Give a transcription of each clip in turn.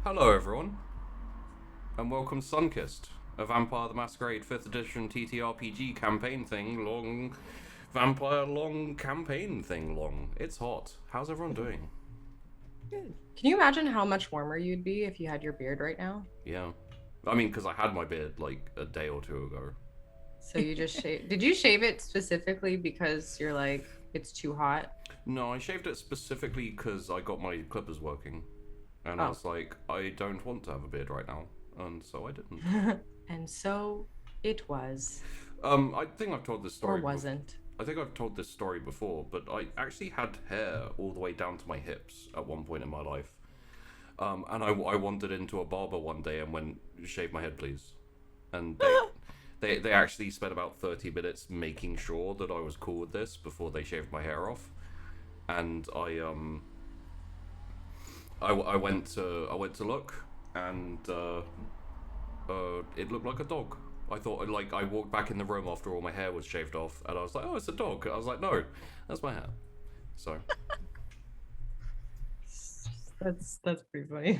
Hello everyone, and welcome to Sunkissed, a Vampire the Masquerade 5th edition TTRPG campaign thing long. Vampire long campaign thing long. It's hot. How's everyone doing? Good. Can you imagine how much warmer you'd be if you had your beard right now? Yeah. I mean, because I had my beard like a day or two ago. So you just shave. Did you shave it specifically because you're like, it's too hot? No, I shaved it specifically because I got my clippers working. And I was like, I don't want to have a beard right now. And so I didn't. And so it was. I think I've told this story. Or wasn't. I think I've told this story before, but I actually had hair all the way down to my hips at one point in my life. And I wandered into a barber one day and went, shave my head, please. And they actually spent about 30 minutes making sure that I was cool with this before they shaved my hair off. And I went to look, and it looked like a dog. I thought, like, I walked back in the room after all my hair was shaved off, and I was like, oh, it's a dog. I was like, no, that's my hair. So That's pretty funny.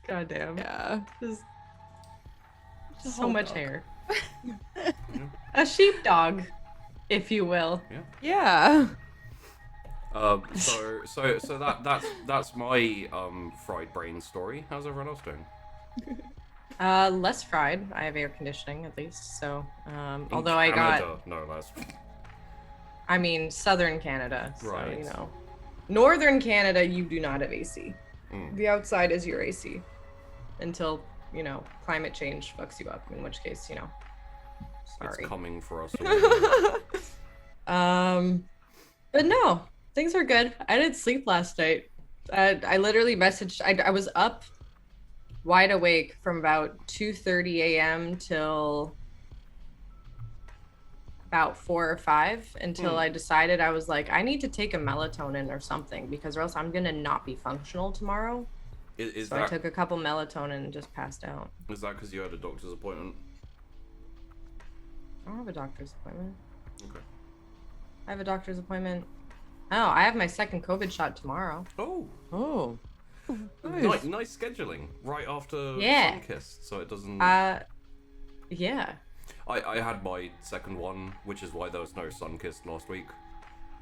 God damn. Yeah. Just Just so whole much dog. hair. yeah. A sheepdog, if you will. Yeah. So that's my fried brain story. How's everyone else doing? Less fried. I have air conditioning at least, so although I got no less. I mean southern Canada, so Right. you know. Northern Canada you do not have AC. The outside is your AC. Until, you know, climate change fucks you up, in which case, you know. Sorry. It's coming for us. But no, things are good. I didn't sleep last night. I literally messaged. I was up, wide awake from about 2:30 a.m. till about 4 or 5 until I decided I was like, I need to take a melatonin or something because or else I'm gonna not be functional tomorrow. So I took a couple melatonin and just passed out. Is that because you had a doctor's appointment? I don't have a doctor's appointment. Okay. I have a doctor's appointment. Oh, I have my second COVID shot tomorrow. Oh. Oh. Nice scheduling. Right after Sunkissed, so it doesn't. Yeah. I had my second one, which is why there was no Sunkissed last week.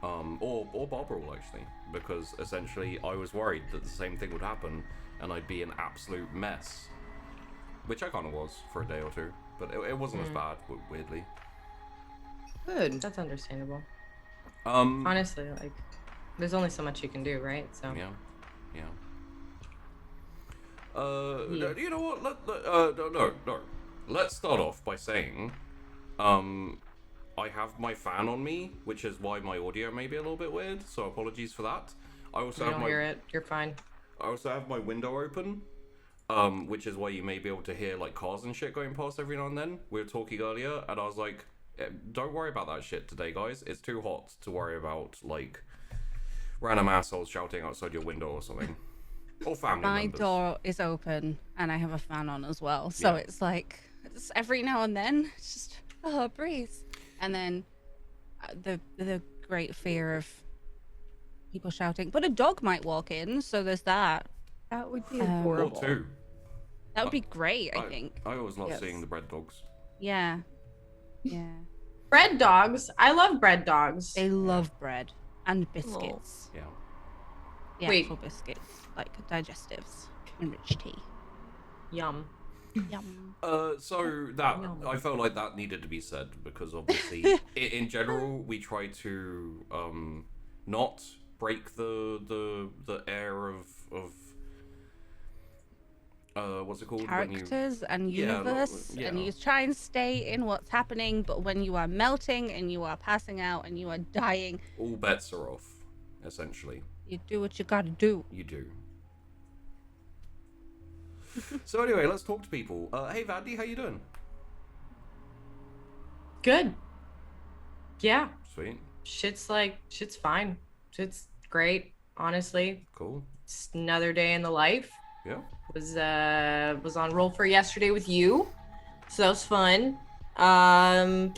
Or Barbarell actually, because essentially I was worried that the same thing would happen and I'd be an absolute mess. Which I kind of was for a day or two, but it wasn't as bad, weirdly. Good. That's understandable. Honestly, Honestly, like, there's only so much you can do, right? So. Yeah. You know what? No. Let's start off by saying, I have my fan on me, which is why my audio may be a little bit weird. So apologies for that. I also don't hear it. You're fine. I also have my window open, which is why you may be able to hear like cars and shit going past every now and then. We were talking earlier, and I was like, don't worry about that shit today, guys. It's too hot to worry about like random assholes shouting outside your window or something. Or family My members. door is open and I have a fan on as well. So Yeah. it's like, it's every now and then, it's just, oh, breeze. And then the great fear of people shouting. But a dog might walk in, so there's that. That would be Or horrible. two. That would be great, I think. I always love Yes. seeing the bread dogs. Yeah. Yeah. Bread dogs. I love bread dogs. They love bread and biscuits. Yeah. The Wait. actual biscuits, like digestives, enriched tea. Yum. Yum. So that Yum. I felt like that needed to be said because obviously, in general, we try to not break the air of what's it called? Characters and Yeah, universe, yeah. and you try and stay in what's happening, but when you are melting and you are passing out and you are dying, All bets are off, essentially. you do what you gotta do. You do. So anyway, let's talk to people. Hey Vandy, how you doing? Good. Yeah. Sweet. Shit's fine. Shit's great. Honestly, Cool. it's another day in the life. Yeah. Was on roll for yesterday with you, so that was fun. I'm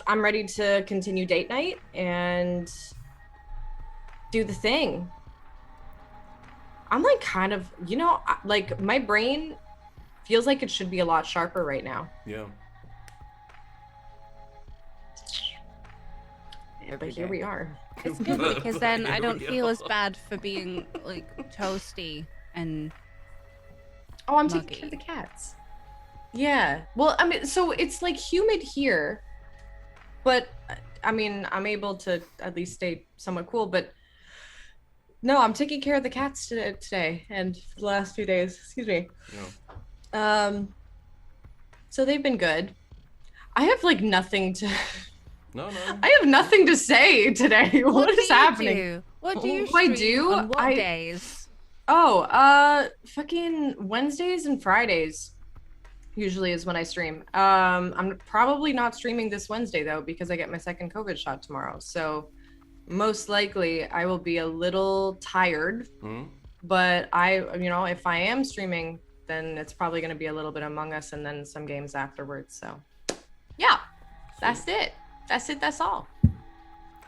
ready to continue date night and do the thing. I'm like kind of, like my brain feels like it should be a lot sharper right now. Yeah. But here we are. It's good because then I Here don't we feel as are. bad for being like toasty and Oh, I'm muggy. taking care of the cats. Yeah. Well, I mean, so it's like humid here, but I mean, I'm able to at least stay somewhat cool. But no, I'm taking care of the cats today and for the last few days. Excuse me. Yeah. So they've been good. I have like nothing to. No. I have nothing to say today. What do is you happening? do? What do you What do I stream do? on what days? Oh, fucking Wednesdays and Fridays usually is when I stream. I'm probably not streaming this Wednesday though because I get my second COVID shot tomorrow. So most likely I will be a little tired. Hmm? But if I am streaming, then it's probably going to be a little bit Among Us and then some games afterwards. So yeah, that's it. That's all.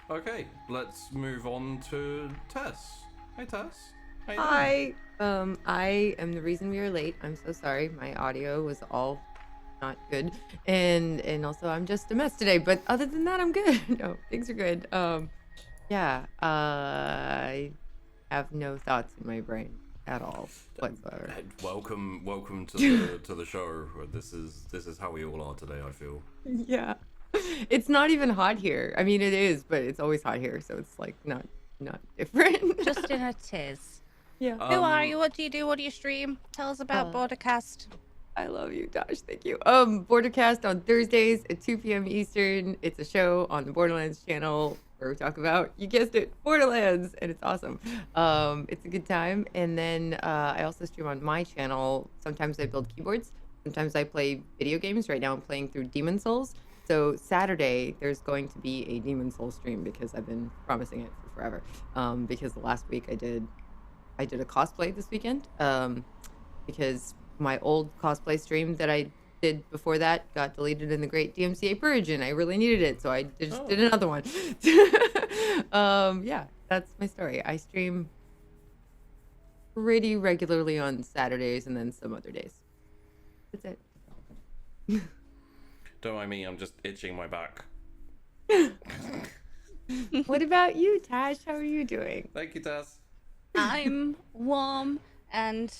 Okay, let's move on to Tess. Hey, Tess. How you doing? Hi. I am the reason we are late. I'm so sorry. My audio was all not good, and also I'm just a mess today. But other than that, I'm good. No, things are good. Yeah. I have no thoughts in my brain at all whatsoever. Welcome to the show. This is how we all are today, I feel. Yeah. It's not even hot here. I mean, it is, but it's always hot here, so it's like not different. Just in a tiz. Yeah. Who are you? What do you do? What do you stream? Tell us about Bordercast. I love you, Josh. Thank you. Bordercast on Thursdays at 2 p.m. Eastern. It's a show on the Borderlands channel where we talk about, you guessed it, Borderlands, and it's awesome. It's a good time. And then I also stream on my channel. Sometimes I build keyboards. Sometimes I play video games. Right now I'm playing through Demon Souls. So Saturday there's going to be a Demon Souls stream because I've been promising it for forever. Because the last week I did a cosplay this weekend. Because my old cosplay stream that I did before that got deleted in the Great DMCA Purge, and I really needed it, so I just did another one. Yeah, that's my story. I stream pretty regularly on Saturdays and then some other days. That's it. Don't mind me, I'm just itching my back. What about you, Tash? How are you doing? Thank you, Tess. I'm warm and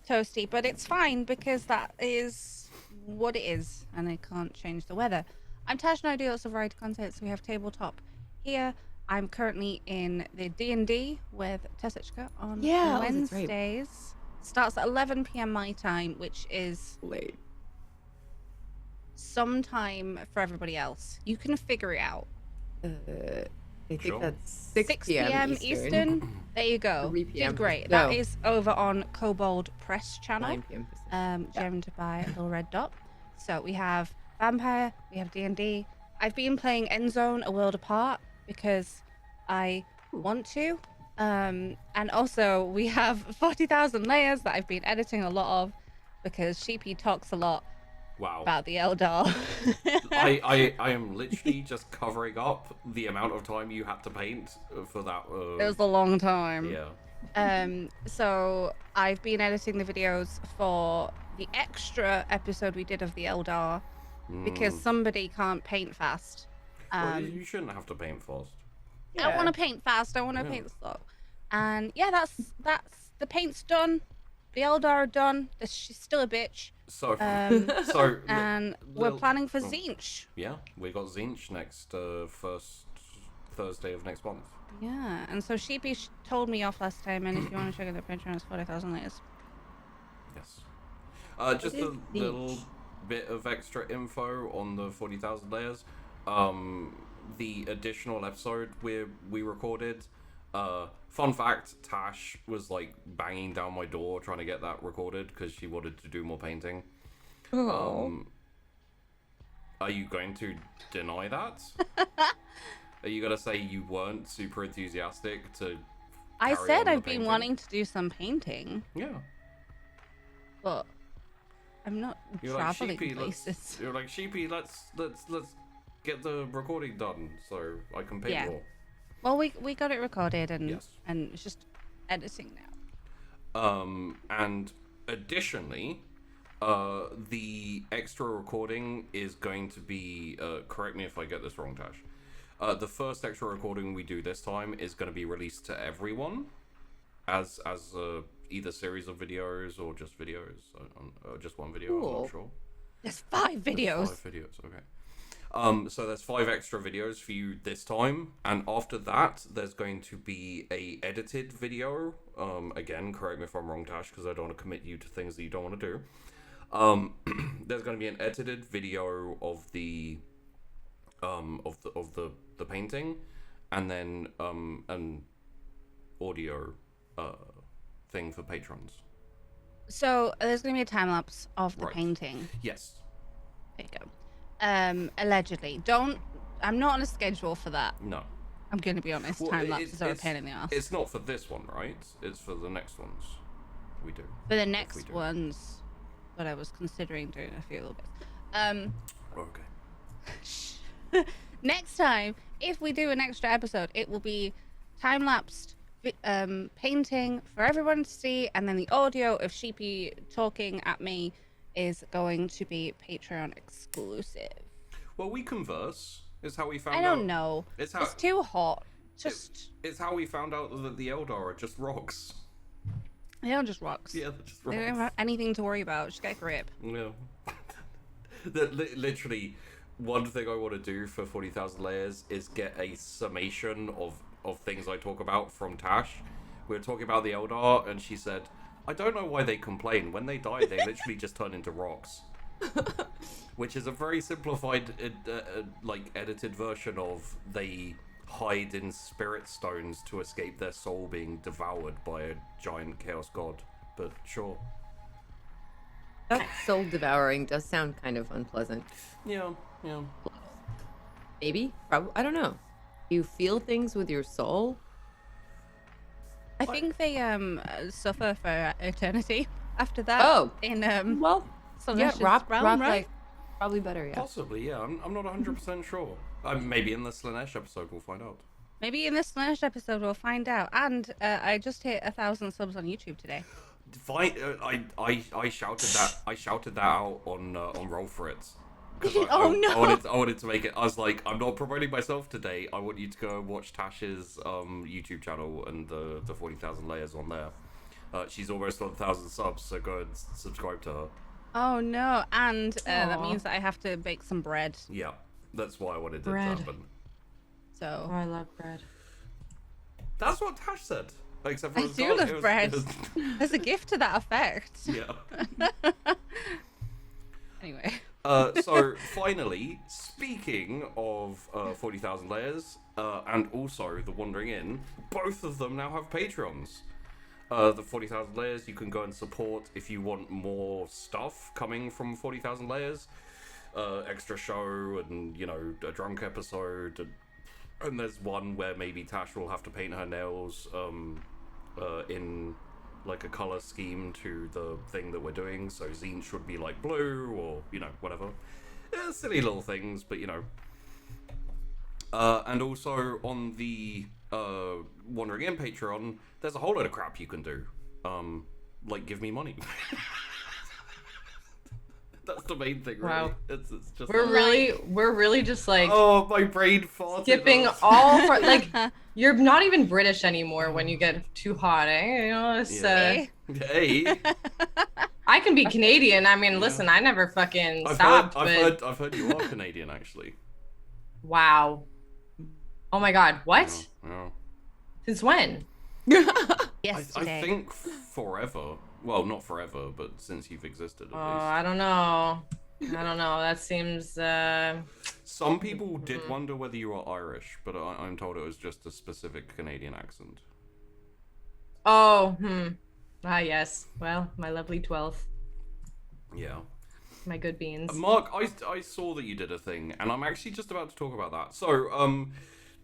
toasty, but it's fine because that is what it is, and I can't change the weather. I'm Tash and I do lots of variety content, so we have tabletop here. I'm currently in the D&D with Tess Aquila on that's right. Wednesdays. Starts at 11 p.m. my time, which is Late. sometime for everybody else. You can figure it out. I think Sure. that's 6 p.m. Eastern. There you go. 3 Did p.m. great. No. That is over on Kobold Press channel. 9 p.m. Pacific. Gemmed by a little red dot. So we have Vampire, we have D&D. I've been playing Endzone A World Apart because I want to. And also we have 40,000 layers that I've been editing a lot of because Sheepy talks a lot Wow. about the Eldar. I am literally just covering up the amount of time you had to paint for that. It was a long time. Yeah. So I've been editing the videos for the extra episode we did of the Eldar because somebody can't paint fast. Well, you shouldn't have to paint fast. I want to paint fast. I want to paint slow. And yeah, that's the paint's done. The Eldar are done. She's still a bitch. So, And we're little- planning for Zinch. Yeah, we got Zinch next first Thursday of next month. Yeah, and so Sheepy told me off last time, and if you want to check out the Patreon, it's 40,000 layers. Yes. Just a little bit of extra info on the 40,000 layers. The additional episode we recorded. Fun fact: Tash was like banging down my door trying to get that recorded because she wanted to do more painting. Oh. Are you going to deny that? Are you gonna say you weren't super enthusiastic to? I carry said on the I've been painting? wanting to do some painting, Yeah. but I'm not You're like traveling Sheepy. places. You're like Sheepy. Let's get the recording done so I can paint Yeah. more. Well, we got it recorded, and Yes. and it's just editing now. And additionally, the extra recording is going to be, correct me if I get this wrong, Tash. The first extra recording we do this time is going to be released to everyone as either series of videos or just videos, just one video. I'm Cool. not sure. There's 5 videos. There's 5 videos, okay. So there's 5 extra videos for you this time, and after that, there's going to be a edited video. Again, correct me if I'm wrong, Tash, because I don't want to commit you to things that you don't want to do. There's going to be an edited video of the painting, and then an audio thing for patrons. So there's going to be a time lapse of the Right. painting. Yes. There you go. Allegedly. I'm not on a schedule for that. No. I'm going to be honest. Well, Time lapses are a pain in the ass. It's not for this one, right? It's for the next ones we do. For the we next do. ones, but I was considering doing a few little bits. Okay. Next time, if we do an extra episode, it will be time lapsed painting for everyone to see, and then the audio of Sheepy talking at me is going to be Patreon exclusive. Well, we converse. Is how we found I out. don't know. It's how It's too hot. Just it's how we found out that the Eldar are just rocks. they don't just rocks. Yeah, they're just They don't rocks. have anything to worry about. Just get a grip. Yeah. Literally, one thing I want to do for 40,000 Layers is get a summation of things I talk about from Tash. We were talking about the Eldar, and she said, I don't know why they complain. When they die, they literally just turn into rocks. Which is a very simplified, edited version of they hide in spirit stones to escape their soul being devoured by a giant chaos god. But sure. That soul devouring does sound kind of unpleasant. Yeah. Maybe, probably. I don't know. You feel things with your soul. I think they suffer for eternity after that. Oh. In Well, yeah, Slaanesha's rock realm, right? life, probably better. Yeah. Possibly, yeah. I'm not 100% sure. Maybe in the Slaanesh episode we'll find out. Maybe in this next episode we'll find out. And I just hit 1,000 subs on YouTube today. I shouted that. I shouted that out on Roll for It. 'Cause Oh, no. I wanted to make it. I was like, I'm not promoting myself today. I want you to go and watch Tash's YouTube channel and the 40,000 Layers on there. She's almost on 1,000 subs, so go and subscribe to her. Oh no! And that Aw. means that I have to bake some bread. Yeah, that's why I wanted it to Bread. happen. So Oh, I love bread. That's what Tash said. Except for I it was do gone. love It was- bread. it was- there's a gift to that effect. yeah. Anyway. So finally, speaking of 40,000 Layers and also the Wandering Inn, both of them now have Patreons. The 40,000 Layers you can go and support if you want more stuff coming from 40,000 Layers, extra show and a drunk episode, and there's one where maybe Tash will have to paint her nails in like a color scheme to the thing that we're doing, so Zine should be like blue or whatever. Silly little things, but and also on the Wandering Inn Patreon there's a whole load of crap you can do, like give me money. That's the main thing, really. Wow. It's just We're really just like oh, my brain farted. skipping all for, like you're not even British anymore when you get too hot, eh? It's, Yeah. Hey, I can be Canadian. I mean, listen, I never fucking stopped. I've heard you are Canadian, actually. Wow. Oh my God, what? Yeah. Since when? Yesterday. I think forever. Well, not forever, but since you've existed at Oh, least. I don't know. That seems. Some people did wonder whether you were Irish, but I'm told it was just a specific Canadian accent. Oh, yes. Well, my lovely 12th. Yeah. My good beans. Mark, I saw that you did a thing, and I'm actually just about to talk about that. So,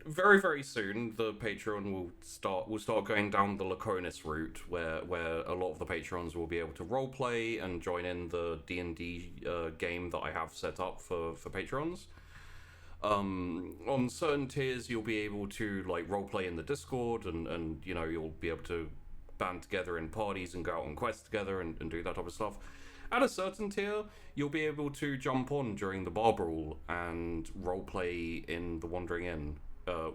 very, very soon, the Patreon will start going down the Laconis route, where a lot of the patrons will be able to roleplay and join in the D&D game that I have set up for patrons. On certain tiers, you'll be able to like roleplay in the Discord, and you'll be able to band together in parties and go out on quests together and do that type of stuff. At a certain tier, you'll be able to jump on during the bar brawl and roleplay in the Wandering Inn,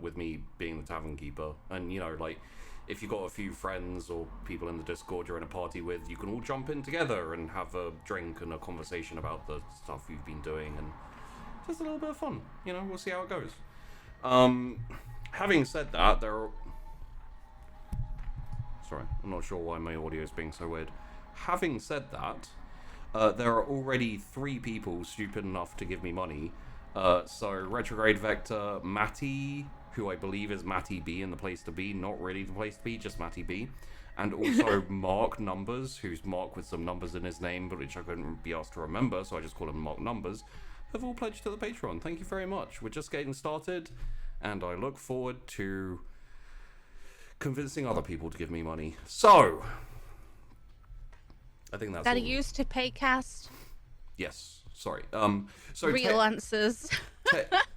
with me being the tavern keeper. And, you know, like, if you've got a few friends or people in the Discord you're in a party with, you can all jump in together and have a drink and a conversation about the stuff you've been doing, and just a little bit of fun. You know, we'll see how it goes. Having said that, sorry, I'm not sure why my audio is being so weird. Having said that, there are already 3 people stupid enough to give me money. So Retrograde Vector, Matty, who I believe is Matty B in the place to be, not really the place to be, just Matty B, and also Mark Numbers, who's Mark with some numbers in his name, but which I couldn't be asked to remember, so I just call him Mark Numbers, have all pledged to the Patreon. Thank you very much. We're just getting started, and I look forward to convincing other people to give me money. So, I think that's That all. are used to paycast. Yes, sorry. So Real answers.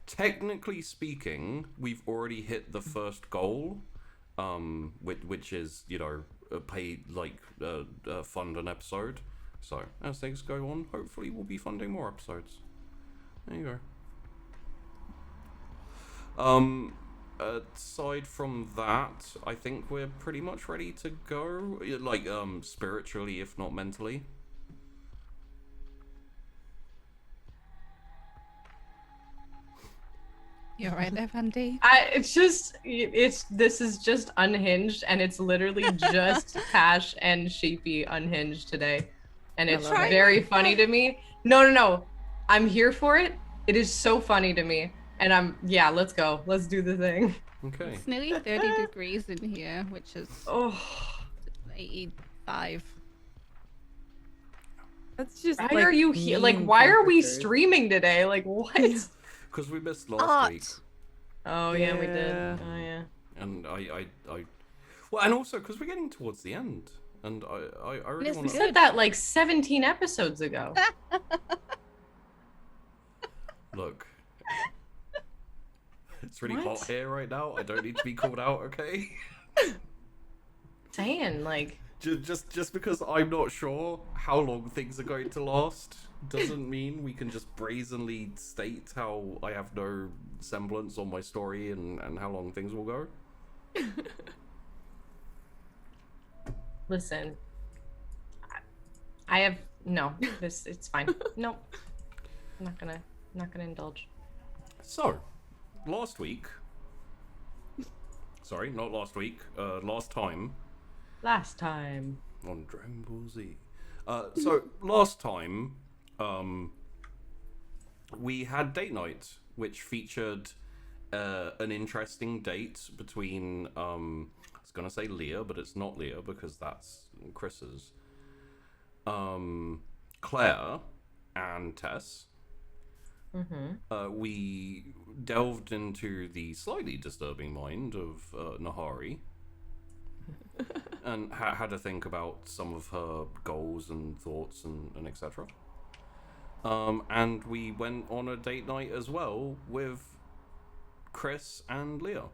technically speaking, we've already hit the first goal, which is, you know, fund an episode. So as things go on, hopefully we'll be funding more episodes. There you go. Aside from that, I think we're pretty much ready to go, like, spiritually, if not mentally. You're right there, Vandy. This is just unhinged, and it's literally just Cash and Sheepy unhinged today, and it's very funny to me. No, I'm here for it. It is so funny to me, and let's go. Let's do the thing. Okay. It's nearly 30 degrees in here, which is 85. That's just. Why are you here? Like, why are we streaming today? Like, what? Because we missed last week. Oh yeah, we did. Oh yeah. And I well, and also because we're getting towards the end, and I really Yes, want we to. said that like 17 episodes ago. Look, it's really hot here right now. I don't need to be called out, okay? Saying like. Just because I'm not sure how long things are going to last doesn't mean we can just brazenly state how I have no semblance on my story and how long things will go. Listen, I have no. It's fine. No, I'm not gonna indulge. So, last week. Sorry, not last week. Last time. Last time On Dragon Ball Z. So last time, we had date night, which featured an interesting date between I was gonna say Leah, but it's not Leah because that's Chrys's. Claire and Tess. Mm-hmm. We delved into the slightly disturbing mind of Nahari. And had to think about some of her goals and thoughts and etc. And we went on a date night as well with Chrys and Leah,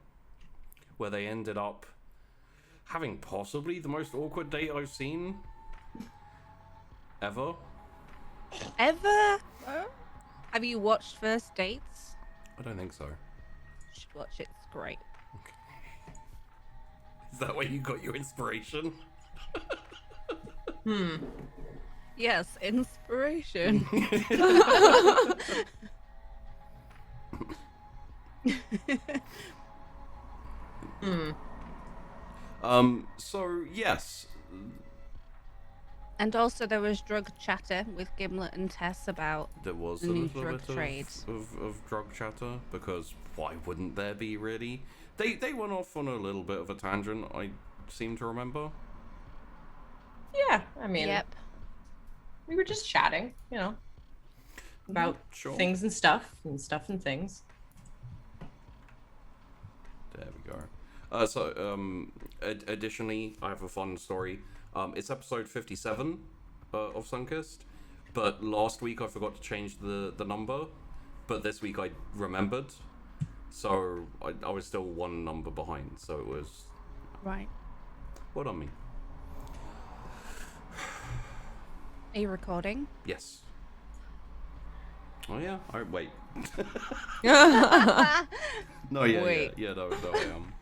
where they ended up having possibly the most awkward date I've seen ever. Ever? Have you watched First Dates? I don't think so. You should watch it. It's great. Is that where you got your inspiration? Yes, inspiration. So yes. And also there was drug chatter with Gimlet and Tess about There was the a new little drug bit trade. of drug chatter, because why wouldn't there be, really? They went off on a little bit of a tangent, I seem to remember. Yeah, I mean, Yep. we were just chatting, about Sure. things and stuff and things. There we go. Additionally, I have a fun story. It's episode 57 of Sunkist, but last week I forgot to change the number, but this week I remembered, so I was still one number behind, so it was... Right. What on me? Are you recording? Yes. Oh yeah. Wait. No, yeah, Wait. no, I am.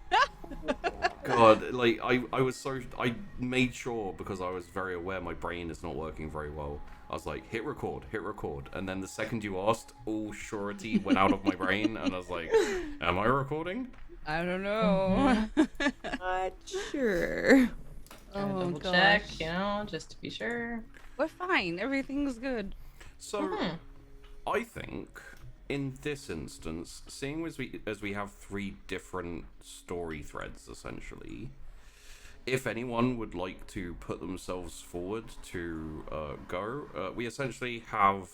God, like I was so I made sure because I was very aware my brain is not working very well. I was like, hit record, and then the second you asked, all surety went out of my brain, and I was like, am I recording? I don't know. Not sure. Gotta double gosh. check, just to be sure. We're fine. Everything's good. So, I think in this instance, seeing as we have 3 different story threads essentially, if anyone would like to put themselves forward to go, we essentially have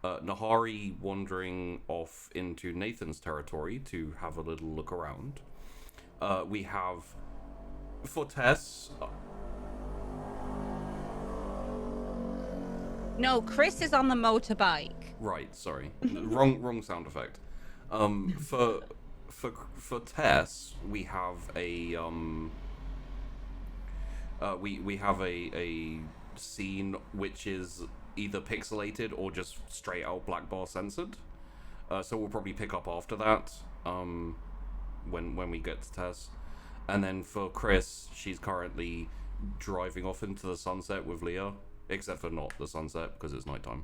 Nahari wandering off into Nathan's territory to have a little look around. We have, for Tess... No, Chrys is on the motorbike. Right, sorry. wrong sound effect. For Tess, we have a we have a scene which is either pixelated or just straight out black bar censored. So we'll probably pick up after that when we get to Tess. And then for Chrys, she's currently driving off into the sunset with Leah, except for not the sunset because it's nighttime.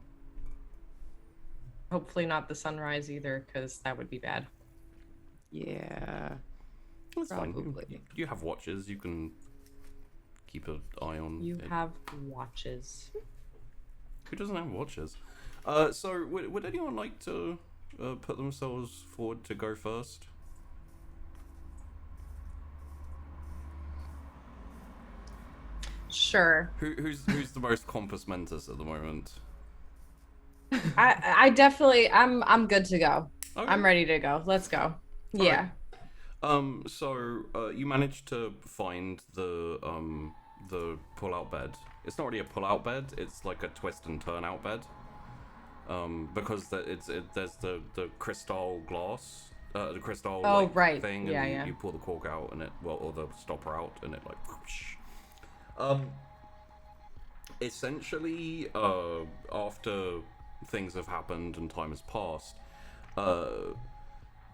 Hopefully not the sunrise either, because that would be bad. Yeah. That's fine. Probably. You have watches. You can keep an eye on. You it. have watches. Who doesn't have watches? So would anyone like to put themselves forward to go first? Sure. Who's the most compos mentis at the moment? I definitely I'm good to go. Okay. I'm ready to go. Let's go. Yeah. So you managed to find the pull-out bed. It's not really a pull-out bed. It's like a twist and turn-out bed. Because there's the crystal glass, the crystal right. thing, Yeah, and yeah. you pull the cork out, and or the stopper out, and it like whoosh. Essentially, after things have happened and time has passed,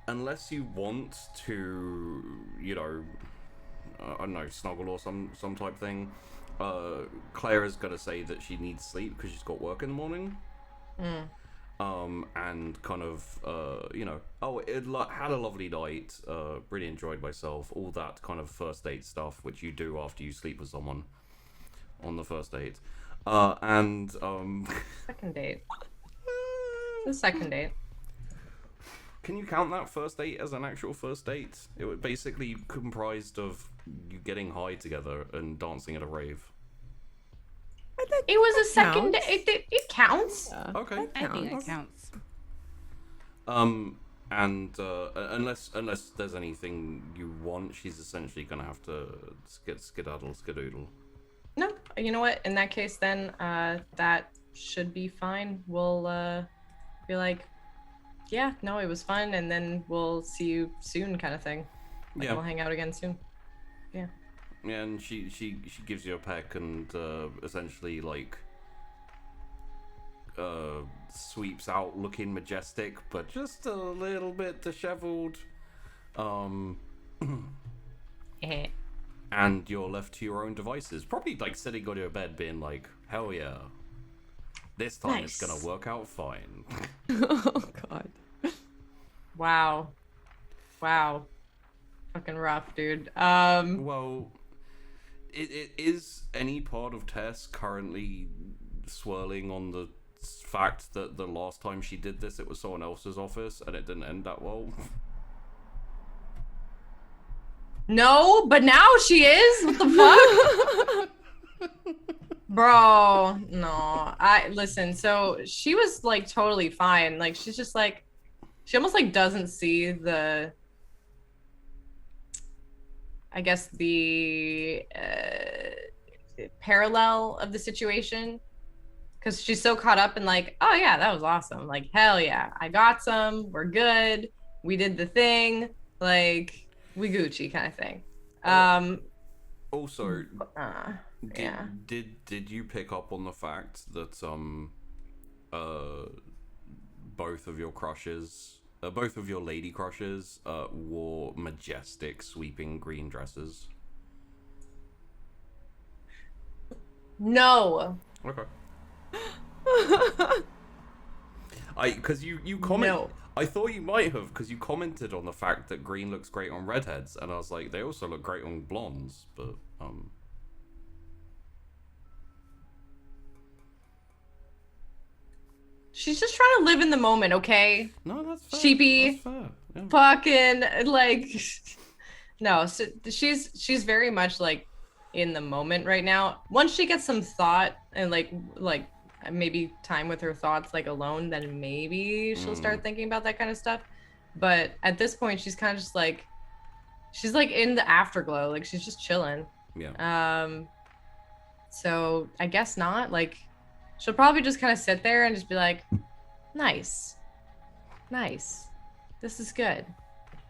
unless you want to, I don't know, snuggle or some type thing, Claire is gonna say that she needs sleep because she's got work in the morning. And kind of, had a lovely night, really enjoyed myself, all that kind of first date stuff, which you do after you sleep with someone on the first date. Second date. The second date. Can you count that first date as an actual first date? It was basically comprised of you getting high together and dancing at a rave. It was a second date. It counts. Yeah. Okay. I think it counts. And unless there's anything you want, she's essentially gonna have to skedaddle. No, you know what? In that case, then that should be fine. We'll be like, yeah, no, it was fun, and then we'll see you soon, kind of thing. Like, Yeah. we'll hang out again soon. Yeah. Yeah, and she gives you a peck and essentially like sweeps out looking majestic, but just a little bit disheveled. And you're left to your own devices. Probably like sitting on your bed being like, hell yeah. This time it's Nice. gonna work out fine. Oh god. Wow. Fucking rough, dude. Well, it is any part of Tess currently swirling on the fact that the last time she did this, it was someone else's office and it didn't end that well? No, but now she is. What the fuck? Bro, no. Listen, so she was like totally fine. Like she's just like she almost like doesn't see the I guess the parallel of the situation. Cause she's so caught up in like, oh yeah, that was awesome. Like, hell yeah, I got some, we're good. We did the thing. Like, we Gucci kind of thing. Also, Yeah. Did you pick up on the fact that both of your crushes, both of your lady crushes, wore majestic sweeping green dresses? No. Okay. Because you comment. No. I thought you might have, because you commented on the fact that green looks great on redheads, and I was like, they also look great on blondes, but She's just trying to live in the moment, okay? no, that's fair. Sheepy. That's fair. Yeah. Fucking like no, so she's very much like in the moment right now. Once she gets some thought and like maybe time with her thoughts like alone, then maybe she'll start thinking about that kind of stuff. But at this point she's kind of just like she's like in the afterglow, like she's just chilling. Yeah. So I guess not. Like she'll probably just kind of sit there and just be like, nice, this is good,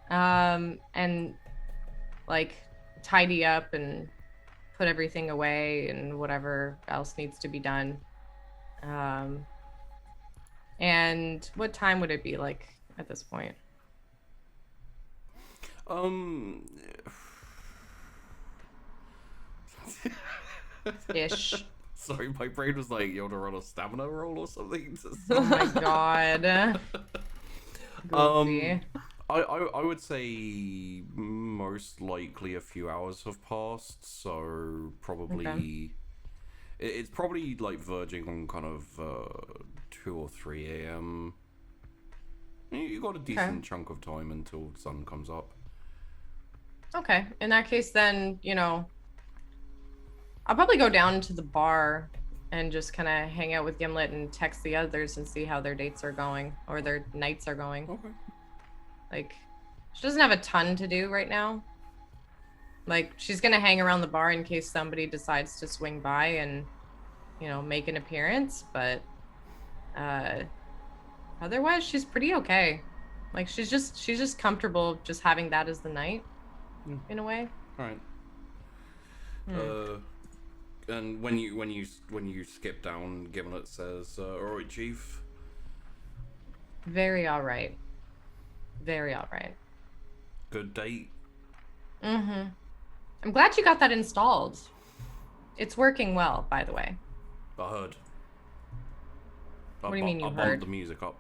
and like tidy up and put everything away and whatever else needs to be done. And what time would it be like at this point? Ish. Sorry, my brain was like, you want to run a stamina roll or something? Oh my god. Goofy. I would say most likely a few hours have passed, so probably Okay. it's probably like verging on kind of 2 or 3 a.m. You got a decent chunk of time until the sun comes up. Okay. In that case, then, you know, I'll probably go down to the bar and just kind of hang out with Gimlet and text the others and see how their dates are going or their nights are going. Okay. Like, she doesn't have a ton to do right now. Like, she's gonna hang around the bar in case somebody decides to swing by and, you know, make an appearance. But otherwise, she's pretty okay. Like, she's just comfortable just having that as the night, in a way. All right. And when you skip down, Gimlet says, "All right, Chief." Very all right. Very all right. Good date. Mm-hmm. I'm glad you got that installed. It's working well, by the way. I heard. What do you mean you I heard? bumped the music up.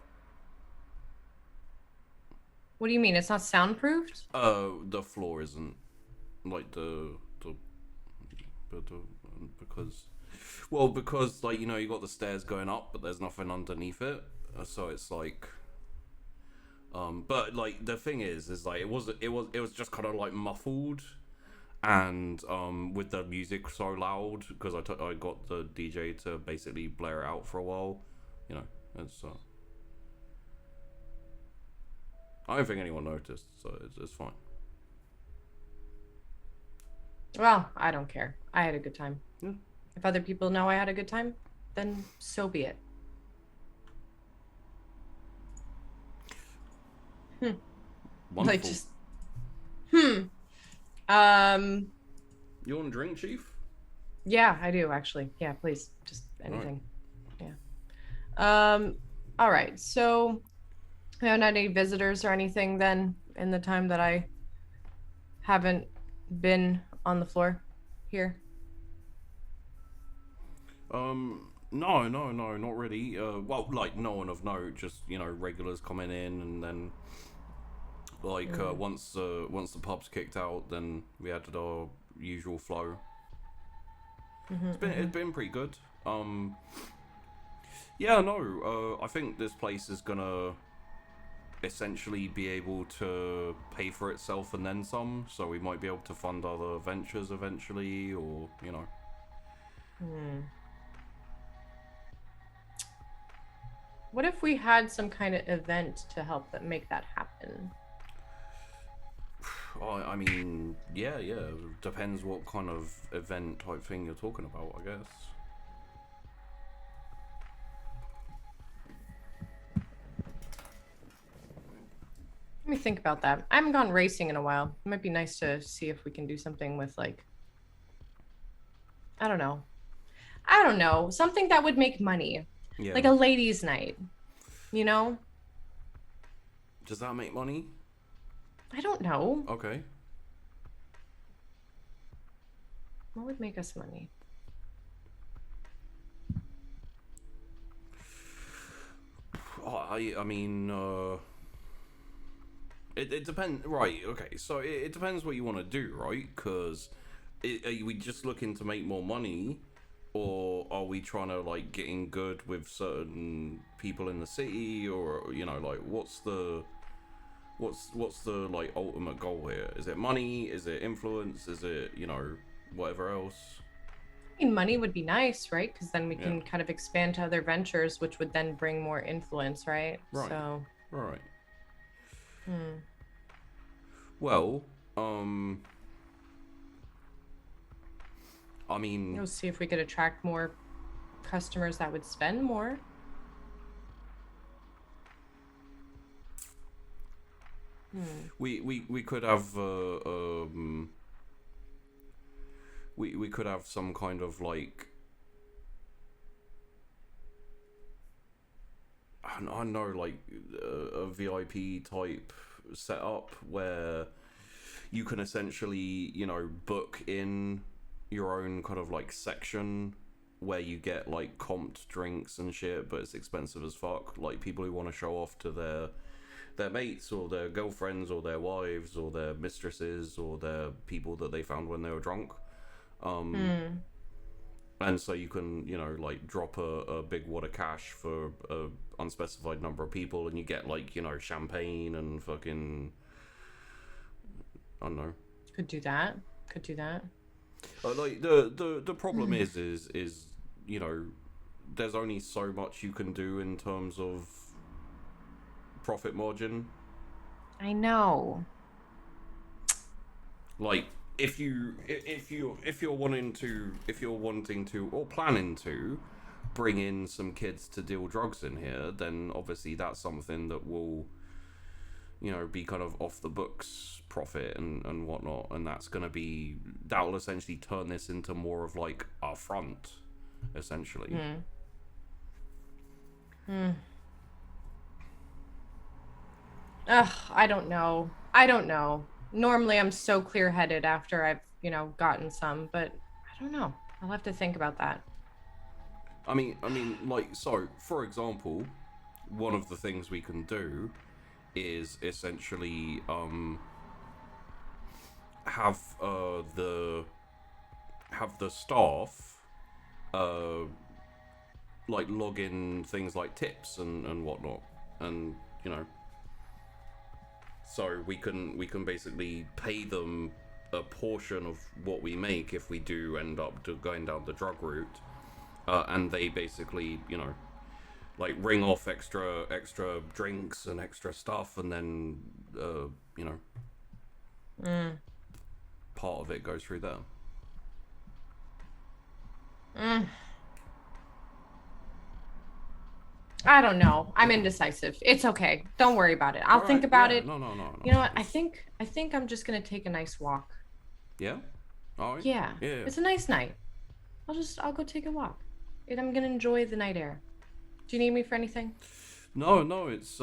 What do you mean? It's not soundproofed? The floor isn't like because like, you know, you got the stairs going up, but there's nothing underneath it, so it's like. But like the thing is like it was just kind of like muffled, and with the music so loud because I got the DJ to basically blare it out for a while, you know. It's I don't think anyone noticed, so it's fine. Well, I don't care. I had a good time. Yeah. If other people know I had a good time, then so be it. Wonderful. Like just You want a drink, Chief? yeah, I do actually. Yeah, please. Just anything. Yeah. All right. So we haven't had any visitors or anything then in the time that I haven't been on the floor here. No, not really. Well, like no one of note, just, you know, regulars coming in, and then like once the pub's kicked out, then we had our usual flow. It's been pretty good. Yeah, no, I think this place is gonna essentially be able to pay for itself and then some, so we might be able to fund other ventures eventually, or, you know. What if we had some kind of event to help make that happen? I mean, yeah, depends what kind of event type thing you're talking about, I guess. Let me think about that. I haven't gone racing in a while. It might be nice to see if we can do something with like I don't know. I don't know. Something that would make money. Yeah. Like a ladies' night. You know? Does that make money? I don't know. Okay. What would make us money? I mean, it depends. Right, okay, so it depends what you want to do, right? Because are we just looking to make more money, or are we trying to, like, get in good with certain people in the city, or, you know, like, what's the like ultimate goal here? Is it money? Is it influence? Is it, you know, whatever else? I mean, money would be nice, right? Because then we can Yeah. kind of expand to other ventures, which would then bring more influence, right? Right. So, Right. hmm. Well, I mean, We'll see if we could attract more customers that would spend more. we could have we could have some kind of, like, I don't know, like a VIP type setup where you can essentially, you know, book in your own kind of, like, section where you get, like, comped drinks and shit, but it's expensive as fuck. Like, people who want to show off to their mates or their girlfriends or their wives or their mistresses or their people that they found when they were drunk. And so you can, you know, like, drop a big wad of cash for a unspecified number of people, and you get, like, you know, champagne and fucking, I don't know. Could do that. Could do that. Like, the problem is you know, there's only so much you can do in terms of profit margin. I know. Like, if you're wanting to or planning to bring in some kids to deal drugs in here, then obviously that's something that will, you know, be kind of off the books profit and whatnot, and that will essentially turn this into more of, like, a front, essentially. Ugh, I don't know. I don't know. Normally I'm so clear-headed after I've, you know, gotten some, but I don't know. I'll have to think about that. I mean, like, so, for example, one of the things we can do is essentially have the staff like log in things like tips and whatnot, and, you know, so we can basically pay them a portion of what we make if we do end up going down the drug route, and they basically, you know, like, ring off extra drinks and extra stuff, and then you know, part of it goes through there. I don't know. I'm indecisive. It's okay. Don't worry about it. I'll think about it. No. You know what? I think I'm just gonna take a nice walk. Yeah. All right. Yeah. Yeah. It's a nice night. I'll go take a walk. And I'm gonna enjoy the night air. Do you need me for anything? No. It's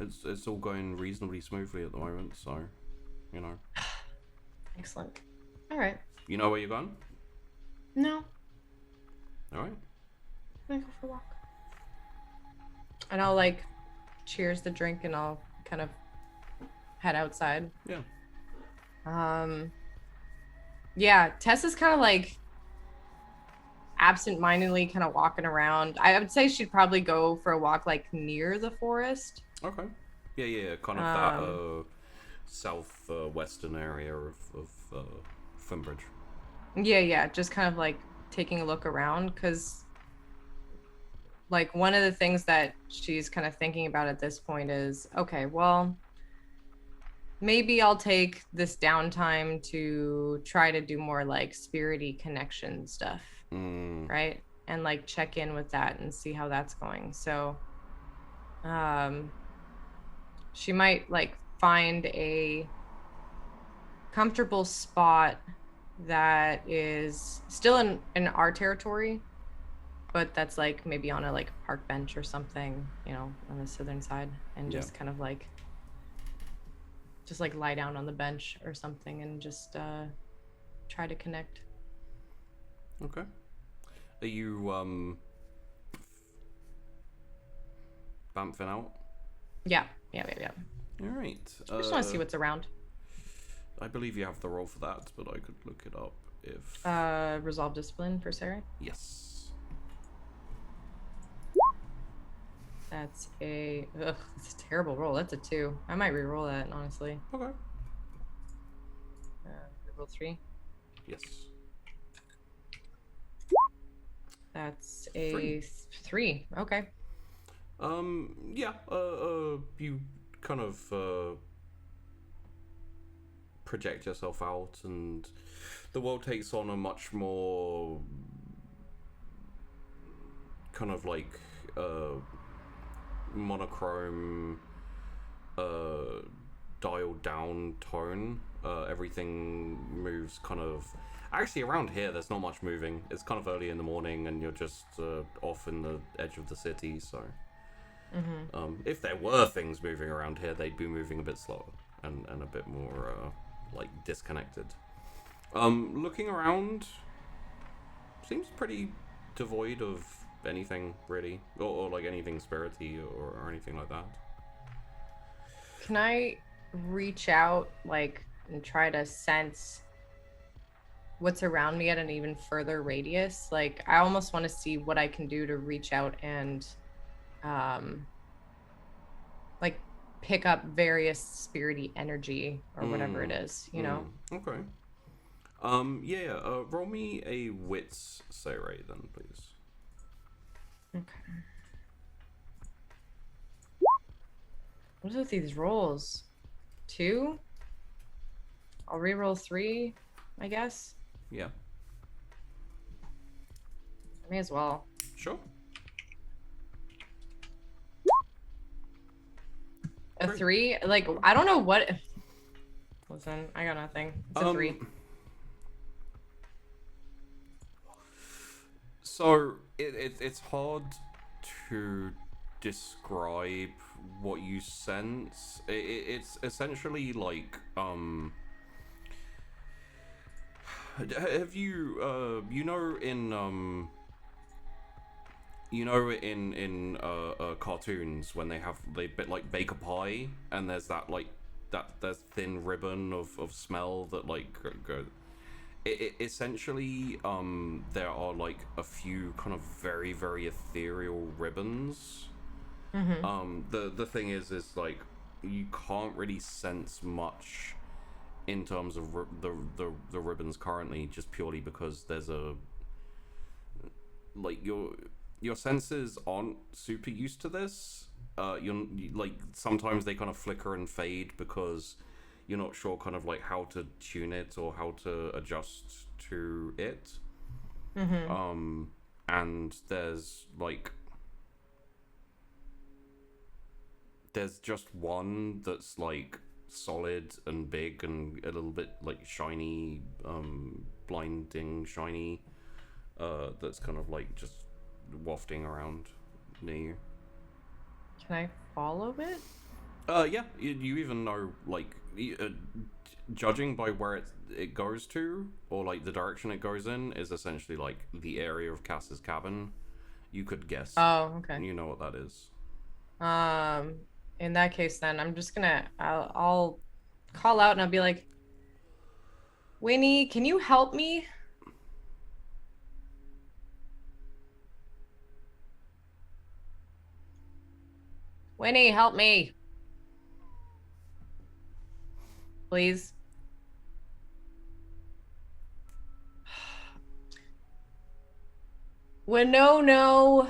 it's all going reasonably smoothly at the moment, so, you know. Excellent. All right. You know where you're going? No. All right. I'm gonna go for a walk. And I'll, like, cheers the drink, and I'll kind of head outside. Yeah. Yeah, Tess is kind of, like, absent-mindedly kind of walking around. I would say she'd probably go for a walk, like, near the forest. Okay. Yeah. Kind of that southwestern area of Finbridge. Yeah, just kind of, like, taking a look around, because, like, one of the things that she's kind of thinking about at this point is, okay, well, maybe I'll take this downtime to try to do more, like, spirity connection stuff, right? And, like, check in with that and see how that's going. So she might, like, find a comfortable spot that is still in our territory, but that's like maybe on a like park bench or something, you know, on the southern side, and just kind of like lie down on the bench or something and just try to connect. Okay. Are you bamfing out? Yeah. All right. I just want to see what's around. I believe you have the roll for that, but I could look it up if. Resolve discipline for Sire. Yes. That's that's a terrible roll. That's a 2. I might re-roll that, honestly. Okay. Roll 3. Yes. That's a 3. Okay. Yeah. You kind of project yourself out, and the world takes on a much more kind of like monochrome, dialed down tone. Everything moves kind of. Actually, around here, there's not much moving. It's kind of early in the morning, and you're just off in the edge of the city. So, if there were things moving around here, they'd be moving a bit slower and a bit more like disconnected. Looking around, seems pretty devoid of anything really, or like anything spirity or anything like that. Can I reach out, like, and try to sense what's around me at an even further radius? Like, I almost want to see what I can do to reach out and like pick up various spirity energy or whatever it is, you know? Okay. Roll me a wits Sire then, please. Okay. What's with these rolls? 2? I'll re-roll 3, I guess. Yeah. I may as well. Sure. A 3? Like, I don't know what. Listen, I got nothing. It's a 3. So it's hard to describe what you sense. It's essentially like have you in cartoons when they bit like bake a pie, and there's that like there's thin ribbon of smell that like go. It essentially there are like a few kind of very very ethereal ribbons. The thing is like you can't really sense much in terms of the ribbons currently, just purely because there's a like your senses aren't super used to this. Like sometimes they kind of flicker and fade because you're not sure kind of like how to tune it or how to adjust to it. And there's just one that's like solid and big and a little bit like shiny, blinding shiny, that's kind of like just wafting around near you. Can I follow it? Yeah, you even know, like, judging by where it goes to, or like the direction it goes in, is essentially like the area of Cass's cabin. You could guess. Oh, okay. You know what that is. In that case, then I'm just gonna I'll call out and I'll be like, Winnie, can you help me? Winnie, help me. Please. No,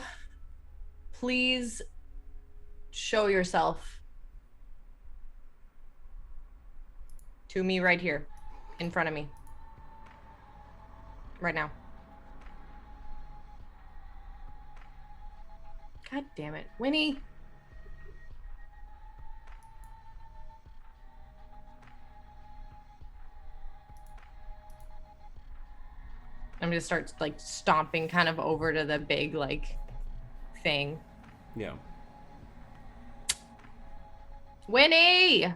please show yourself to me right here, in front of me, right now. God damn it, Winnie. just start like stomping kind of over to the big like thing. Yeah. Winnie!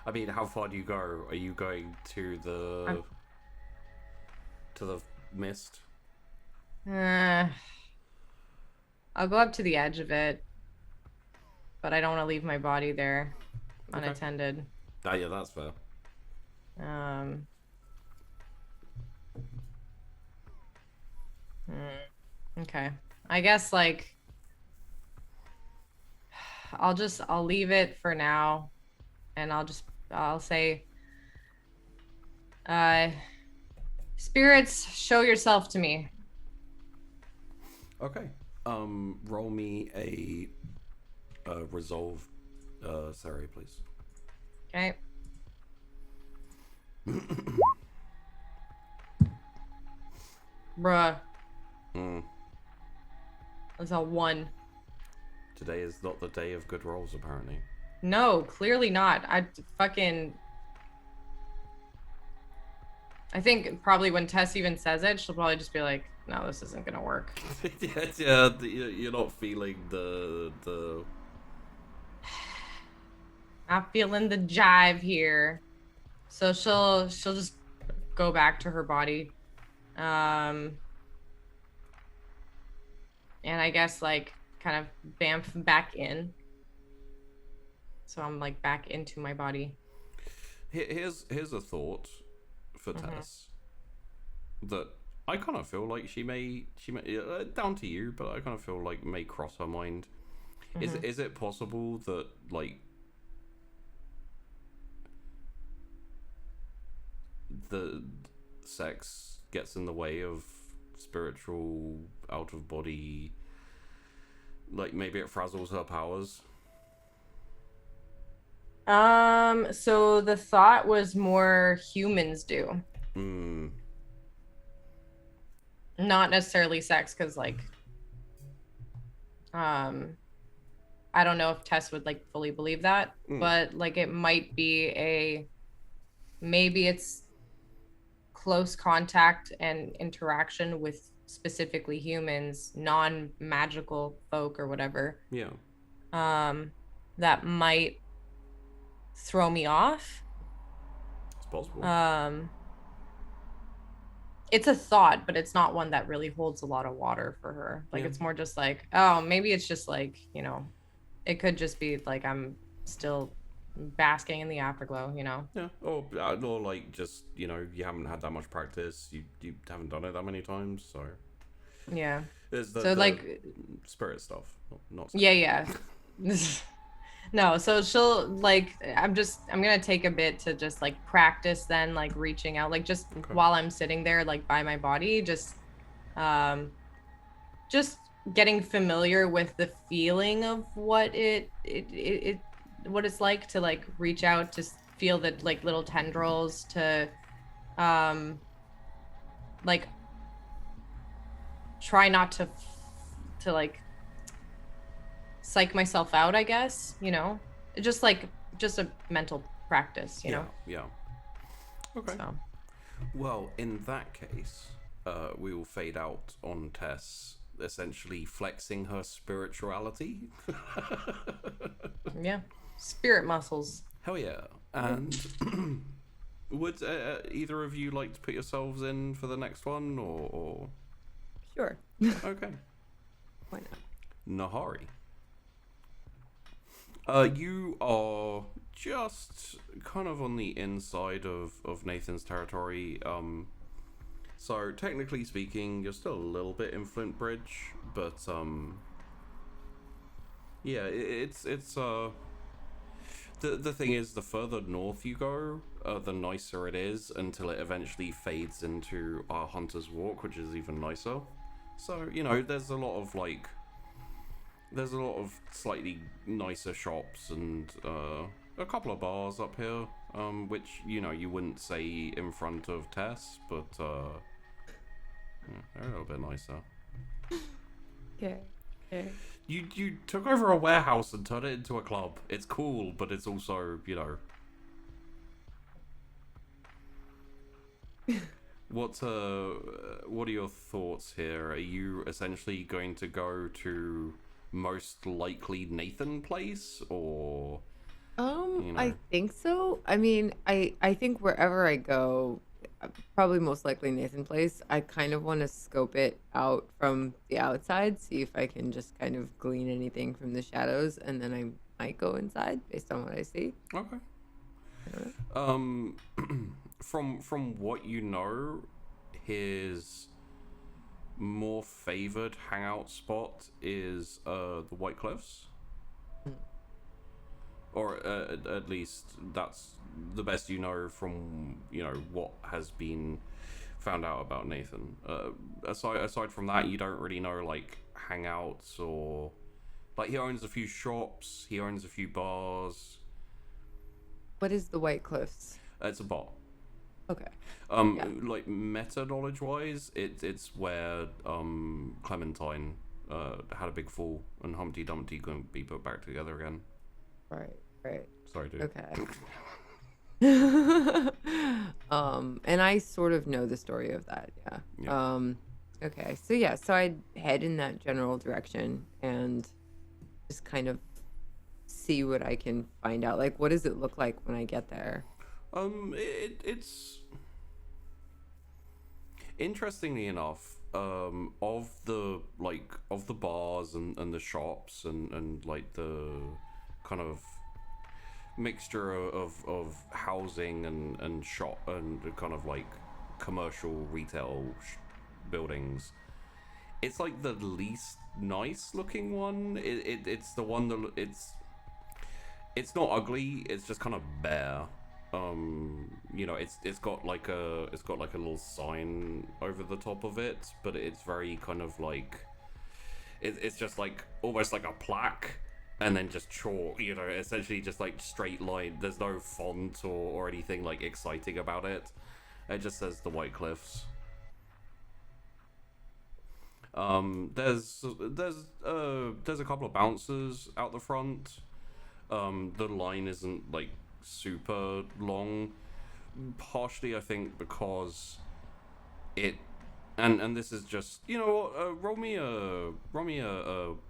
I mean, how far do you go? Are you going to the mist? I'll go up to the edge of it, but I don't want to leave my body there unattended. Ah, yeah, that's fair. Okay. I guess like I'll leave it for now, and I'll say, spirits, show yourself to me. Okay. Roll me a resolve, Sire, please. Okay. Bruh. That's a 1. Today is not the day of good rolls, apparently. No, clearly not. I think probably when Tess even says it, she'll probably just be like, no, this isn't gonna work. Yeah, you're not feeling the... Not feeling the jive here. So she'll just go back to her body. And I guess like kind of bamf back in. So I'm like back into my body. Here's a thought for Tess. That I kind of feel like she may down to you, but I kind of feel like may cross her mind. Is it possible that like the sex gets in the way of spiritual out of body, like maybe it frazzles her powers? So the thought was more humans do. Not necessarily sex, because like I don't know if Tess would like fully believe that, but like it might be maybe it's close contact and interaction with specifically humans, non-magical folk or whatever. Yeah. That might throw me off. It's possible. It's a thought, but it's not one that really holds a lot of water for her. Like it's more just like, oh, maybe it's just like, you know, it could just be like I'm still basking in the afterglow, you know? Yeah. Or like just, you know, you haven't had that much practice. You haven't done it that many times, so. Yeah. There's the like spirit stuff, not yeah. No, so she'll like I'm gonna take a bit to just like practice then like reaching out, like just while I'm sitting there like by my body, just getting familiar with the feeling of what what it's like to like reach out, to feel the like little tendrils, to like try not to like psych myself out, I guess, you know, just a mental practice, you know. Yeah. Okay. So. Well, in that case, we will fade out on Tess essentially flexing her spirituality. Yeah, spirit muscles. Hell yeah. And would either of you like to put yourselves in for the next one, or... Sure. Okay. Why not? Nahari. You are just kind of on the inside of Nathan's territory. So technically speaking, you're still a little bit in Flint Bridge, but yeah, it's the thing is, the further north you go, the nicer it is, until it eventually fades into our Hunter's Walk, which is even nicer. So, you know, there's a lot of slightly nicer shops and a couple of bars up here, which, you know, you wouldn't say in front of Tess, but yeah, they're a little bit nicer. Okay. You took over a warehouse and turned it into a club. It's cool, but it's also, you know, what are your thoughts here? Are you essentially going to go to most likely Nathan Place, or I think so. I mean, I think wherever I go, probably most likely Nathan Place. I kind of want to scope it out from the outside, see if I can just kind of glean anything from the shadows, and then I might go inside based on what I see. Okay. I don't know. From what you know, his more favored hangout spot is the White Cliffs, or at least that's the best you know from what has been found out about Nathan. Aside from that, you don't really know like hangouts, or like he owns a few shops, he owns a few bars. What is the White Cliffs? It's a bar. Okay. Yeah. Like meta knowledge wise, it's where Clementine had a big fall and Humpty Dumpty couldn't be put back together again. Right. Sorry, dude. Okay. And I sort of know the story of that. Yeah. Okay. So I'd head in that general direction and just kind of see what I can find out. Like, what does it look like when I get there? It's interestingly enough, of the bars and the shops and like the kind of mixture of housing and shop and kind of like commercial retail buildings, it's like the least nice looking one. It's the one that it's not ugly, it's just kind of bare. It's got like a little sign over the top of it, but it's very kind of like it's just like almost like a plaque, and then just chalk, essentially just like straight line. There's no font or anything like exciting about it. It just says the White Cliffs. There's a couple of bouncers out the front. The line isn't like super long, partially I think because it and this is just roll me a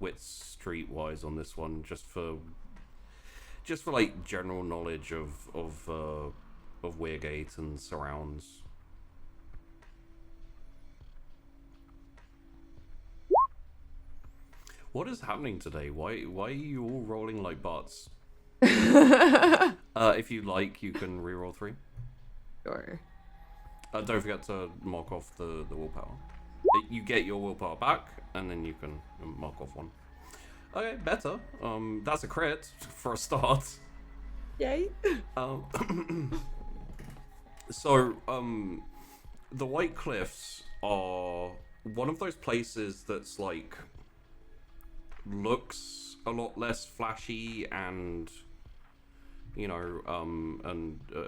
wits streetwise on this one, just for like general knowledge of Weirgate and surrounds. What is happening today? Why are you all rolling like butts? If you like, you can reroll 3. Sure. Don't forget to mark off the willpower. You get your willpower back, and then you can mark off 1. Okay, better. That's a crit for a start. Yay. So, the White Cliffs are one of those places that's like looks a lot less flashy and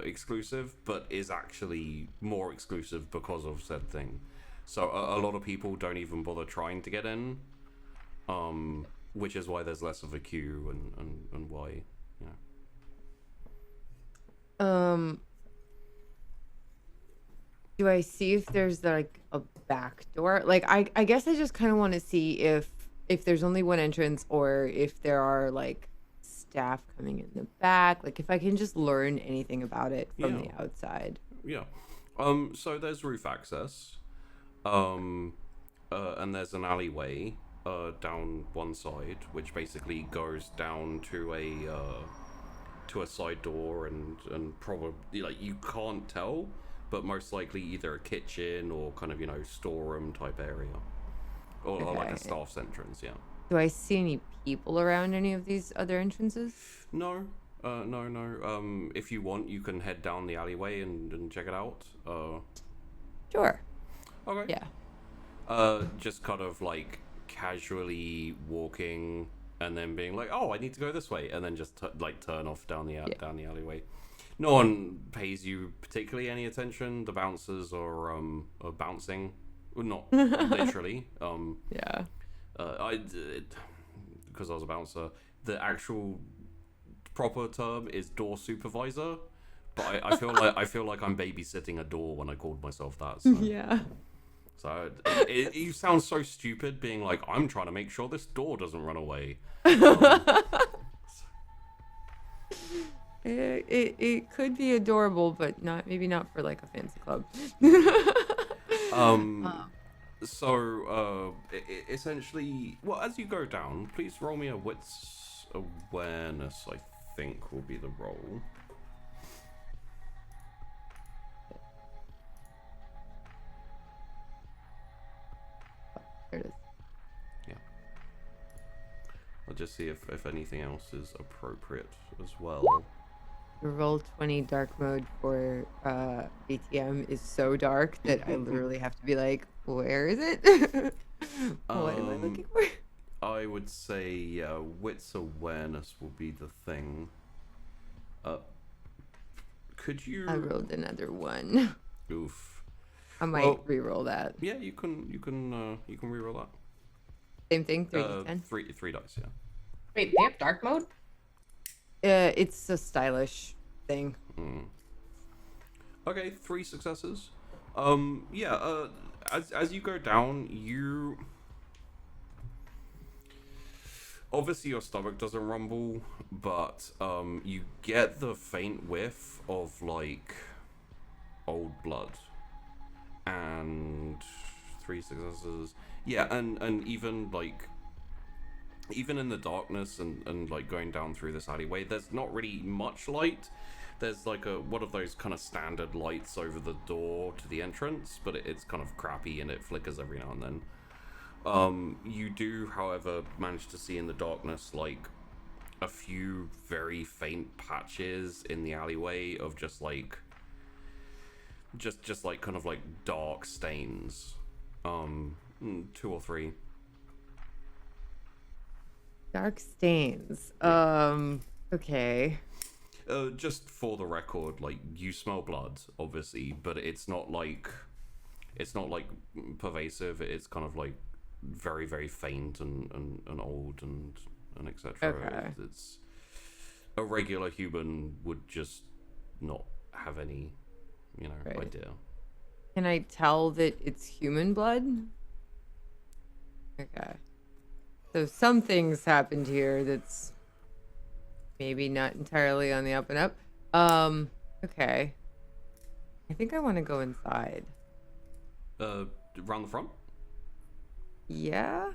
exclusive, but is actually more exclusive because of said thing. So a lot of people don't even bother trying to get in, which is why there's less of a queue and why, Do I see if there's like a back door? Like, I guess I just kind of want to see if there's only one entrance, or if there are like staff coming in the back, like if I can just learn anything about it from the outside. Yeah. So there's roof access, and there's an alleyway down one side, which basically goes down to a side door, and probably, like, you can't tell, but most likely either a kitchen or kind of storeroom type area, or like a staff's entrance. Yeah. Do I see any people around any of these other entrances? No. No. If you want, you can head down the alleyway and check it out. Sure. Okay. Yeah. Just kind of like casually walking and then being like, oh, I need to go this way, and then just turn off down the alleyway. No one pays you particularly any attention. The bouncers are bouncing, well, not literally. Yeah. Because I was a bouncer, the actual proper term is door supervisor, But I feel like I'm babysitting a door when I called myself that. So. Yeah. So you sound so stupid being like, I'm trying to make sure this door doesn't run away. It could be adorable, but maybe not for like a fancy club. So essentially, well, as you go down, please roll me a wits awareness. I think will be the roll. There it is. Yeah. I'll just see if anything else is appropriate as well. The roll 20 dark mode for ATM is so dark that I literally have to be like, where is it? What am I looking for? I would say wits awareness will be the thing. Could you? I rolled another one. Oof. I might re-roll that. Yeah, you can re-roll that. Same thing, 3d10. Three dice, yeah. Wait, they have dark mode? It's a stylish thing. Okay, 3 successes. Yeah. As you go down, you obviously your stomach doesn't rumble, but you get the faint whiff of like old blood, and 3 successes. Yeah, and even like. Even in the darkness and like going down through this alleyway, there's not really much light. There's like one of those kind of standard lights over the door to the entrance, but it's kind of crappy and it flickers every now and then. You do, however, manage to see in the darkness like a few very faint patches in the alleyway of just like kind of like dark stains. 2 or 3. Dark stains. Okay. Just for the record, like you smell blood, obviously, but it's not like pervasive. It's kind of like very, very faint and old and etc. Okay. It's a regular human would just not have any, idea. Can I tell that it's human blood? Okay. So some things happened here that's maybe not entirely on the up and up. Okay. I think I want to go inside. Around the front? Yeah?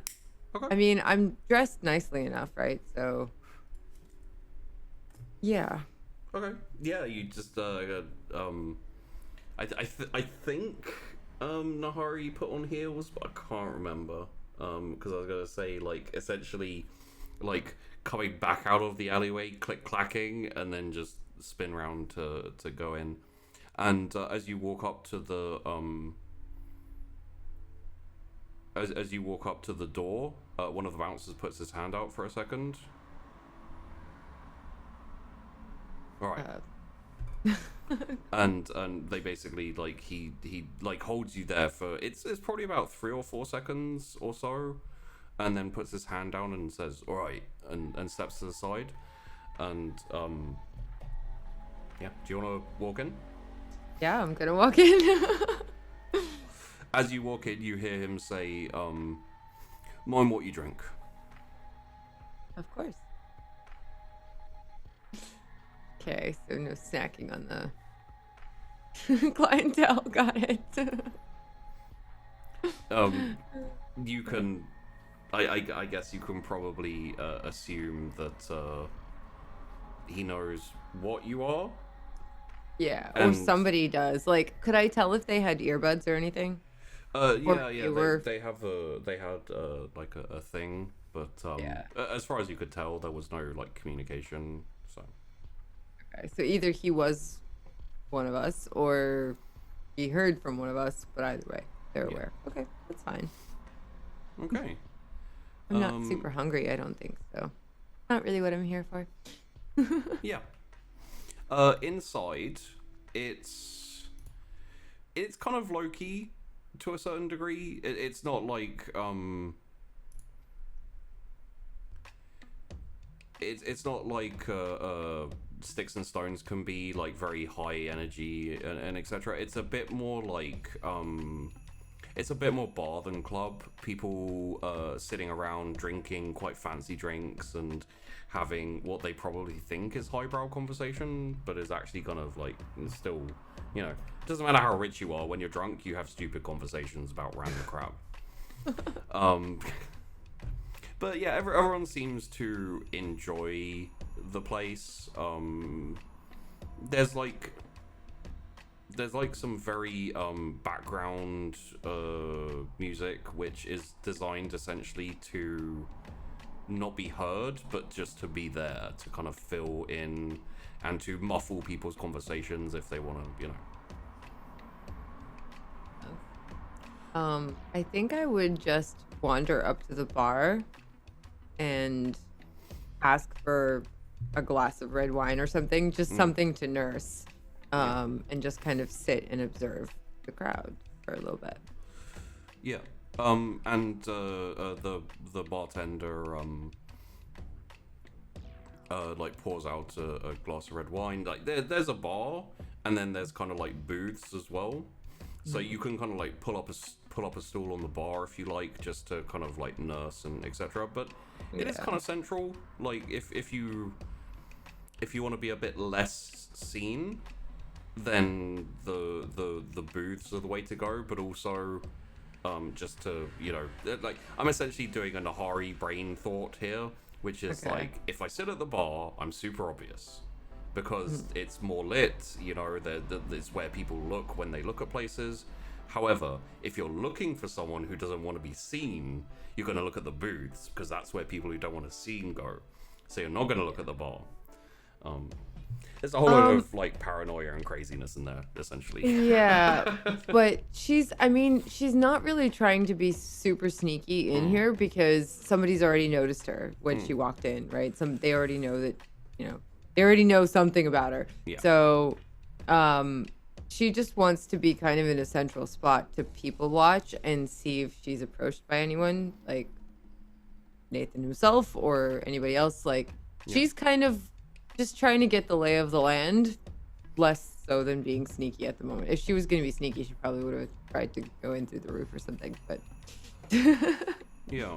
Okay. I mean, I'm dressed nicely enough, right? So, yeah. Okay. Yeah, you just I think Nahari put on heels, but I can't remember. Because I was gonna say, like, essentially, like coming back out of the alleyway, click clacking, and then just spin round to go in. And as you walk up to the as you walk up to the door, one of the bouncers puts his hand out for a second. All right. and they basically like he like holds you there for it's probably about 3 or 4 seconds or so, and then puts his hand down and says all right, and steps to the side, and yeah, do you want to walk in? Yeah, I'm gonna walk in. As you walk in, you hear him say, mind what you drink. Of course. Okay, so no snacking on the clientele. Got it. You can, I guess you can probably assume that he knows what you are. Yeah, And- or somebody does. Like, could I tell if they had earbuds or anything? Yeah, they were- they had like a thing, but Yeah. as far as you could tell, there was no like communication. So Okay, so either he was one of us or he heard from one of us, but either way, they're aware. Okay, that's fine. okay. I'm not super hungry, I don't think so. Not really what I'm here for. Yeah. Inside, it's kind of low key to a certain degree. It's not like it's not like Sticks and Stones can be like very high energy and etc. It's a bit more like it's a bit more bar than club. People sitting around drinking quite fancy drinks and having what they probably think is highbrow conversation, but is actually kind of like still, you know, it doesn't matter how rich you are. When you're drunk, you have stupid conversations about random crap. But yeah, everyone seems to enjoy the place. There's like some very background music which is designed essentially to not be heard, but just to be there to kind of fill in and to muffle people's conversations if they want to, you know. I think I would just wander up to the bar and ask for a glass of red wine or something, just something to nurse, and just kind of sit and observe the crowd for a little bit. Yeah. And the bartender like pours out a glass of red wine. Like there's a bar, and then there's kind of like booths as well, so you can kind of like pull up a stool on the bar if you like, just to kind of like nurse and etc. But it is kind of central. Like if you want to be a bit less seen, then the booths are the way to go. But also, just to, you know, like I'm essentially doing a Nahari brain thought here, which is like, if I sit at the bar, I'm super obvious because it's more lit, you know, it's where people look when they look at places. However, if you're looking for someone who doesn't want to be seen, you're going to look at the booths because that's where people who don't want to be seen go. So you're not going to look at the bar. There's a whole lot of like paranoia and craziness in there, essentially. Yeah, but she's not really trying to be super sneaky in here because somebody's already noticed her when she walked in, right? They already know that, you know, they already know something about her. Yeah. So, she just wants to be kind of in a central spot to people watch and see if she's approached by anyone, like Nathan himself or anybody else. Like, she's kind of just trying to get the lay of the land, less so than being sneaky at the moment. If she was going to be sneaky, she probably would have tried to go in through the roof or something. But yeah.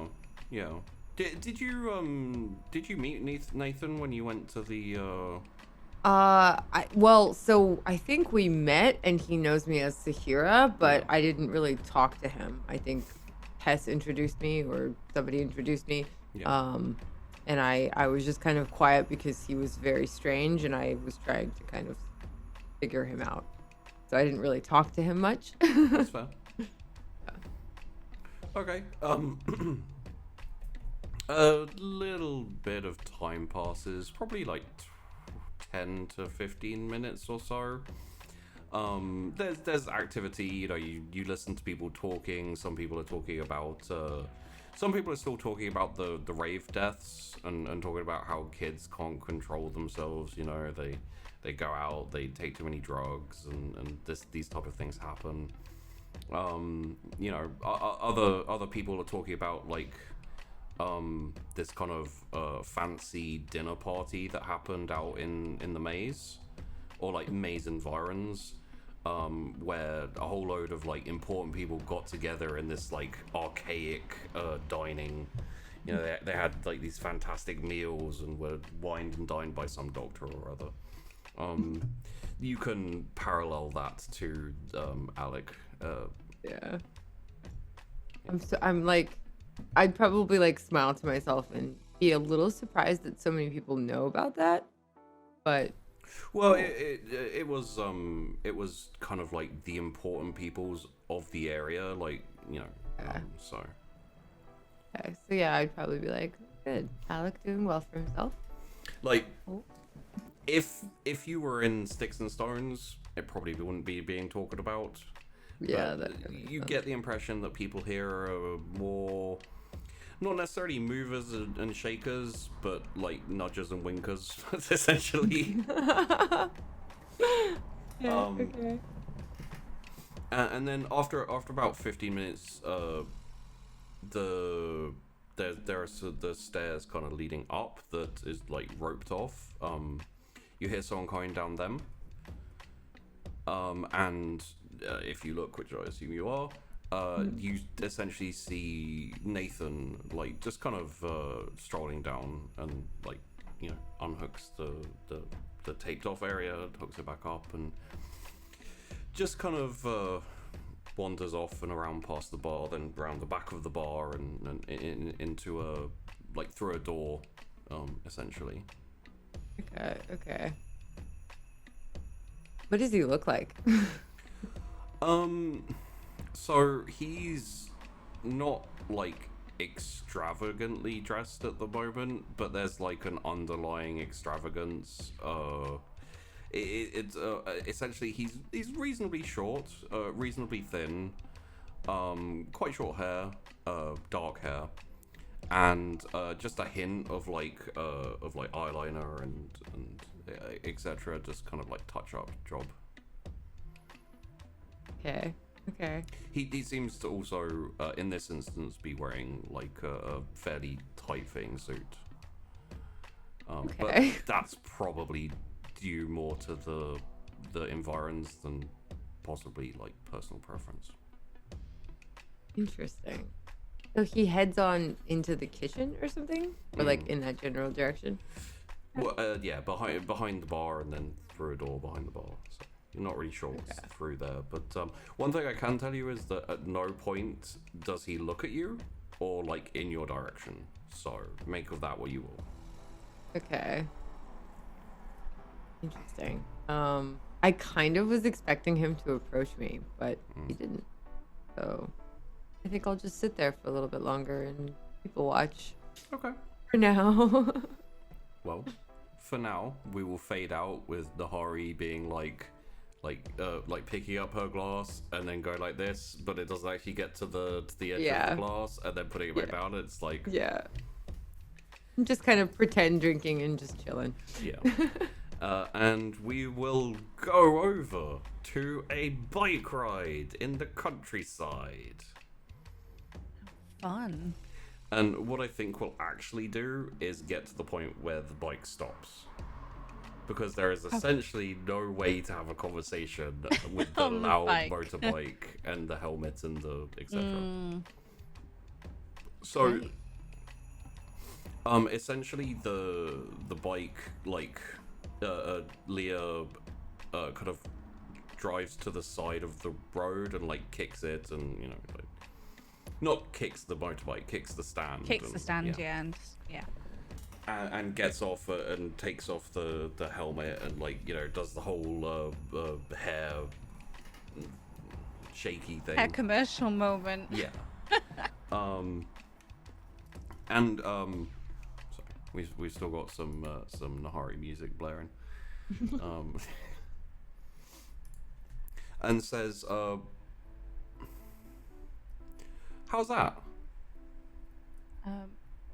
Did you meet Nathan when you went to the? So I think we met, and he knows me as Sahira, but I didn't really talk to him. I think Tess introduced me, or somebody introduced me. Yeah. And I was just kind of quiet because he was very strange, and I was trying to kind of figure him out. So I didn't really talk to him much. That's fair. Okay. A little bit of time passes, probably like 10 to 15 minutes or so. There's activity, you know, you listen to people talking. Some people are talking about some people are still talking about the rave deaths and talking about how kids can't control themselves, you know, they go out, they take too many drugs, and these type of things happen. You know, other people are talking about like this kind of fancy dinner party that happened out in the maze, or like maze environs, where a whole load of like important people got together in this like archaic dining. You know, they had like these fantastic meals and were wined and dined by some doctor or other. You can parallel that to Alec. Yeah. I'm like, I'd probably like smile to myself and be a little surprised that so many people know about that, but well, it was kind of like the important peoples of the area, like, you know. So okay, so yeah, I'd probably be like, good, Alec doing well for himself. Like, if you were in Sticks and Stones, it probably wouldn't be being talked about. Yeah, but you get the impression that people here are more, not necessarily movers and shakers, but like nudgers and winkers, essentially. Okay. And then after about 15 minutes, there are the stairs kind of leading up that is like roped off. you hear someone coming down them. And if you look, which I assume you are, you essentially see Nathan like just kind of strolling down and like unhooks the taped off area, hooks it back up, and just kind of wanders off and around past the bar, then round the back of the bar and into a through a door, essentially. Okay. What does he look like? So he's not like extravagantly dressed at the moment, but there's like an underlying extravagance. It's essentially he's reasonably short, reasonably thin, quite short hair, dark hair, and just a hint of eyeliner and etc. Just kind of like touch up job. Okay. He seems to also, in this instance, be wearing like a fairly tight-fitting suit. But that's probably due more to the environs than possibly like personal preference. Interesting. So he heads on into the kitchen or something, or like in that general direction. Well, yeah, behind the bar and then through a door behind the bar. So you're not really sure what's through there. But one thing I can tell you is that at no point does he look at you or like in your direction. So make of that what you will. Okay. Interesting. I kind of was expecting him to approach me, but he didn't. So I think I'll just sit there for a little bit longer and people watch. Okay. For now. Well, for now, we will fade out with Nahari being like picking up her glass and then go like this, but it doesn't actually get to the edge of the glass and then putting it back down. It's like I'm just kind of pretend drinking and just chilling. Yeah. And we will go over to a bike ride in the countryside. Fun. And what I think we'll actually do is get to the point where the bike stops. Because there is essentially no way to have a conversation with the loud motorbike and the helmet and the etc. So, essentially the bike, like, Leah kind of drives to the side of the road and like kicks it and like, not kicks the motorbike, kicks the stand. And gets off and takes off the helmet and like does the whole hair shaky thing. A commercial moment. Yeah. Sorry, we've still got some Nahari music blaring. And says, how's that?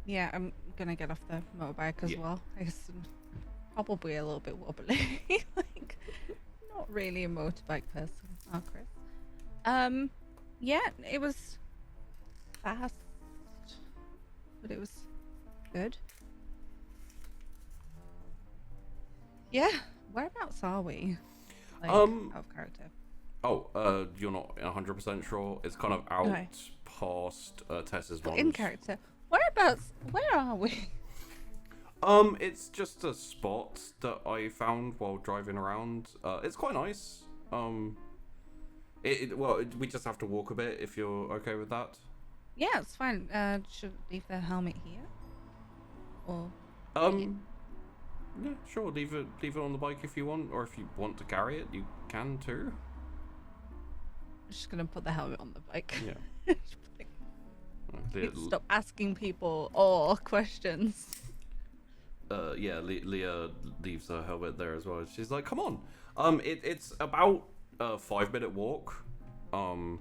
Yeah, I'm gonna get off the motorbike as well. I guess I'm probably a little bit wobbly. Like, not really a motorbike person. Oh, Chrys. Yeah, it was fast, but it was good. Yeah, whereabouts are we? Like, out of character. You're not 100% sure. It's kind of out past Tess's mom. In character. Whereabouts? Where are we? It's just a spot that I found while driving around. It's quite nice. We just have to walk a bit if you're okay with that. Yeah, it's fine. Should leave the helmet here? Or yeah, sure. Leave it on the bike if you want, or if you want to carry it, you can too. I'm just gonna put the helmet on the bike. Yeah. Stop asking people all questions. Leah leaves her helmet there as well. She's like, "Come on." It's about a 5-minute walk. And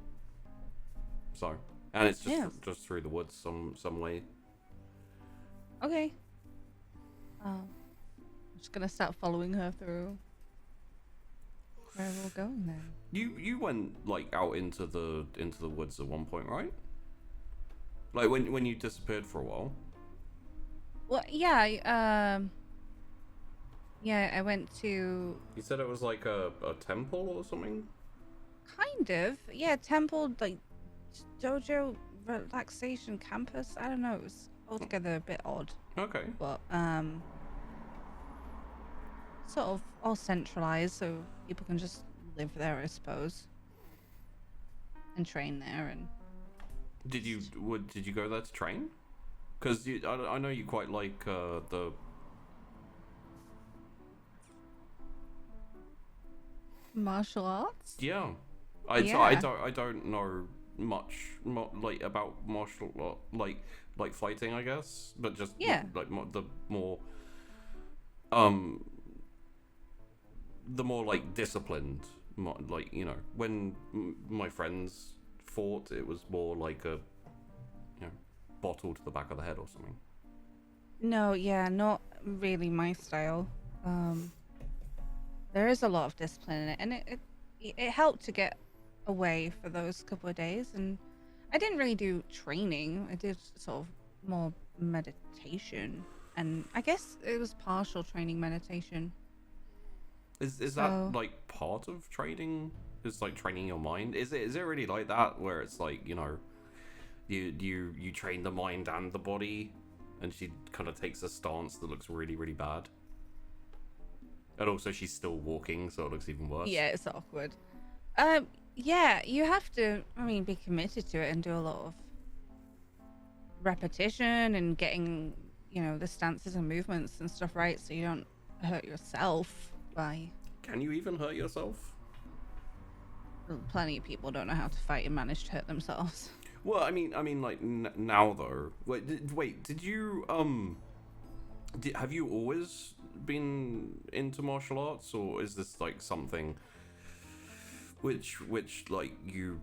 it's just through the woods some way. Okay. I'm just gonna start following her through. Where we're going then? You went like out into the woods at one point, right? Like when you disappeared for a while. Well, yeah, Yeah, I went to You said it was like a temple or something? kind of, yeah, temple, like dojo relaxation campus. I don't know, it was altogether a bit odd, Okay. but sort of all centralized so people can just live there, I suppose, and train there. And Did you go there to train? Because I know you quite like the martial arts. yeah. Yeah. I don't know much like about martial art, like fighting, I guess, but just Yeah. like the more the more like disciplined, like, you know, when my friends fought, it was more like a, you know, bottle to the back of the head or something. No, yeah, not really my style. There is a lot of discipline in it, and it helped to get away for those couple of days. And I didn't really do training. I did sort of more meditation, and I guess it was partial training meditation. Is So- that like part of training? Is like training your mind? Is it really like that where it's like, you know, you train the mind and the body, and she kind of takes a stance that looks really, really bad. And also she's still walking, so it looks even worse. Yeah, it's awkward. Yeah, you have to, I mean, be committed to it and do a lot of repetition and getting, you know, the stances and movements and stuff right so you don't hurt yourself by... Can you even hurt yourself? Well, plenty of people don't know how to fight and manage to hurt themselves. Well, I mean, like now though. Wait, did you have you always been into martial arts, or is this like something which like you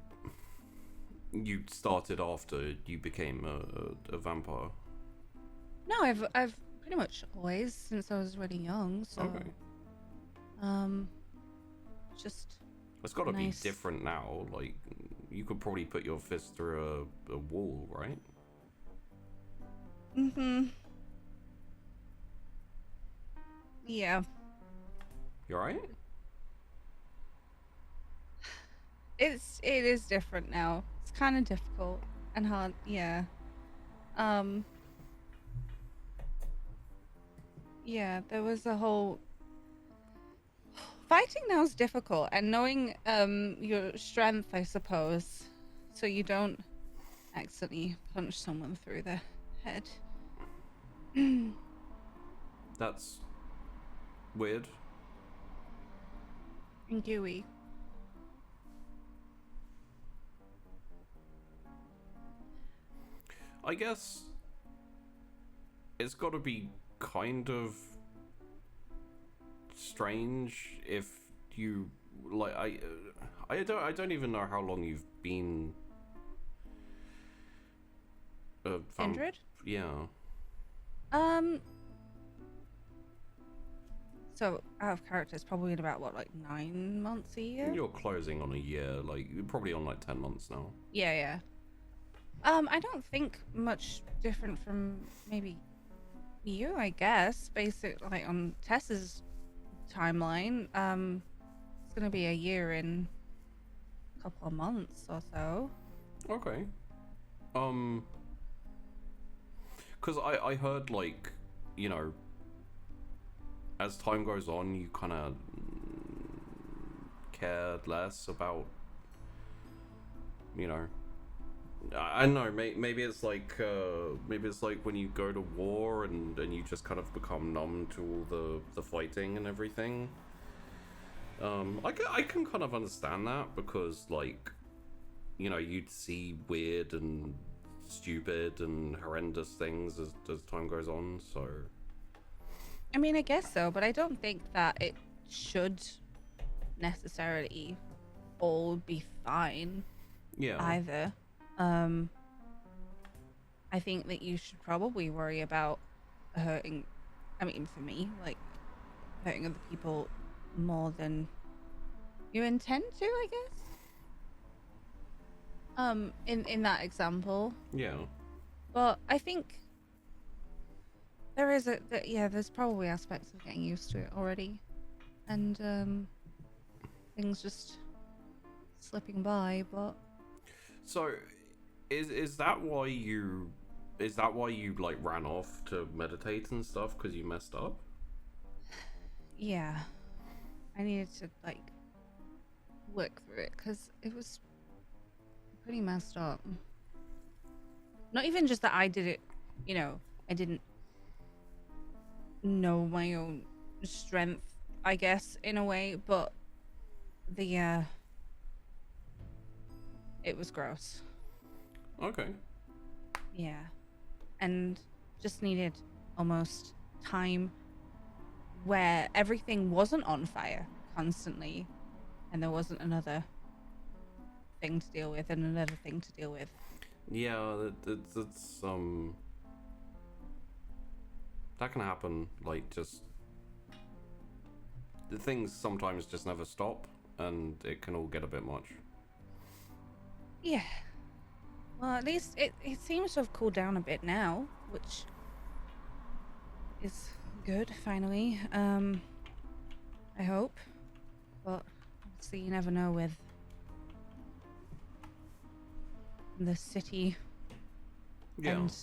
started after you became a vampire? No, I've pretty much always, since I was really young, so Okay. just It's got to Nice. be different now. Like, you could probably put your fist through a wall, right? yeah. You alright? It is different now. It's kind of difficult and hard. Yeah. Yeah, there was a whole fighting now is difficult, and knowing your strength, I suppose, so you don't accidentally punch someone through the head. That's weird. And gooey. I guess it's got to be kind of strange if you like. I don't even know how long you've been. Kindred? Yeah. So out of character, it's probably in about what, like 9 months a year? You're closing on a year. Like, you're probably on like 10 months now. Yeah. I don't think much different from maybe you, I guess. Basically, like on Tess's timeline, it's gonna be a year in a couple of months or so. Okay. Because I heard, like, you know, as time goes on, you kind of care less about, you know, I don't know, maybe it's like when you go to war and you just kind of become numb to all the fighting and everything. I can kind of understand that, because, like, you know, you'd see weird and stupid and horrendous things as time goes on, so... I mean, I guess so, but I don't think that it should necessarily all be fine Yeah. either. I think that you should probably worry about hurting, I mean, for me, like, hurting other people more than you intend to, I guess. In that example. Yeah. But I think There is yeah, there's probably aspects of getting used to it already, and things just slipping by. But So, is that why you like ran off to meditate and stuff because you messed up? yeah, I needed to like work through it because it was pretty messed up. Not even just that I did it, you know, I didn't know my own strength, I guess, in a way, but the it was gross. Okay. Yeah. And just needed almost time where everything wasn't on fire constantly and there wasn't another thing to deal with and another thing to deal with. Yeah, that's that can happen. Like, just the things sometimes just never stop, and it can all get a bit much. Yeah. Well, at least it seems to have cooled down a bit now, which is good, finally. I hope. But obviously you never know with the city Yeah. and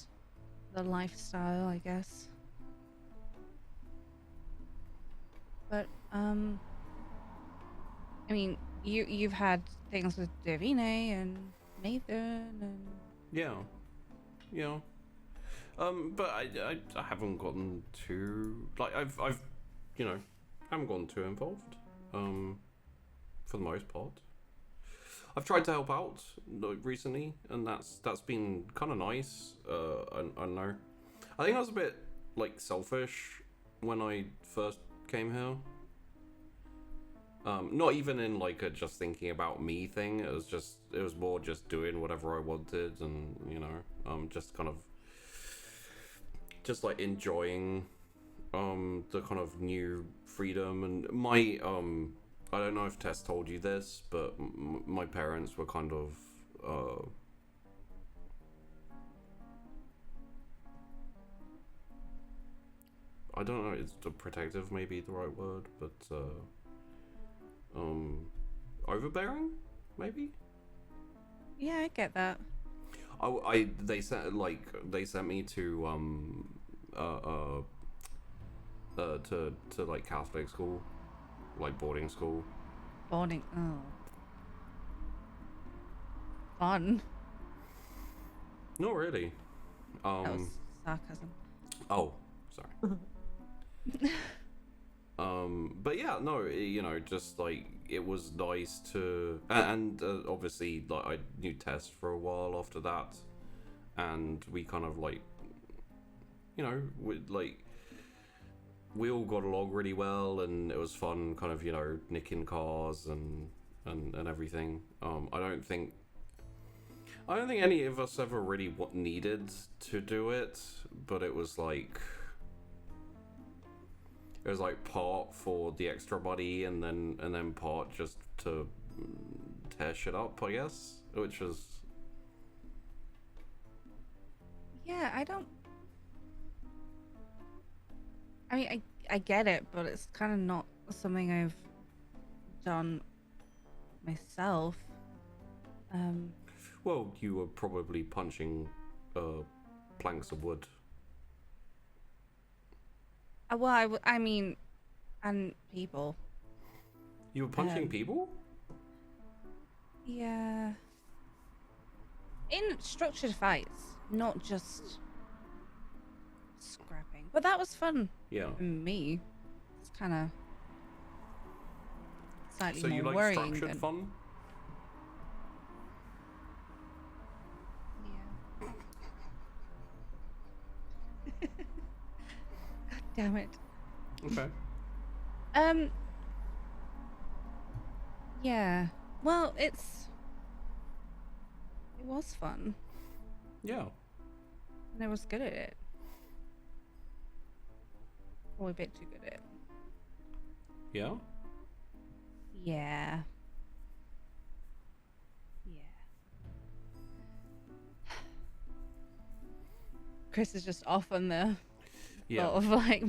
the lifestyle, I guess. But I mean, you've had things with Davine and Nathan and Yeah. But I haven't gotten too, like, I've you know, haven't gotten too involved. For the most part, I've tried to help out like recently, and that's been kind of nice. I don't know. I think I was a bit like selfish when I first came here. Not even in like a just thinking about me thing. It was more just doing whatever I wanted, and you know, just kind of just like enjoying the kind of new freedom. And my I don't know if Tess told you this, but my parents were kind of I don't know, it's protective maybe the right word, but overbearing maybe. yeah, I get that. They sent me to to like Catholic school, like boarding school. Boarding. Oh, fun. Not really. That was sarcasm. Oh, sorry. But yeah, no, you know, just like it was nice to, and obviously, like I knew Tess for a while after that, and we kind of like, you know, we all got along really well, and it was fun, kind of, you know, nicking cars and everything. I don't think any of us ever really needed to do it, but it was like part for the extra money, and then part just to tear shit up, I guess, which was. Yeah, I mean, I get it, but it's kind of not something I've done myself. Well, you were probably punching planks of wood. Well, I mean, and people. You were punching people? Yeah. In structured fights, not just scrapping. But that was fun. Yeah. For me. It's kind of slightly So more you like worrying structured than... fun? Yeah. God damn it. Okay. Yeah. Well, it was fun. Yeah. And I was good at it. Or a bit too good at it. Yeah? Yeah. Yeah. Chrys is just off on the Yeah. sort of like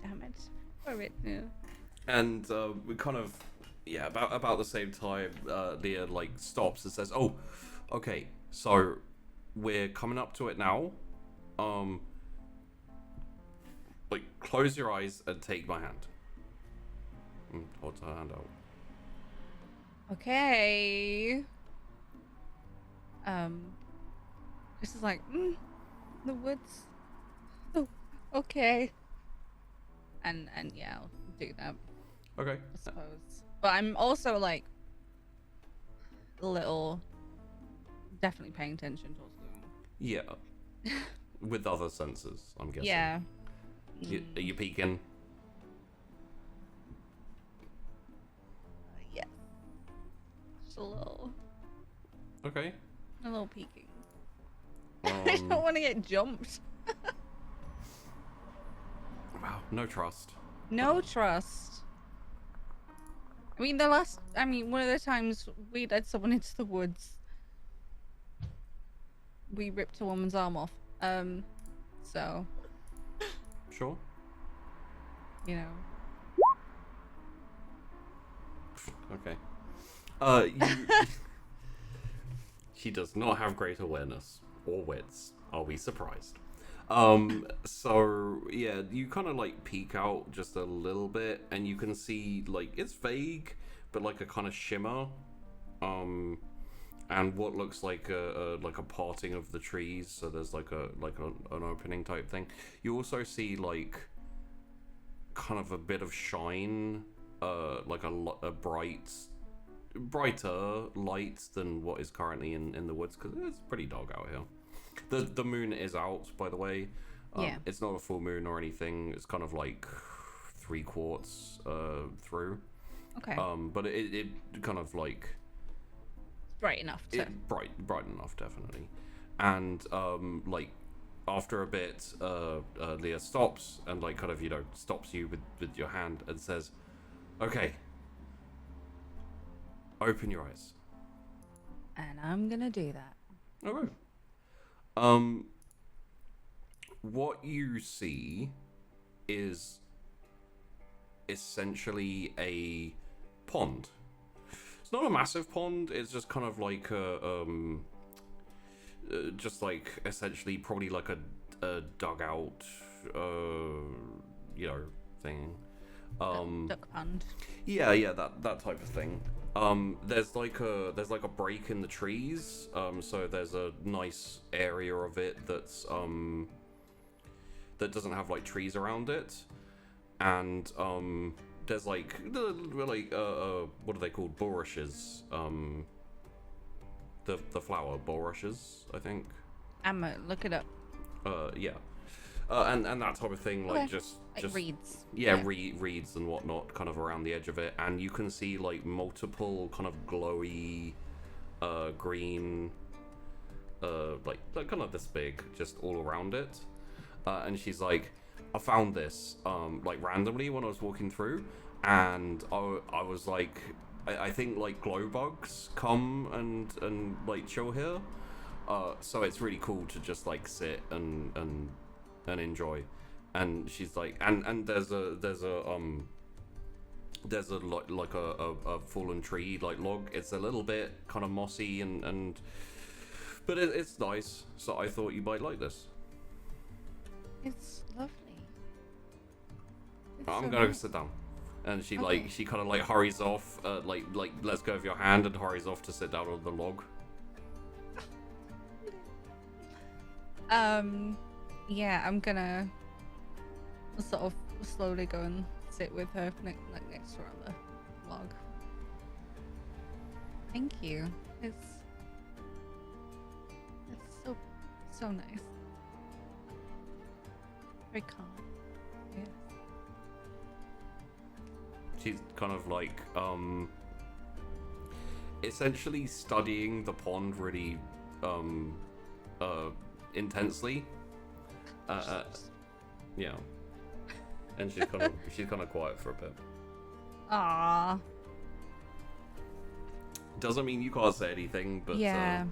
damage for it. Yeah. And we kind of, yeah, about the same time, Leah like stops and says, "Oh, okay, so we're coming up to it now. Like close your eyes and take my hand." And holds her hand out. Okay. This is like the woods. Oh, okay. And yeah, I'll do that, Okay. I suppose. But I'm also like a little, definitely paying attention to what's going on. Yeah. With other senses, I'm guessing. Yeah. Are you peeking? Yeah. Just a little Okay. peeking. I don't want to get jumped. Wow, no trust. No trust. I mean, one of the times we led someone into the woods, we ripped a woman's arm off. So, Sure. you know. Okay. She does not have great awareness or wits. I'll be surprised. So yeah, you kind of like peek out just a little bit, and you can see like it's vague, but like a kind of shimmer, and what looks like a parting of the trees. So there's like an opening type thing. You also see like kind of a bit of shine, like a brighter light than what is currently in the woods, because it's pretty dark out here. The moon is out, by the way. Yeah. It's not a full moon or anything. It's kind of like 3/4 through. Okay. But it kind of like Bright enough to. bright enough, definitely. And like after a bit, Leah stops and like kind of stops you with your hand and says, "Okay, open your eyes." And I'm gonna do that. Okay. What you see is essentially a pond. It's not a massive pond. It's just kind of like just like essentially probably like a dugout, thing. Duck pond. Yeah, that type of thing. There's like a break in the trees. So there's a nice area of it that's that doesn't have like trees around it, and there's like what are they called? Bulrushes. The flower bulrushes, I think. I'm gonna look it up. Yeah. And that type of thing, like Okay. just Reeds. yeah. Reeds and whatnot, kind of around the edge of it, and you can see like multiple kind of glowy, green, like kind of this big, just all around it. And she's like, I found this like randomly when I was walking through, and I was like, I think like glow bugs come and like chill here. So it's really cool to just like sit and enjoy. And she's like, and there's a like a fallen tree like log. It's a little bit kind of mossy but it's nice. So I thought you might like this. It's lovely. It's I'm so gonna nice. sit down. And she Okay. she kind of like hurries off, like lets go of your hand and hurries off to sit down on the log. Yeah, I'm gonna sort of slowly go and sit with her next to her on the log. Thank you. It's so nice. Very calm. Yeah. She's kind of like essentially studying the pond really intensely. Yeah. And she's kind of quiet for a bit. Aww. Doesn't mean you can't say anything, but Yeah.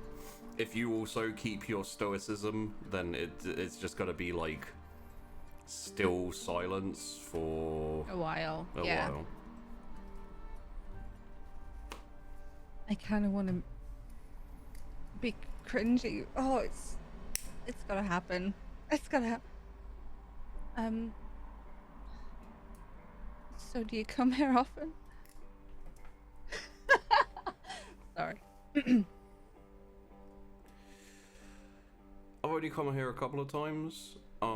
if you also keep your stoicism, then it's just gonna be like still silence for A while. a Yeah. while. I kind of want to be cringy. Oh, it's gotta happen. It's gotta happen. So do you come here often? Sorry. I've only come here a couple of times. I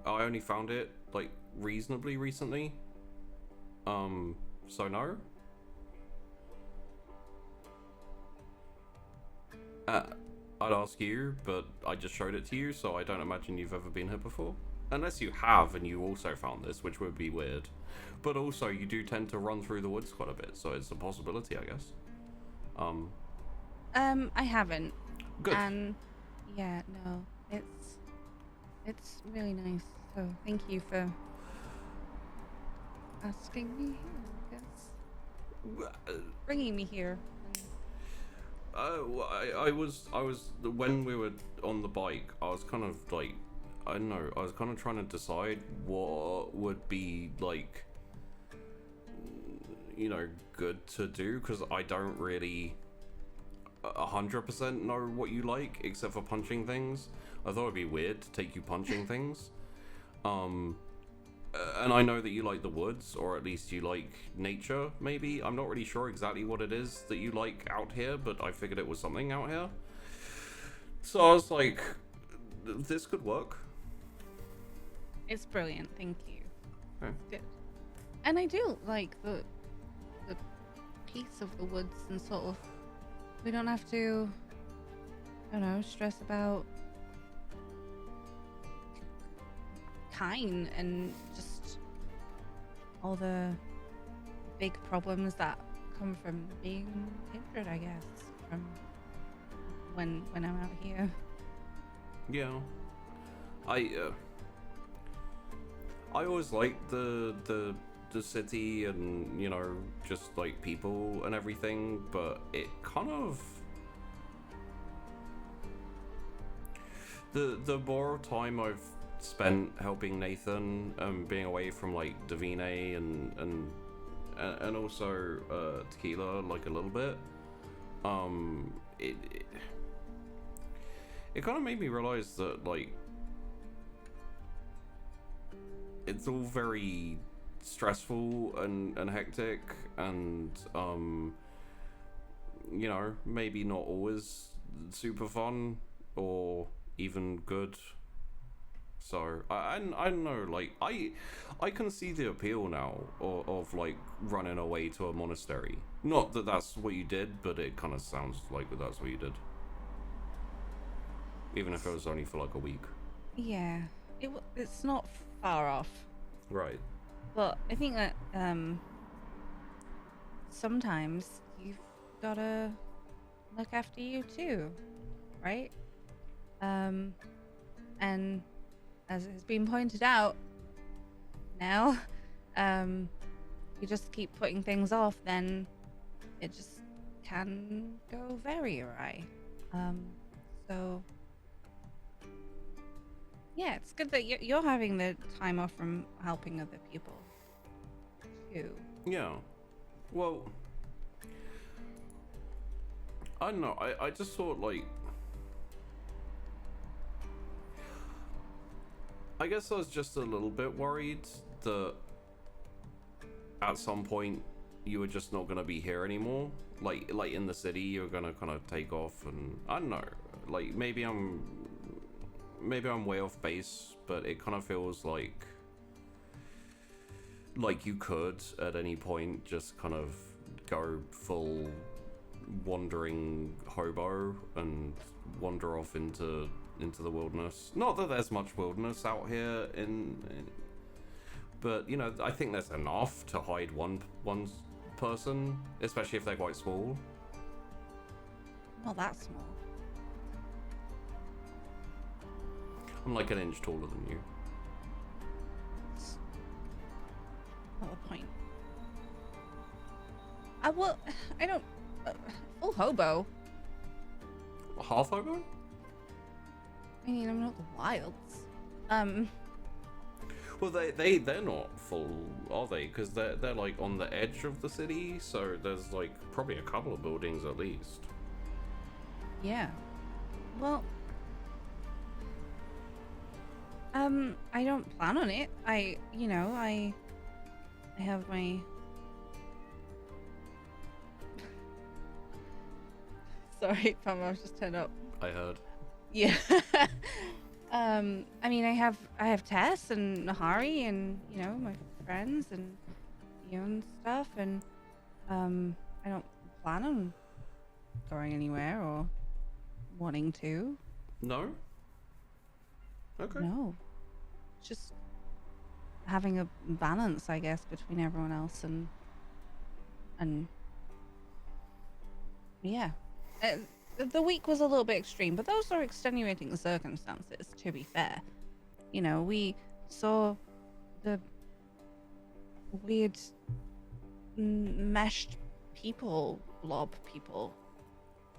only found it like reasonably recently. So no. I'd ask you, but I just showed it to you, so I don't imagine you've ever been here before. Unless you have and you also found this, which would be weird. But also, you do tend to run through the woods quite a bit, so it's a possibility, I guess. I haven't. Good. And yeah, no, it's really nice. So thank you for asking me here, I guess. Bringing me here. I was when we were on the bike, I was kind of like, I don't know, I was kind of trying to decide what would be like, you know, good to do, because I don't really 100% know what you like, except for punching things. I thought it'd be weird to take you punching things. And I know that you like the woods, or at least you like nature, maybe. I'm not really sure exactly what it is that you like out here, but I figured it was something out here. So I was like, this could work. It's brilliant, thank you. Okay. It's good. And I do like the peace of the woods, and sort of, we don't have to, I don't know, stress about kind and just all the big problems that come from being Kindred, I guess, from when I'm out here. Yeah. I always liked the city and, you know, just like people and everything, but it kind of, the more time I've spent helping Nathan, being away from like Davine and also Tequila, like a little bit, it kind of made me realize that like it's all very stressful and hectic, and you know, maybe not always super fun or even good. So I don't know, like I can see the appeal now of like running away to a monastery. Not that that's what you did, but it kind of sounds like that's what you did. Even if it was only for like a week. Yeah, it's not far off. Right. But I think that sometimes you've gotta look after you too, right? And as has been pointed out, now, you just keep putting things off, then it just can go very awry. So yeah, it's good that you're having the time off from helping other people too. Yeah. Well, I don't know. I just thought like, I guess I was just a little bit worried that at some point you were just not gonna be here anymore. Like in the city, you're gonna kind of take off, and I don't know. Like maybe I'm way off base, but it kind of feels like you could at any point just kind of go full wandering hobo and wander off into the wilderness. Not that there's much wilderness out here but you know, I think there's enough to hide one person, especially if they're quite small. Not that small. I'm like an inch taller than you. It's not the point. I don't. Full hobo. Half hobo? I mean, I'm not the wilds. Well, they're not full, are they? Because they're like on the edge of the city, so there's like probably a couple of buildings at least. Yeah. Well, I don't plan on it. I have my. Sorry, Pam, I was just turned up. I heard. Yeah. I mean, I have Tess and Nahari and my friends and and stuff, and I don't plan on going anywhere or wanting to. No. Okay. No. Just having a balance, I guess, between everyone else and yeah. The week was a little bit extreme, but those are extenuating circumstances, to be fair. We saw the weird meshed blob people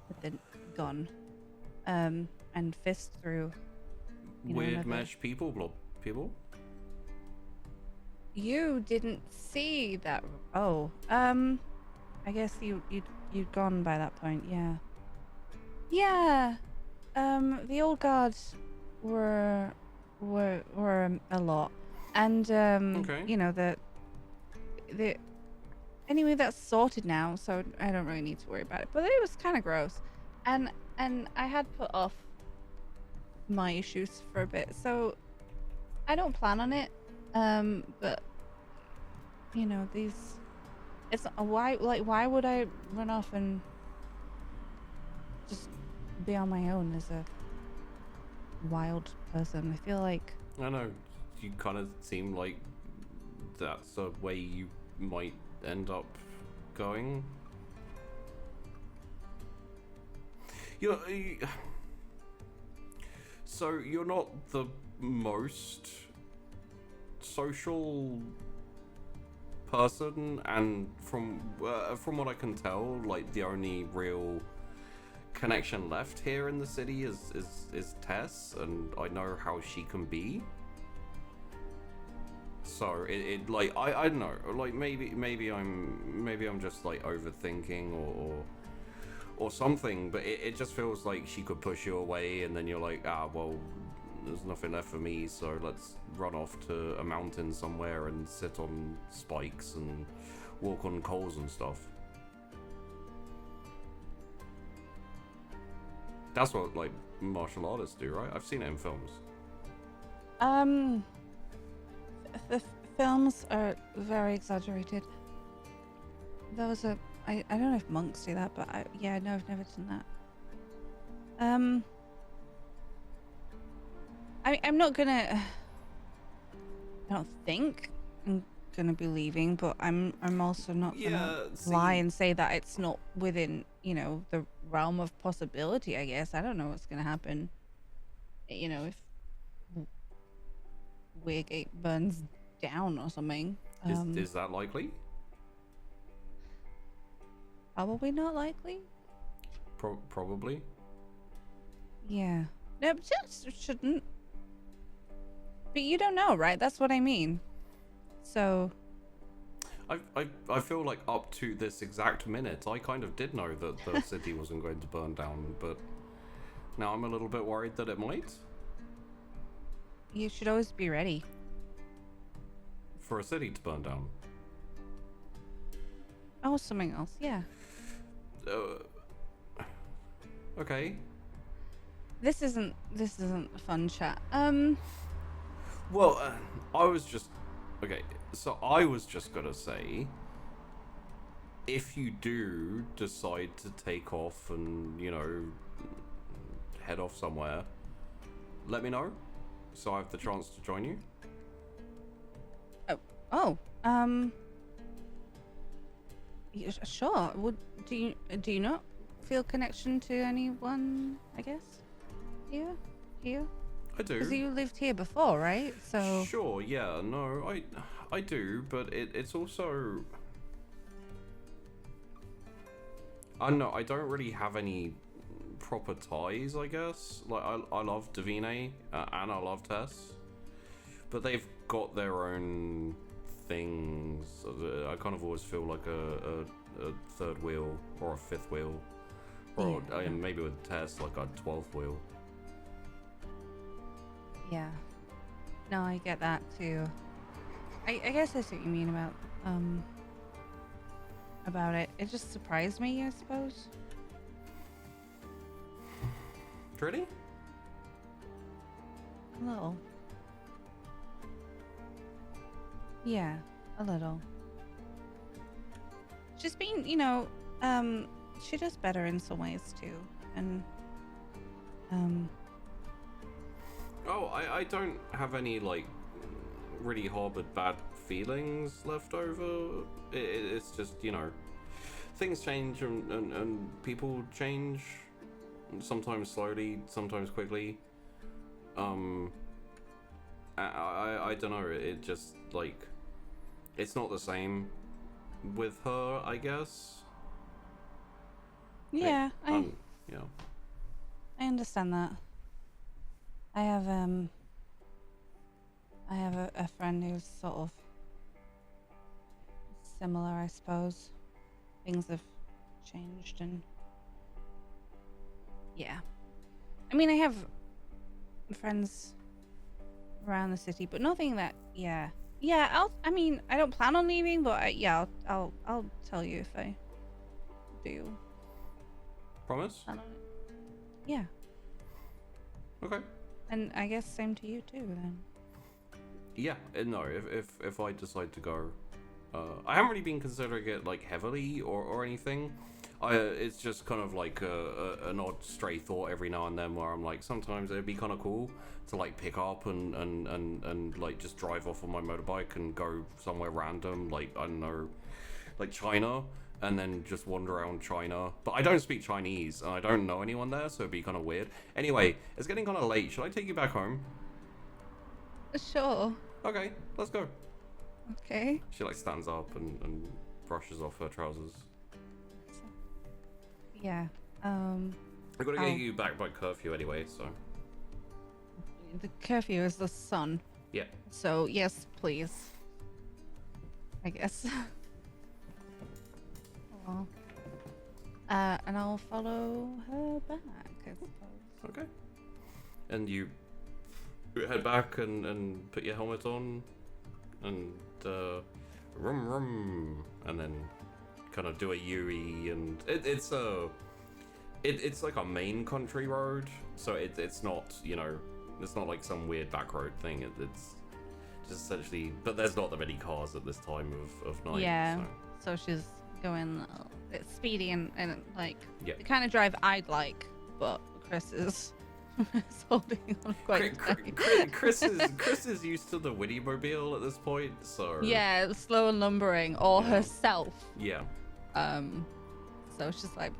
with the gun, and fist through. Weird mesh people. You didn't see that. Oh, I guess you'd gone by that point, yeah. Yeah, the old guards were a lot, and okay. the anyway, that's sorted now, so I don't really need to worry about it. But it was kind of gross, and I had put off my issues for a bit, so I don't plan on it. But these, it's why would I run off and just be on my own as a wild person? I feel like I know you kind of seem like that's a way you might end up going. So you're not the most social person, and from what I can tell, like the only real connection left here in the city is Tess, and I know how she can be. So it like I don't know, like maybe I'm just like overthinking or something, but it just feels like she could push you away, and then you're like, well, there's nothing left for me, so let's run off to a mountain somewhere and sit on spikes and walk on coals and stuff. That's what like martial artists do, right? I've seen it in films. The films are very exaggerated. Those are I don't know if monks do that, but no, I've never done that. I'm not gonna. I don't think I'm gonna be leaving, but I'm also not gonna lie and say that it's not within the realm of possibility. I guess I don't know what's gonna happen. If Weirgate burns down or something. Is that likely? Probably not likely. Probably. Yeah. No, but it shouldn't. But you don't know, right? That's what I mean. So. I feel like up to this exact minute, I kind of did know that the city wasn't going to burn down, but now I'm a little bit worried that it might. You should always be ready. For a city to burn down. Oh, something else, yeah. Okay. This isn't a fun chat. Well, I was just gonna say, if you do decide to take off and head off somewhere, let me know, so I have the chance to join you. Yeah, sure. Do you not feel connection to anyone? I guess here. I do. Because you lived here before, right? So. Sure. Yeah. No. I do, but it's also. I don't know. I don't really have any proper ties. I guess. Like I love Davine and I love Tess, but they've got their own things. I kind of always feel like a third wheel or a fifth wheel, or Yeah. I mean, maybe with Tess like a 12th wheel. Yeah. No, I get that too. I guess I see what you mean about it. It just surprised me, I suppose. Really? A little. Yeah, a little. She's been, she does better in some ways too. And, Oh, I don't have any like really harbored bad feelings left over. It's just, things change and people change, sometimes slowly, sometimes quickly. I don't know, it just like, it's not the same with her, I guess. yeah, Yeah. I understand that. I have a friend who's sort of similar, I suppose. Things have changed and yeah. I mean, I have friends around the city, but nothing that yeah. I don't plan on leaving, but I'll tell you if I do. Promise? Plan on it. Yeah. Okay. And I guess same to you too then. Yeah, no, if I decide to go, I haven't really been considering it like heavily or anything. It's just kind of like an odd stray thought every now and then where I'm like, sometimes it'd be kind of cool to like pick up and like just drive off on my motorbike and go somewhere random, like, I don't know, like China, and then just wander around China. But I don't speak Chinese and I don't know anyone there, so it'd be kind of weird. Anyway, it's getting kind of late. Should I take you back home? Sure. Okay, let's go. Okay. She like stands up and brushes off her trousers. Yeah. I gotta Oh. get you back by curfew anyway, so The curfew is the sun. yeah. So yes, please. I guess. Well, and I'll follow her back, I suppose. Okay. And you head back and put your helmet on and rum, and then kind of do a Yui, and it's like a main country road, so it's not, it's not like some weird back road thing. It's just essentially, but there's not that many cars at this time of night. Yeah. So. So she's going it's speedy and like Yeah. the kind of drive I'd like, but Chrys is holding on quite tight. Chris is used to the Winnie Mobile at this point, so Yeah, slow and lumbering, or Yeah. herself. yeah. So she's like,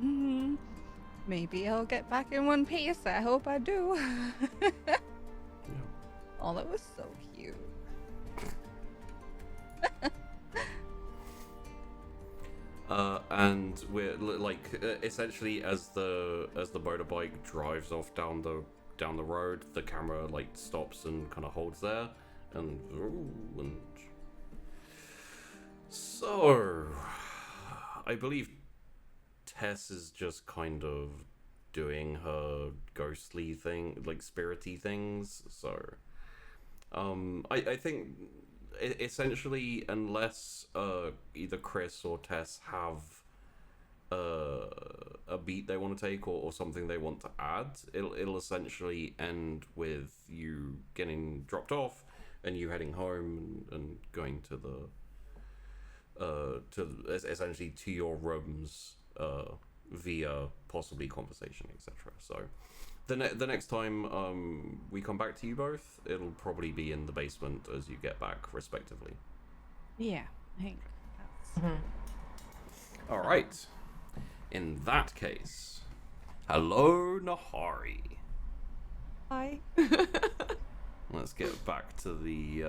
maybe I'll get back in one piece. I hope I do. Yeah. Oh, that was so cute. And we're like essentially as the motorbike drives off down the road, the camera like stops and kind of holds there, and so I believe Tess is just kind of doing her ghostly thing, like spirity things. So I think essentially, unless either Chrys or Tess have a beat they want to take or something they want to add, it'll essentially end with you getting dropped off and you heading home and going to essentially to your rooms via possibly conversation, etc. So the next time we come back to you both, it'll probably be in the basement as you get back, respectively. Yeah, I think that's... All right. In that case, hello, Nahari. Hi. Let's get back to the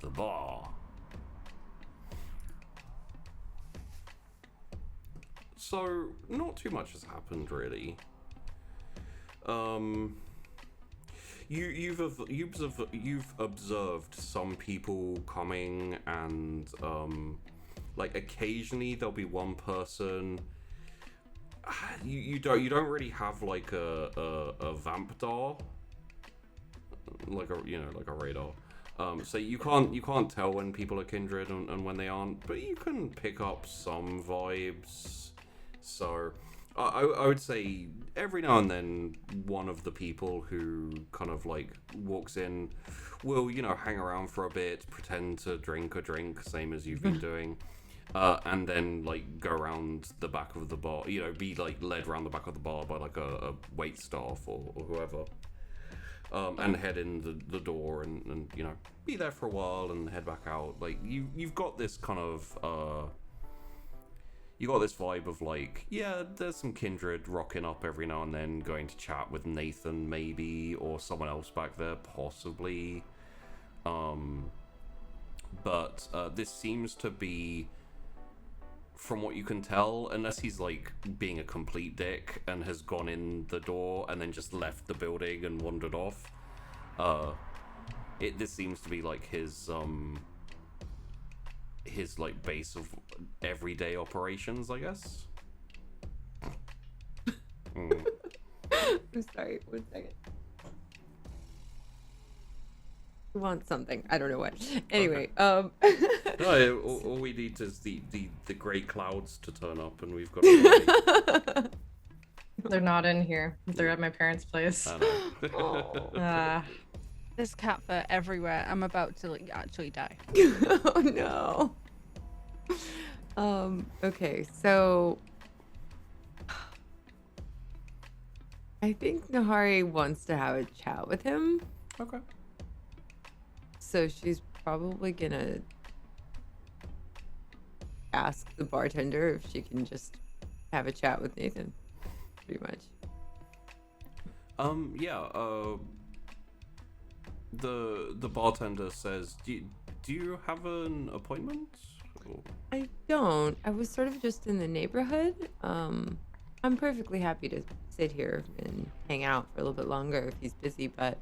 bar. So, not too much has happened, really. you've observed some people coming, and like occasionally there'll be one person. You don't really have like a vamp door, like a radar. So you can't tell when people are kindred and when they aren't, but you can pick up some vibes. So I would say every now and then one of the people who kind of like walks in will hang around for a bit, pretend to drink a drink, same as you've been doing. And then like go around the back of the bar, be like led around the back of the bar by like a wait staff or whoever, and head in the door and be there for a while and head back out. Like you've got this kind of you got this vibe of like, yeah, there's some kindred rocking up every now and then, going to chat with Nathan maybe, or someone else back there possibly. But this seems to be, from what you can tell, unless he's like being a complete dick and has gone in the door and then just left the building and wandered off, this seems to be like his like base of everyday operations, I guess. I'm sorry, 1 second. Want something, I don't know what. Anyway, No, all we need is the grey clouds to turn up and we've got They're not in here. They're at my parents' place. I know. There's cat fur everywhere. I'm about to like actually die. Oh no. Okay, so I think Nahari wants to have a chat with him. Okay. So she's probably gonna ask the bartender if she can just have a chat with Nathan. Pretty much. The bartender says, do you have an appointment? Or... I don't. I was sort of just in the neighborhood. I'm perfectly happy to sit here and hang out for a little bit longer if he's busy, but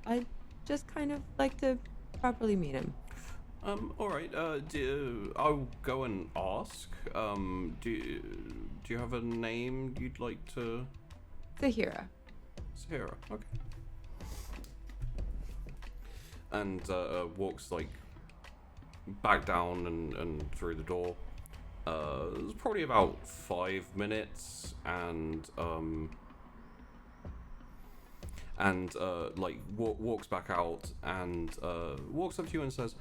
I'd just kind of like to properly meet him. All right. I'll go and ask. Do you have a name you'd like to? Sahira. Sahira. Okay. And walks like back down and through the door. It was probably about 5 minutes, and like walks back out and walks up to you and says,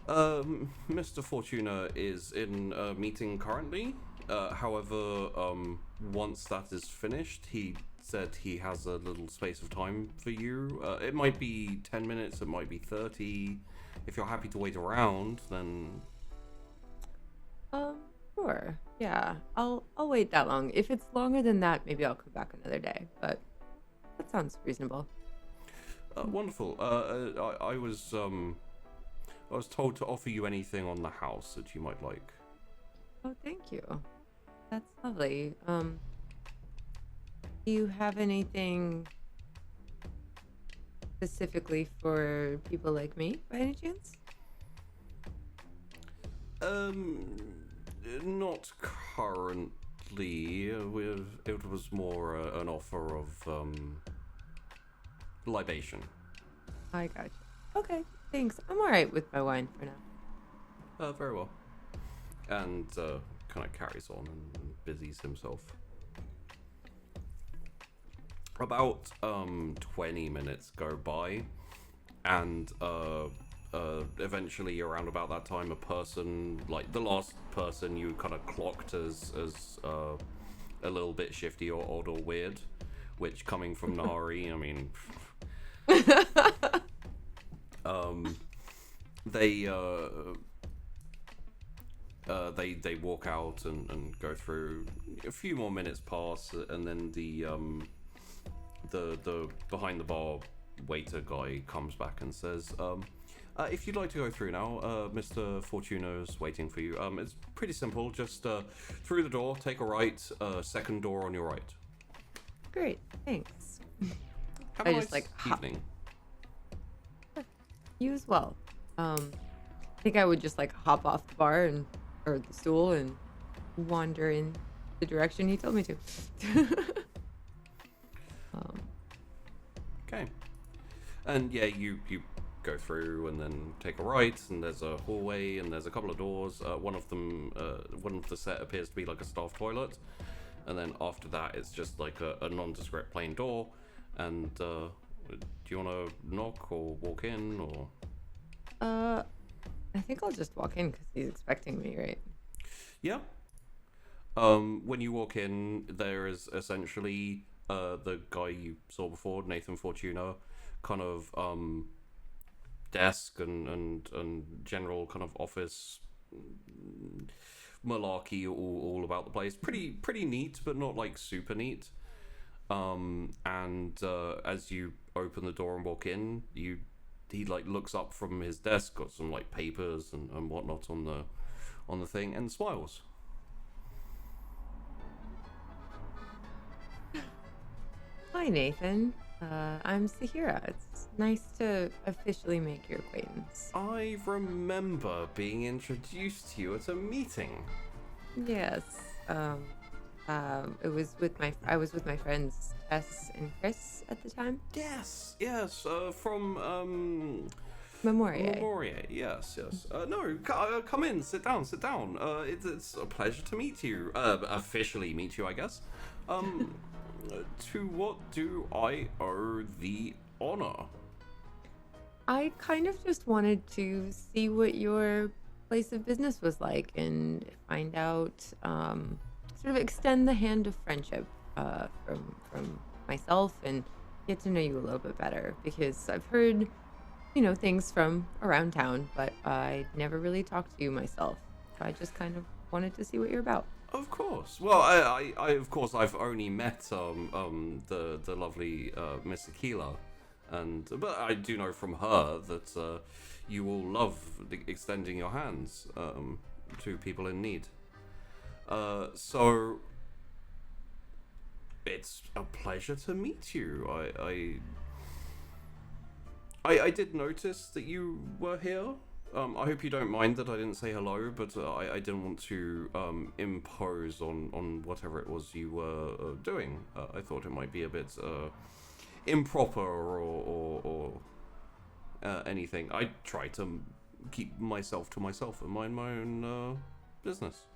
Mr. Fortuna is in a meeting currently. However, once that is finished, he said he has a little space of time for you. It might be 10 minutes, it might be 30. If you're happy to wait around, then... Sure. Yeah, I'll wait that long. If it's longer than that, maybe I'll come back another day, but that sounds reasonable. Wonderful. I was told to offer you anything on the house that you might like. Oh, thank you. That's lovely. Do you have anything specifically for people like me, by any chance? Not currently. It was more an offer of libation. I gotcha. Okay, thanks. I'm alright with my wine for now. Very well. And kind of carries on and busies himself. About 20 minutes go by, and eventually around about that time, a person, like the last person you kind of clocked as a little bit shifty or odd or weird, which coming from Nahari, I mean, they walk out and go through. A few more minutes pass, and then the behind the bar waiter guy comes back and says, if you'd like to go through now, Mr. Fortuna's waiting for you. It's pretty simple. Just through the door, take a right, second door on your right. Great, thanks. Have a I nice just like evening. You as well. I think I would just like hop off the bar or the stool and wander in the direction he told me to. Okay. And yeah, you go through and then take a right, and there's a hallway and there's a couple of doors. One of the set appears to be like a staff toilet, and then after that it's just like a nondescript plain door. And do you want to knock or walk in or? I think I'll just walk in because he's expecting me, right? Yeah. When you walk in, there is essentially the guy you saw before, Nathan Fortuna, kind of desk and general kind of office malarkey all about the place. Pretty neat, but not like super neat. And as you open the door and walk in, he like looks up from his desk, got some like papers and whatnot on the thing, and smiles. Hi, Nathan. I'm Sahira. It's nice to officially make your acquaintance. I remember being introduced to you at a meeting. Yes. It was I was with my friends Tess and Chrys at the time. Yes, from Memoria. yes. No, come in, sit down. It's a pleasure to meet you. Officially meet you, I guess. To what do I owe the honor? I kind of just wanted to see what your place of business was like and find out, sort of extend the hand of friendship from myself and get to know you a little bit better, because I've heard, things from around town, but I never really talked to you myself. So I just kind of wanted to see what you're about. Of course. Well, I of course I've only met the lovely Miss Aquila, but I do know from her that you will love extending your hands to people in need. So it's a pleasure to meet you. I did notice that you were here. I hope you don't mind that I didn't say hello, but I didn't want to impose on whatever it was you were doing. I thought it might be a bit improper or anything. I try to keep myself to myself and mind my own business.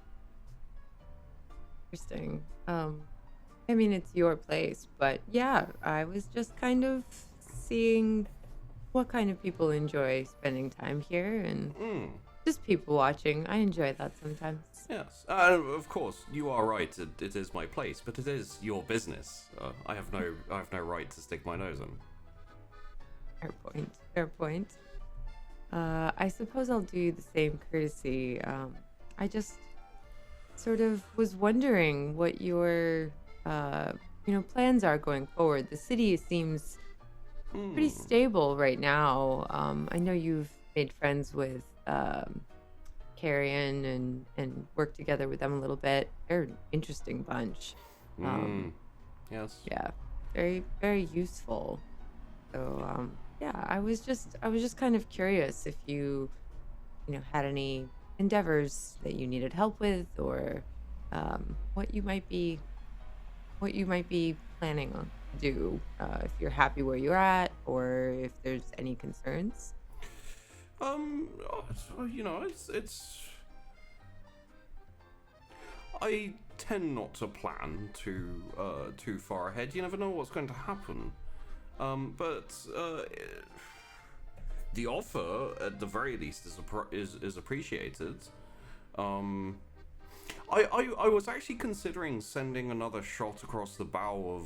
Interesting. I mean, it's your place, but yeah, I was just kind of seeing what kind of people enjoy spending time here, and just people watching. I enjoy that sometimes. Yes, of course you are right. It is my place, but it is your business. I have no right to stick my nose in. Fair point. I suppose I'll do the same courtesy. I just sort of was wondering what your plans are going forward. The city seems pretty stable right now. I know you've made friends with Carrion and worked together with them a little bit. They're an interesting bunch. Yes. Yeah, very, very useful. So I was just kind of curious if you had any endeavors that you needed help with, or what you might be planning on to do, if you're happy where you're at, or if there's any concerns. It's I tend not to plan too far ahead. You never know what's going to happen. But the offer, at the very least, is appreciated. I was actually considering sending another shot across the bow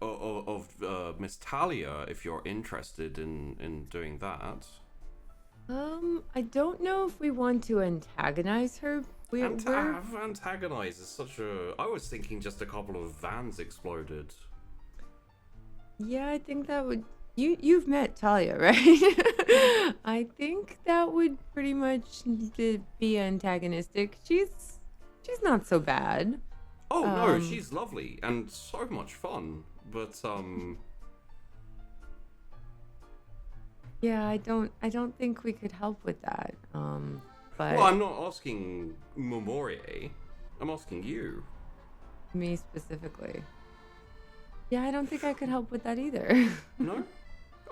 of Miss Talia, if you're interested in doing that. I don't know if we want to antagonize her. Antagonize is such a... I was thinking just a couple of vans exploded. Yeah, I think that would... You've met Talia, right? I think that would pretty much be antagonistic. She's not so bad. Oh no, she's lovely and so much fun. But Yeah, I don't think we could help with that. But well, I'm not asking Memorie. I'm asking you. me specifically. Yeah, I don't think I could help with that either. No?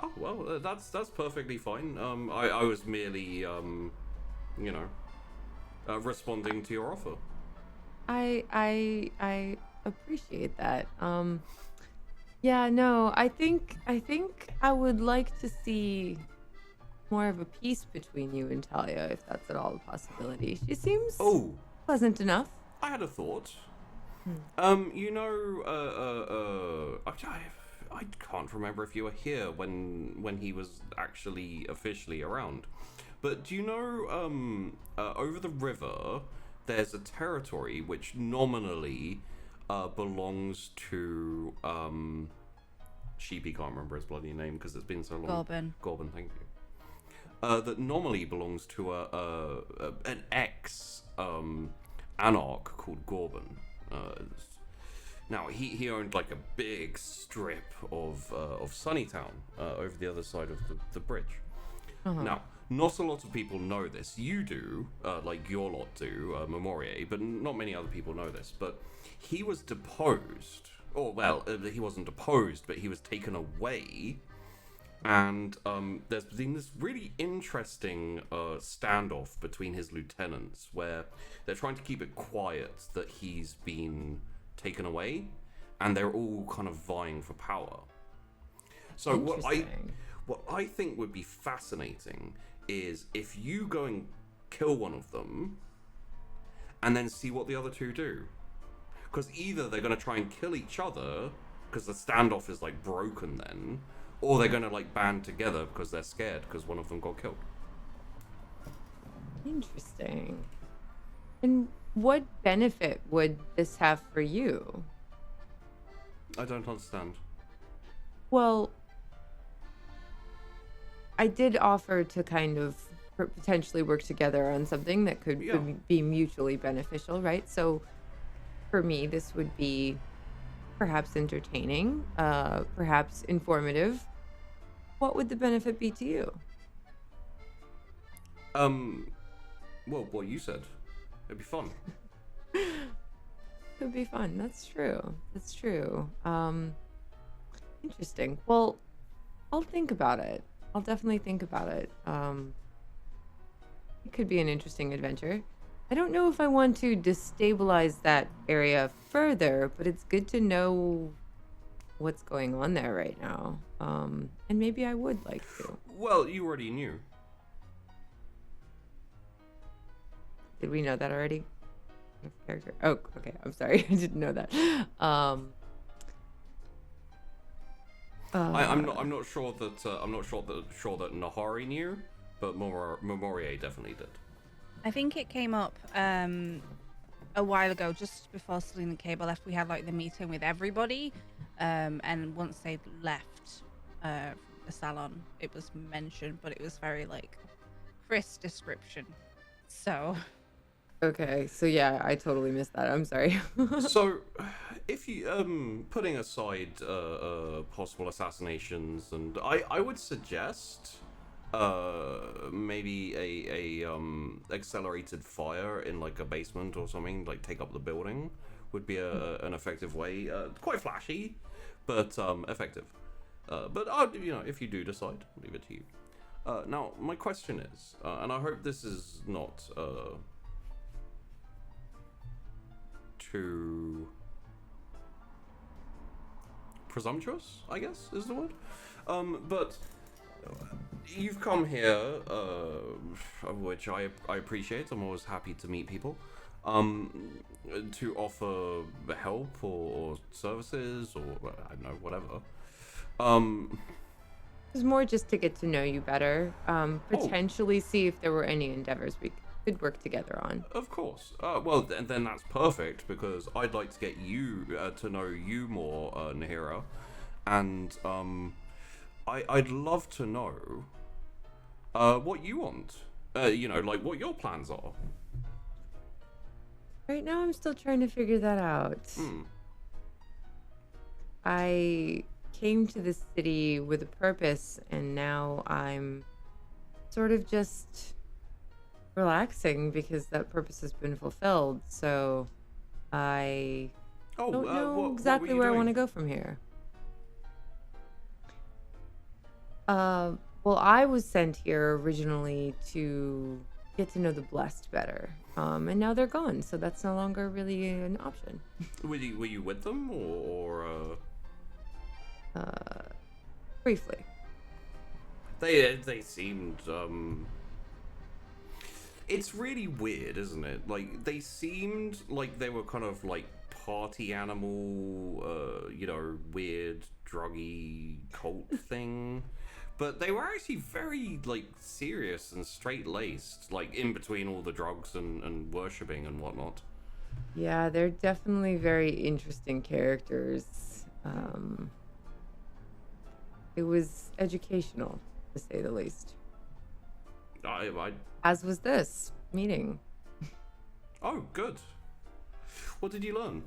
Oh well, that's perfectly fine. I was merely responding to your offer. I appreciate that. Yeah, no, I think I would like to see more of a peace between you and Talia, if that's at all a possibility. She seems Oh, pleasant enough. I had a thought. I can't remember if you were here when he was actually officially around. But do you know, over the river, there's a territory which nominally belongs to Sheepy can't remember his bloody name because it's been so long. Gorbin, thank you. That normally belongs to an ex anarch called Gorbin. Now he owned like a big strip of Sunnytown over the other side of the bridge. Now, not a lot of people know this. You do, like your lot do, Memorie, but not many other people know this. But he was deposed. Or, well, he wasn't deposed, but he was taken away. And there's been this really interesting standoff between his lieutenants where they're trying to keep it quiet that he's been taken away. And they're all kind of vying for power. So what I think would be fascinating is if you go and kill one of them and then see what the other two do. Because either they're going to try and kill each other because the standoff is like broken then, or they're going to like band together because they're scared because one of them got killed. Interesting. And what benefit would this have for you? I don't understand. Well, I did offer to kind of potentially work together on something that could be mutually beneficial, right? So for me, this would be perhaps entertaining, perhaps informative. What would the benefit be to you? Well, what you said. It'd be fun. It would be fun. That's true. That's true. Interesting. Well, I'll think about it. I'll definitely think about it. It could be an interesting adventure. I don't know if I want to destabilize that area further, but it's good to know what's going on there right now. And maybe I would like to. Well, you already knew. Did we know that already? Character. Oh, okay. I'm sorry. I didn't know that. I'm not sure that Nahari knew, but Memorie definitely did. I think it came up a while ago, just before Selena Cable left. We had like the meeting with everybody, and once they left the salon, it was mentioned, but it was very like Chrys description. So. Okay, so yeah, I totally missed that. I'm sorry. So, if you putting aside possible assassinations, and I would suggest maybe a accelerated fire in like a basement or something, like take up the building would be an effective way. Quite flashy, but effective. But if you do decide, leave it to you. Now, my question is, and I hope this is not too presumptuous, I guess is the word. But you've come here, which I appreciate. I'm always happy to meet people. To offer help or services or I don't know, whatever. It was more just to get to know you better. Potentially see if there were any endeavors we could work together on. Of course. Well, then that's perfect because I'd like to get you to know you more, Nahira, and I'd love to know what you want. Like what your plans are. Right now, I'm still trying to figure that out. I came to this city with a purpose, and now I'm sort of just relaxing because that purpose has been fulfilled. So I don't know exactly where I want to go from here. Well, I was sent here originally to get to know the blessed better. And now they're gone, so that's no longer really an option. Were you with them or Briefly. They seemed it's really weird, isn't it? Like, they seemed like they were kind of like party animal, weird druggy cult thing. But they were actually very, like, serious and straight-laced, like, in between all the drugs and worshipping and whatnot. Yeah, they're definitely very interesting characters. It was educational, to say the least. As was this meeting. Oh, good. What did you learn?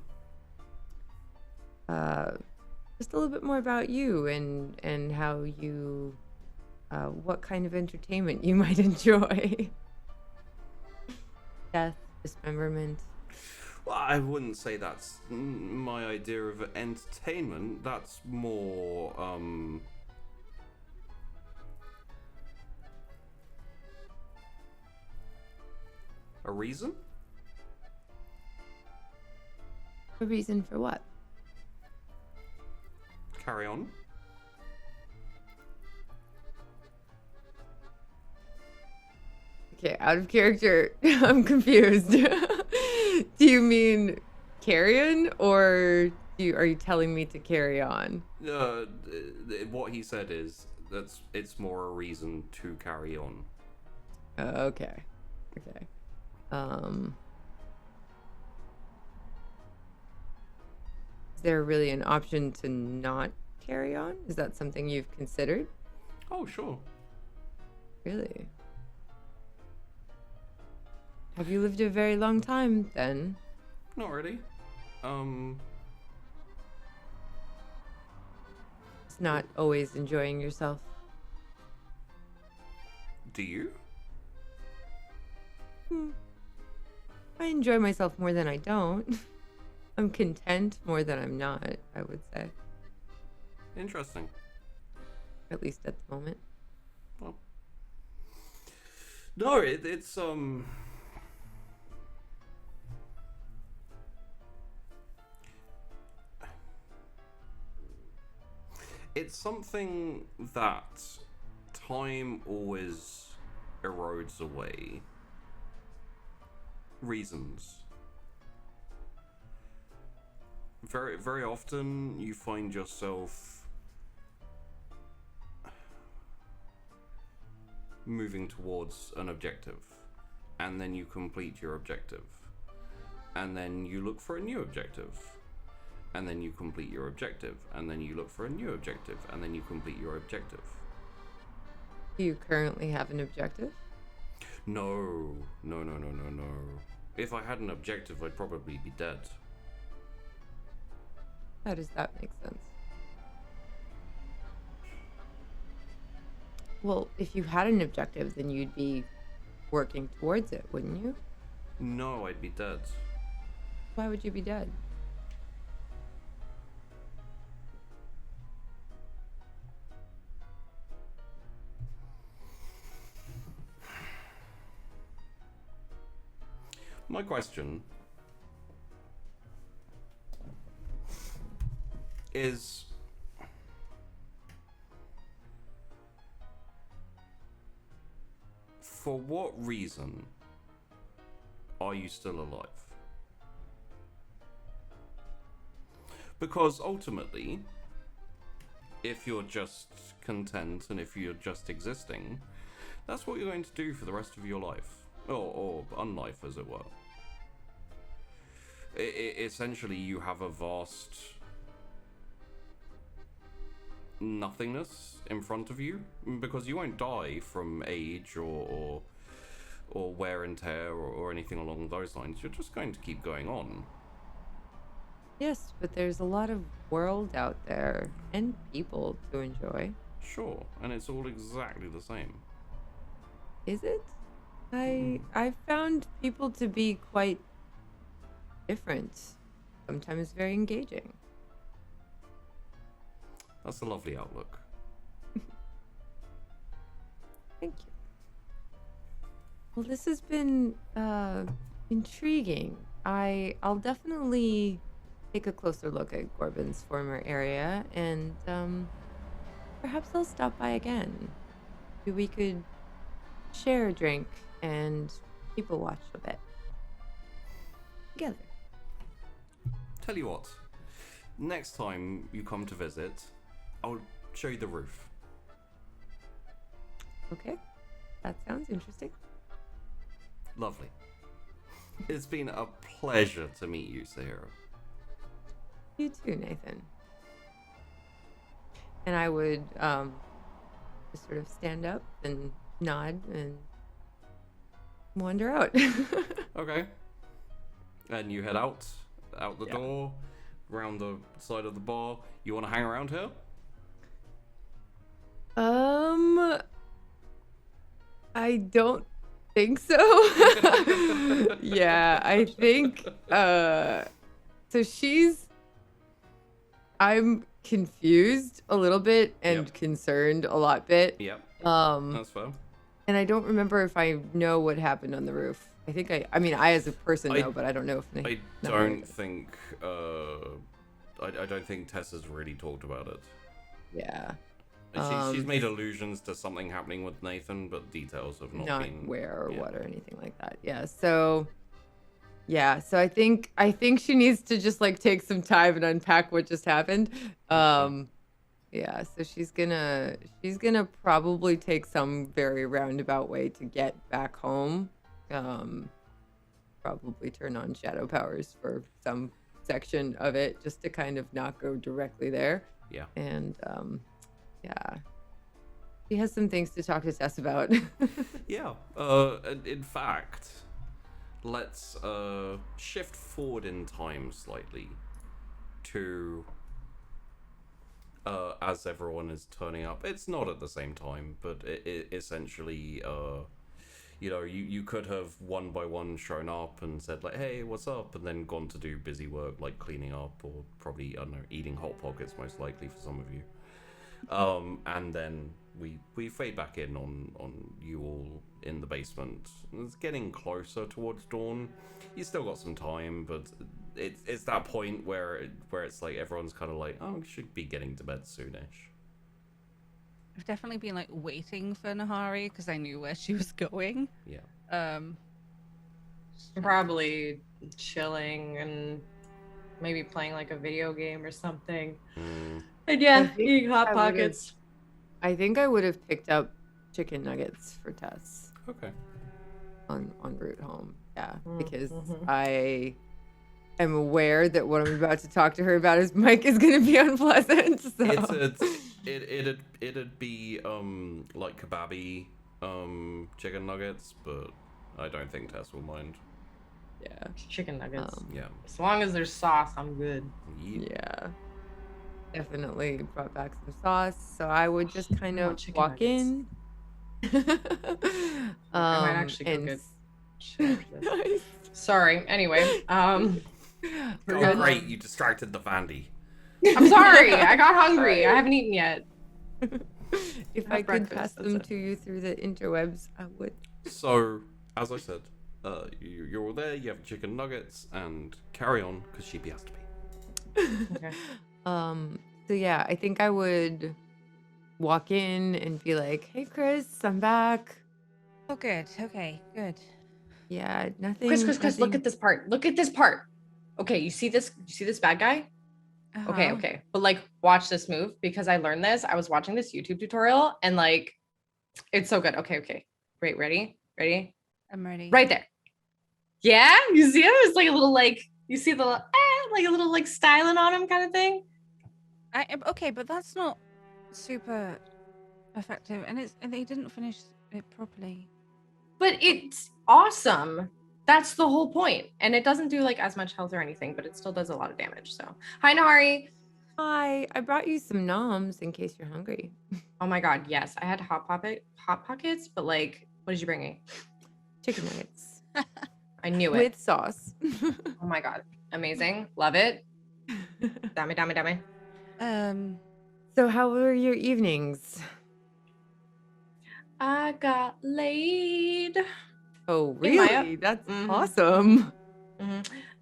Just a little bit more about you and how you, what kind of entertainment you might enjoy. Death, dismemberment. Well, I wouldn't say that's my idea of entertainment. That's more, a reason? A reason for what? Carry on. Okay, out of character. I'm confused. Do you mean carrion, or are you telling me to carry on? What he said is it's more a reason to carry on. Okay. Is there really an option to not carry on? Is that something you've considered? Oh, sure. Really? Have you lived a very long time, then? Not really. It's not always enjoying yourself. Do you? I enjoy myself more than I don't. I'm content more than I'm not, I would say. Interesting. At least at the moment. Well, no, it's it's something that time always erodes away. Reasons. Very, very often you find yourself moving towards an objective, and then you complete your objective, and then you look for a new objective, and then you complete your objective, and then you look for a new objective, and then you complete your objective. Do you currently have an objective? No. If I had an objective, I'd probably be dead. How does that make sense? Well, if you had an objective, then you'd be working towards it, wouldn't you? No, I'd be dead. Why would you be dead? My question is, for what reason are you still alive? Because ultimately, if you're just content and if you're just existing, that's what you're going to do for the rest of your life. Or unlife, as it were. Essentially, you have a vast nothingness in front of you, because you won't die from age or or wear and tear or anything along those lines. You're just going to keep going on. Yes, but there's a lot of world out there and people to enjoy. Sure, and it's all exactly the same. Is it? I found people to be quite different. Sometimes very engaging. That's a lovely outlook. Thank you. Well, this has been intriguing. I'll definitely take a closer look at Gorbin's former area, and perhaps I'll stop by again. Maybe we could share a drink and people watch a bit together. Tell you what, next time you come to visit, I'll show you the roof. Okay, that sounds interesting. Lovely. It's been a pleasure to meet you, Sire. You too, Nathan. And I would just sort of stand up and nod and wander out. Okay. And you head out the Yeah. door, round the side of the bar. You want to hang around here? I don't think so. Yeah, I think so I'm confused a little bit and Yep. concerned a lot bit. Yep, And that's fair. I don't remember if I know what happened on the roof. I think I mean I as a person I- know, but I don't know if I no, don't think I don't think Tess has really talked about it. Yeah. She's made allusions to something happening with Nathan, but details have not Not been where or yeah. what or anything like that. So I think she needs to just like take some time and unpack what just happened. Yeah, so she's gonna probably take some very roundabout way to get back home. Probably turn on shadow powers for some section of it just to kind of not go directly there. Yeah. And yeah. She has some things to talk to Tess about. Yeah. In fact, let's shift forward in time slightly to as everyone is turning up. It's not at the same time, but it essentially you could have one by one shown up and said like, hey, what's up, and then gone to do busy work like cleaning up or probably, I don't know, eating Hot Pockets most likely for some of you. And then we fade back in on you all in the basement. It's getting closer towards dawn. You still got some time, but it's that point where it's like everyone's kind of like, oh, we should be getting to bed soonish. I've definitely been like waiting for Nahari because I knew where she was going. Yeah. Probably chilling and maybe playing like a video game or something. And yeah, I think eating Hot I would've- Pockets. I think I would have picked up chicken nuggets for Tess Okay. on route home. Yeah, Mm, because mhm. I am aware that what I'm about to talk to her about is Mike is going to be unpleasant. So. It'd be like kebabi chicken nuggets, but I don't think Tess will mind. Yeah. Chicken nuggets. Yeah. As long as there's sauce, I'm good. Yeah. Definitely brought back some sauce. So I would just kind I want of chicken walk in. I might actually go and get shit after this. Nice. Sorry. Anyway, Oh, good. great! You distracted the Vandy. I'm sorry. I got hungry. I haven't eaten yet. If Have I could breakfast, pass that's them it. to you through the interwebs, I would. So, as I said, you're all there. You have chicken nuggets, and carry on because Sheepy has to be. Okay. So yeah, I think I would walk in and be like, "Hey, Chrys, I'm back." Oh, good. Okay, good. Yeah, nothing. Chris, look nothing- at this part. Look at this part. Okay, you see this? You see this bad guy? Okay, Uh-huh. okay. But like watch this move because I learned this. I was watching this YouTube tutorial and like it's so good. Okay, okay. Great, ready? Ready? I'm ready. Right there. Yeah, you see him? It's like a little like you see the like a little like styling on him kind of thing. Okay, but that's not super effective, and they didn't finish it properly. But it's awesome. That's the whole point. And it doesn't do like as much health or anything, but it still does a lot of damage. So hi Nahari. Hi, I brought you some noms in case you're hungry. Oh my god, yes. I had hot pockets, but like, what did you bring me? Chicken nuggets. I knew it. With sauce. Oh my god. Amazing. Love it. Dame. So how were your evenings? I got laid. Oh, In my- really? That's Mhm. awesome.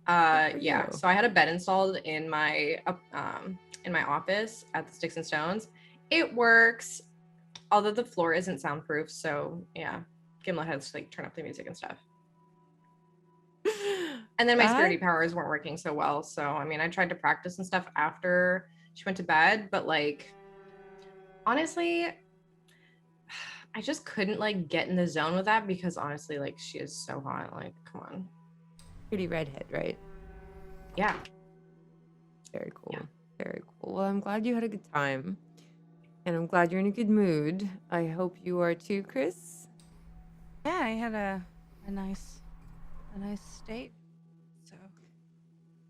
Yeah. you. So I had a bed installed in my office at the Sticks and Stones. It works, although the floor isn't soundproof. So yeah, Gimlet has to like turn up the music and stuff. And then my security powers weren't working so well. So I mean, I tried to practice and stuff after she went to bed, but like, honestly, I just couldn't like get in the zone with that because honestly, like, she is so hot. Like, come on. Pretty redhead, right? Yeah. Very cool. Yeah. Very cool. Well, I'm glad you had a good time. And I'm glad you're in a good mood. I hope you are too, Chrys. Yeah, I had a nice state. So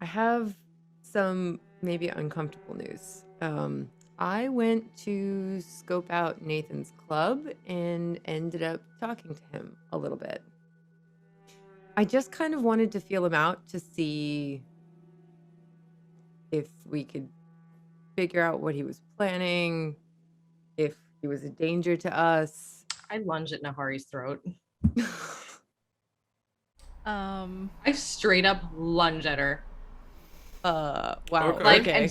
I have some maybe uncomfortable news. I went to scope out Nathan's club and ended up talking to him a little bit. I just kind of wanted to feel him out to see if we could figure out what he was planning, if he was a danger to us. I lunge at Nahari's throat. I straight up lunge at her. Wow. Okay.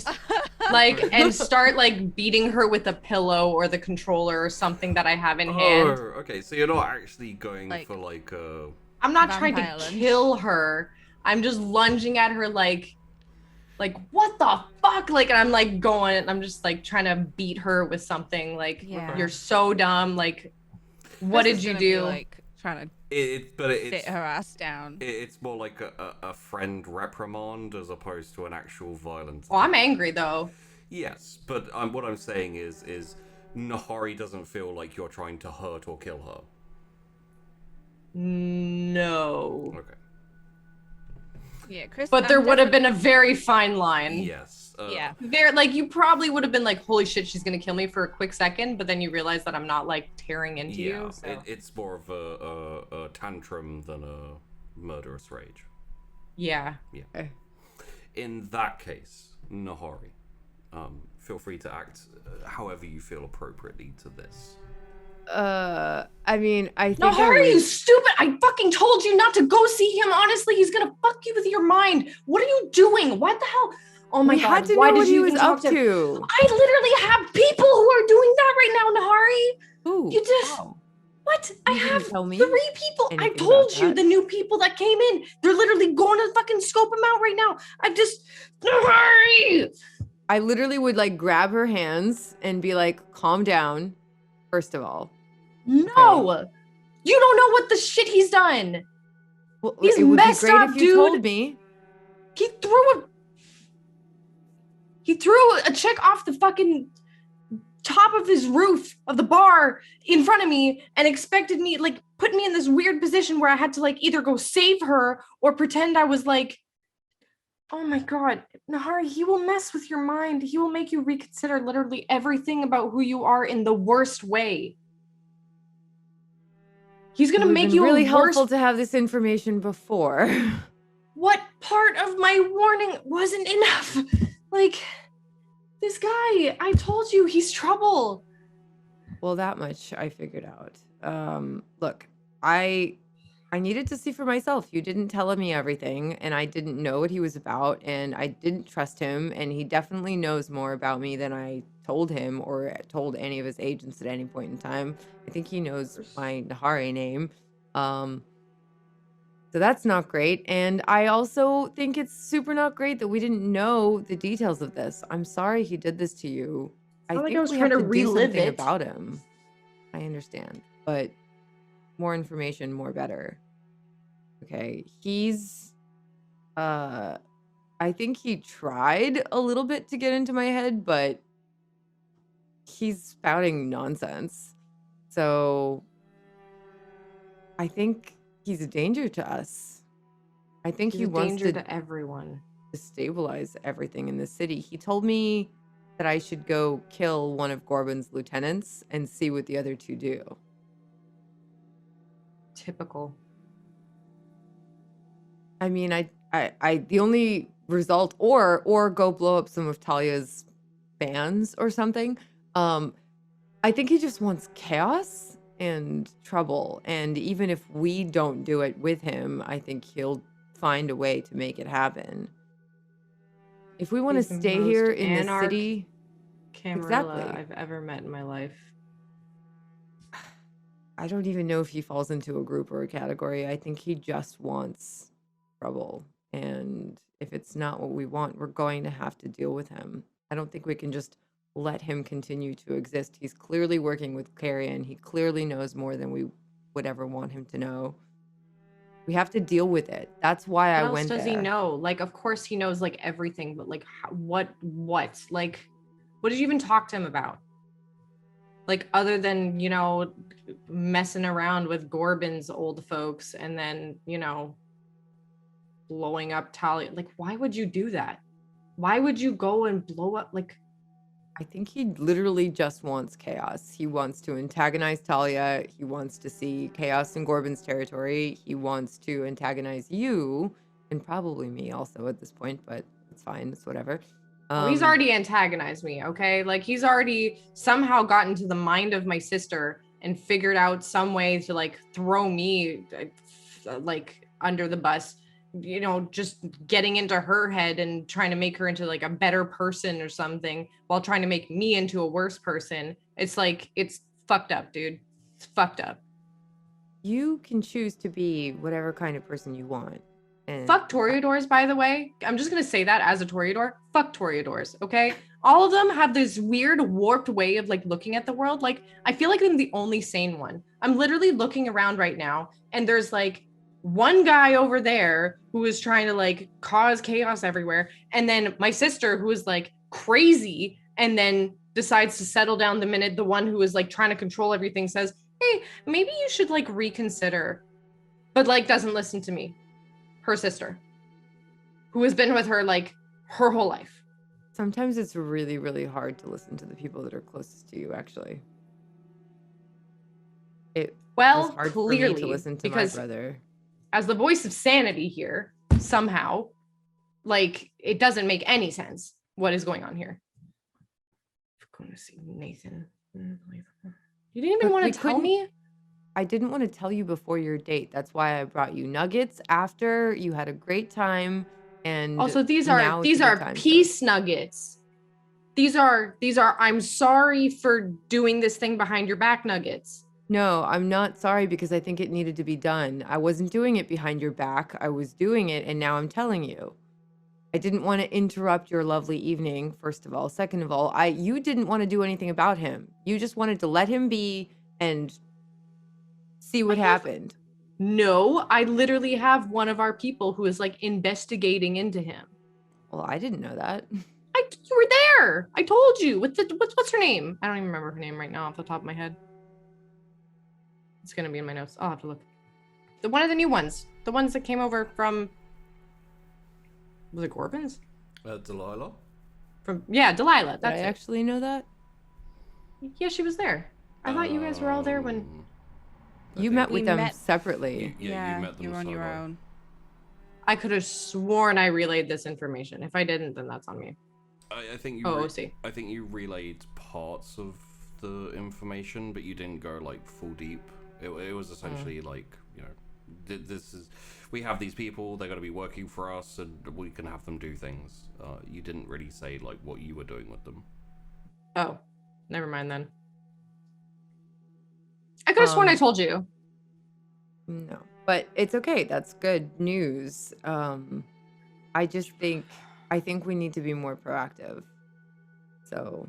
Okay. And start like beating her with a pillow or the controller or something that I have in hand. Oh, okay. So you're not actually going Like- for like I'm not trying to Vampire lunge. kill her. I'm just lunging at her like what the fuck? Like, and I'm like going and I'm just like trying to beat her with something like, Yeah. you're so dumb. Like, what Chris did is you gonna be, do? like trying it's to sit her ass down. it's more like a friend reprimand as opposed to an actual violent. Oh, I'm angry though. Yes, but what I'm saying is Nahari doesn't feel like you're trying to hurt or kill her. No. Okay. Yeah, Chris. But there would have been a very fine line. Yes. Yeah. There, like, you probably would have been like, holy shit, she's gonna kill me for a quick second, but then you realize that I'm not like tearing into Yeah. you. So. It's more of a tantrum than a murderous rage. Yeah. Yeah. In that case, Nahari, feel free to act however you feel appropriately to this. I mean, I think No, I Harry, you would- stupid! I fucking told you not to go see him. Honestly, he's gonna fuck you with your mind. What are you doing? What the hell? Oh my we god! had to why know did what he you was even talk up to? to. I literally have people who are doing that right now, Nahari. Ooh. You just wow. what? I You didn't have tell me 3 people. I anything told about you that. the new people that came in. They're literally going to fucking scope him out right now. I just Nahari. I literally would like grab her hands and be like, calm down, first of all. No, you don't know what the shit he's done. Well, He's it would messed be great up, if you told dude. me. He threw a chick off the fucking top of his roof of the bar in front of me and expected me, like, put me in this weird position where I had to like either go save her or pretend I was like, oh my god, Nahari, he will mess with your mind. He will make you reconsider literally everything about who you are in the worst way. He's It gonna would've make been you really a worse. helpful to have this information before. What part of my warning wasn't enough? Like, this guy, I told you, he's trouble. Well, that much I figured out. Look, I needed to see for myself. You didn't tell me everything, and I didn't know what he was about, and I didn't trust him, and he definitely knows more about me than I told him or told any of his agents at any point in time. I think he knows my Nahari name. So that's not great. And I also think it's super not great that we didn't know the details of this. I'm sorry he did this to you. I not like think I was we trying have to to do relive something it. about him. I understand, but more information, more better. Okay, he's I think he tried a little bit to get into my head, but he's spouting nonsense. So I think he's a danger to us. I think He's he a wants danger to to everyone. destabilize everything in the city. He told me that I should go kill one of Gorbin's lieutenants and see what the other two do. Typical. I mean, the only result, or go blow up some of Talia's fans or something. I think he just wants chaos and trouble. And even if we don't do it with him, I think he'll find a way to make it happen. If we want to He's the stay most here in the anarch city, Camarilla exactly. I've ever met in my life. I don't even know if he falls into a group or a category. I think he just wants trouble. And if it's not what we want, we're going to have to deal with him. I don't think we can just let him continue to exist. He's clearly working with Carrion. He clearly knows more than we would ever want him to know. We have to deal with it. That's why I went there. What else does he know? Like, of course he knows like everything, but like what? Like, what did you even talk to him about? Like, other than, you know, messing around with Gorbin's old folks and then, you know, blowing up Talia. Like, why would you do that? Why would you go and blow up? Like, I think he literally just wants chaos. He wants to antagonize Talia. He wants to see chaos in Gorbin's territory. He wants to antagonize you, and probably me also at this point, but it's fine. It's whatever. he's already antagonized me, okay? Like, he's already somehow gotten to the mind of my sister and figured out some way to like throw me like under the bus, you know, just getting into her head and trying to make her into like a better person or something while trying to make me into a worse person. It's like, it's fucked up, dude. It's fucked up. You can choose to be whatever kind of person you want. And Fuck Toreadors, by the way. I'm just gonna say that as a Toreador. Fuck Toreadors, okay? All of them have this weird, warped way of like looking at the world. Like, I feel like I'm the only sane one. I'm literally looking around right now, and there's like one guy over there who is trying to like cause chaos everywhere, and then my sister who is like crazy, and then decides to settle down the minute the one who is like trying to control everything says, "Hey, maybe you should like reconsider," but like doesn't listen to me. Her sister, who has been with her like her whole life. sometimes it's really, really hard to listen to the people that are closest to you, actually. It was hard for me Clearly, to listen to my because brother. as the voice of sanity here, somehow, like, it doesn't make any sense what is going on here. I'm going to see Nathan. You didn't even But want we to tell couldn't- me? I didn't want to tell you before your date. That's why I brought you nuggets after you had a great time. And Also, these now are it's a good time, so- peace nuggets. These are I'm sorry for doing this thing behind your back nuggets. No, I'm not sorry because I think it needed to be done. I wasn't doing it behind your back. I was doing it, and now I'm telling you. I didn't want to interrupt your lovely evening, first of all. Second of all, you didn't want to do anything about him. You just wanted to let him be and see what happened. No, I literally have one of our people who is like investigating into him. Well, I didn't know that. You were there. I told you. What's her name? I don't even remember her name right now off the top of my head. It's gonna be in my notes. I'll have to look. One of the new ones. The ones that came over from, was it Gorbin's? Delilah? Delilah. Did That's I it. actually know that? Yeah, she was there. I thought you guys were all there when. You met with We them met- separately. Yeah, you met them you're on your solo. own. I could have sworn I relayed this information. If I didn't, then that's on me. I think you. Oh, see. I think you relayed parts of the information, but you didn't go like full deep. It was essentially like, you know, this is, we have these people. They're going to be working for us, and we can have them do things. You didn't really say like what you were doing with them. Oh, never mind then. I could have sworn I told you. No, but it's okay. That's good news. I think we need to be more proactive. So,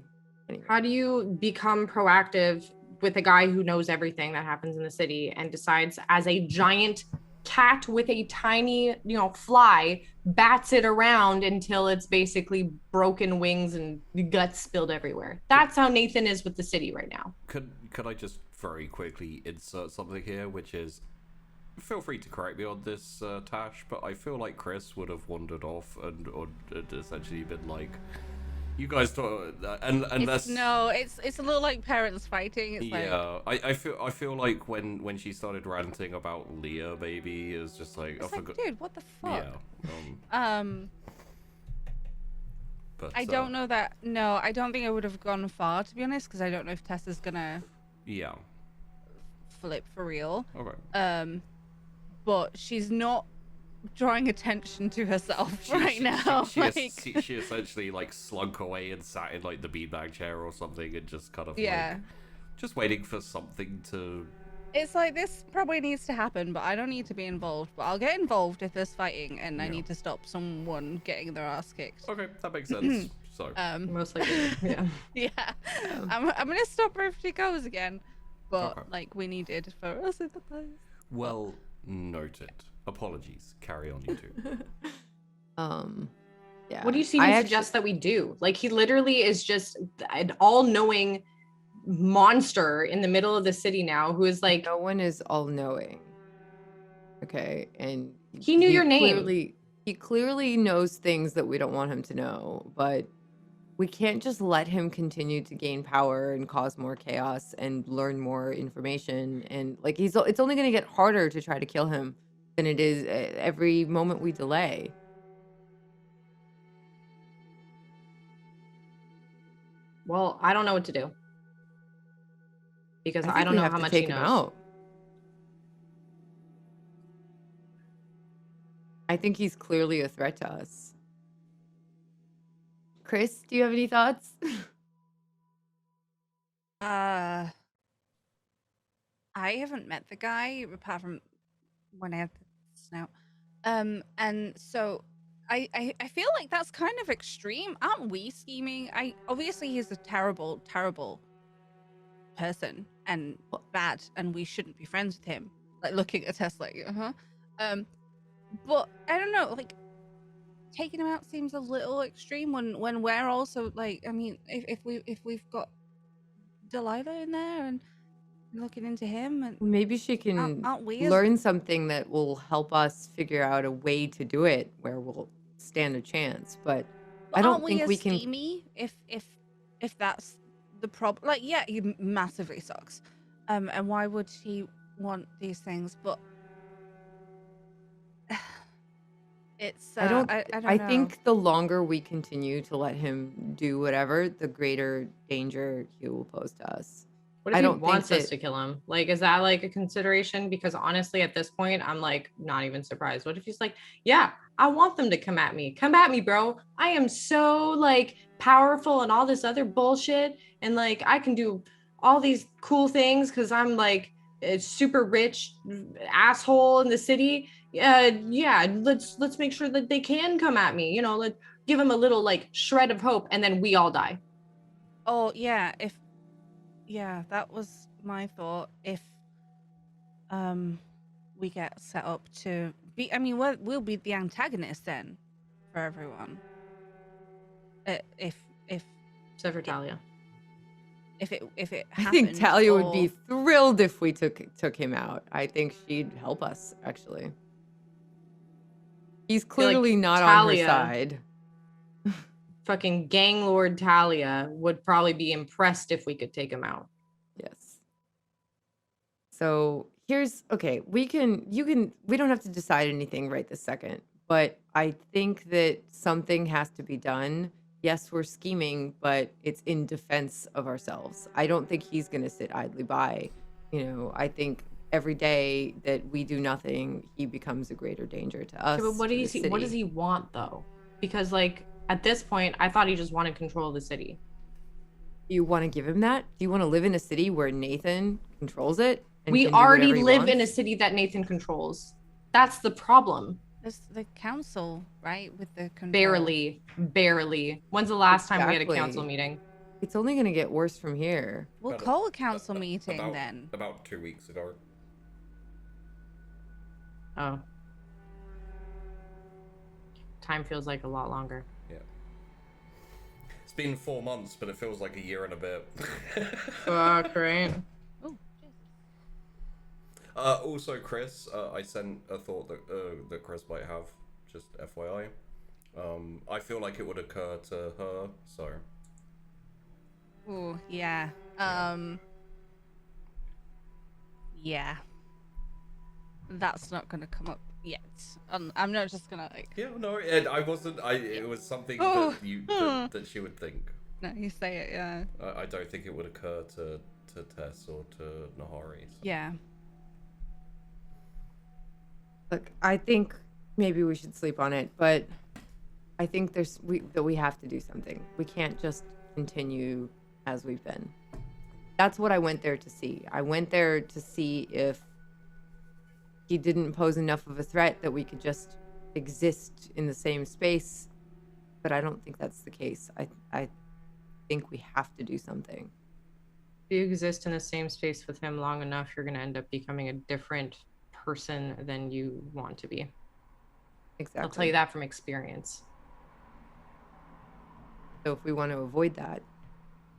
anyway. How do you become proactive with a guy who knows everything that happens in the city and decides as a giant cat with a tiny, fly, bats it around until it's basically broken wings and guts spilled everywhere? That's how Nathan is with the city right now. Could I just very quickly insert something here, which is feel free to correct me on this, Tash, but I feel like Chrys would have wandered off and essentially been like, "You guys talk," unless it's a little like parents fighting. It's yeah, I feel like when she started ranting about Leah, baby, is just like, it's I like, forgot. dude, what the fuck? Yeah. But I don't know that. No, I don't think I would have gone far, to be honest, because I don't know if Tessa's gonna Yeah. flip for real. Okay. But she's not drawing attention to herself right now. She essentially like slunk away and sat in like the beanbag chair or something and just kind of like just waiting for something to. It's like, this probably needs to happen, but I don't need to be involved. But I'll get involved if there's fighting and I need to stop someone getting their ass kicked. Okay, that makes sense. So Most likely, yeah. yeah, I'm gonna stop her if she goes again. But like, we needed for us sympathize. well noted. Apologies. Carry on, you two. Yeah. What do you see me suggest that we do? Like, he literally is just an all-knowing monster in the middle of the city now who is like, no one is all-knowing. Okay, and He knew your name. He clearly knows things that we don't want him to know, but we can't just let him continue to gain power and cause more chaos and learn more information. And like, it's only going to get harder to try to kill him than it is every moment we delay. well, I don't know what to do. Because I think don't we know have how to much take he him knows. out. I think he's clearly a threat to us. Chrys, do you have any thoughts? I haven't met the guy apart from when I had the snout. And so I feel like that's kind of extreme. Aren't we scheming? Obviously he's a terrible, terrible person and bad, and we shouldn't be friends with him. Like, looking at Tess like, but I don't know, like, taking him out seems a little extreme when we're also like, I mean, if we've got Delilah in there and looking into him, and Maybe she can aren't we learn something that will help us figure out a way to do it where we'll stand a chance. But I don't think we can. Steamy if that's the problem. Like, yeah, he massively sucks. And why would he want these things? But it's I don't know. I think the longer we continue to let him do whatever, the greater danger he will pose to us. What if I he don't wants think us to kill him? Like, is that like a consideration? Because honestly, at this point, I'm like not even surprised. What if he's like, yeah, I want them to come at me. Come at me, bro. I am so like powerful and all this other bullshit. And like, I can do all these cool things because I'm like a super rich asshole in the city. Yeah, let's make sure that they can come at me. You know, let's give him a little like shred of hope, and then we all die. Oh yeah, that was my thought. If we get set up to be, I mean, we'll be the antagonist then for everyone. If Except for Talia. If it I think happened, Talia would be thrilled if we took him out. I think she'd help us, actually. He's clearly not Talia, on her side. Fucking gang lord Talia would probably be impressed if we could take him out. Yes. So we don't have to decide anything right this second, but I think that something has to be done. Yes, we're scheming, but it's in defense of ourselves. I don't think he's going to sit idly by. I think every day that we do nothing, he becomes a greater danger to us. Okay, but what does he want though? Because like at this point, I thought he just wanted control of the city. Do you want to give him that? Do you want to live in a city where Nathan controls it? We already live in a city that Nathan controls. That's the problem. There's the council, right? With the control. Barely. When's the last time we had a Exactly. council meeting? It's only going to get worse from here. We'll call a council meeting then. About 2 weeks ago. Oh. Time feels like a lot longer. Yeah. It's been 4 months, but it feels like a year and a bit. Fuck, right? Oh, Also, Chrys, I sent a thought that Chrys might have, just FYI. I feel like it would occur to her, so. Ooh, yeah. Yeah. That's not gonna come up yet. I'm not just gonna like. Yeah, no, I wasn't. It was something that she would think. No, you say it, yeah. I don't think it would occur to Tess or to Nahari. So. Yeah. Look, I think maybe we should sleep on it, but I think that we have to do something. We can't just continue as we've been. That's what I went there to see. I went there to see if he didn't pose enough of a threat that we could just exist in the same space, but I don't think that's the case. I think we have to do something. If you exist in the same space with him long enough, you're going to end up becoming a different person than you want to be. Exactly. I'll tell you that from experience. So if we want to avoid that,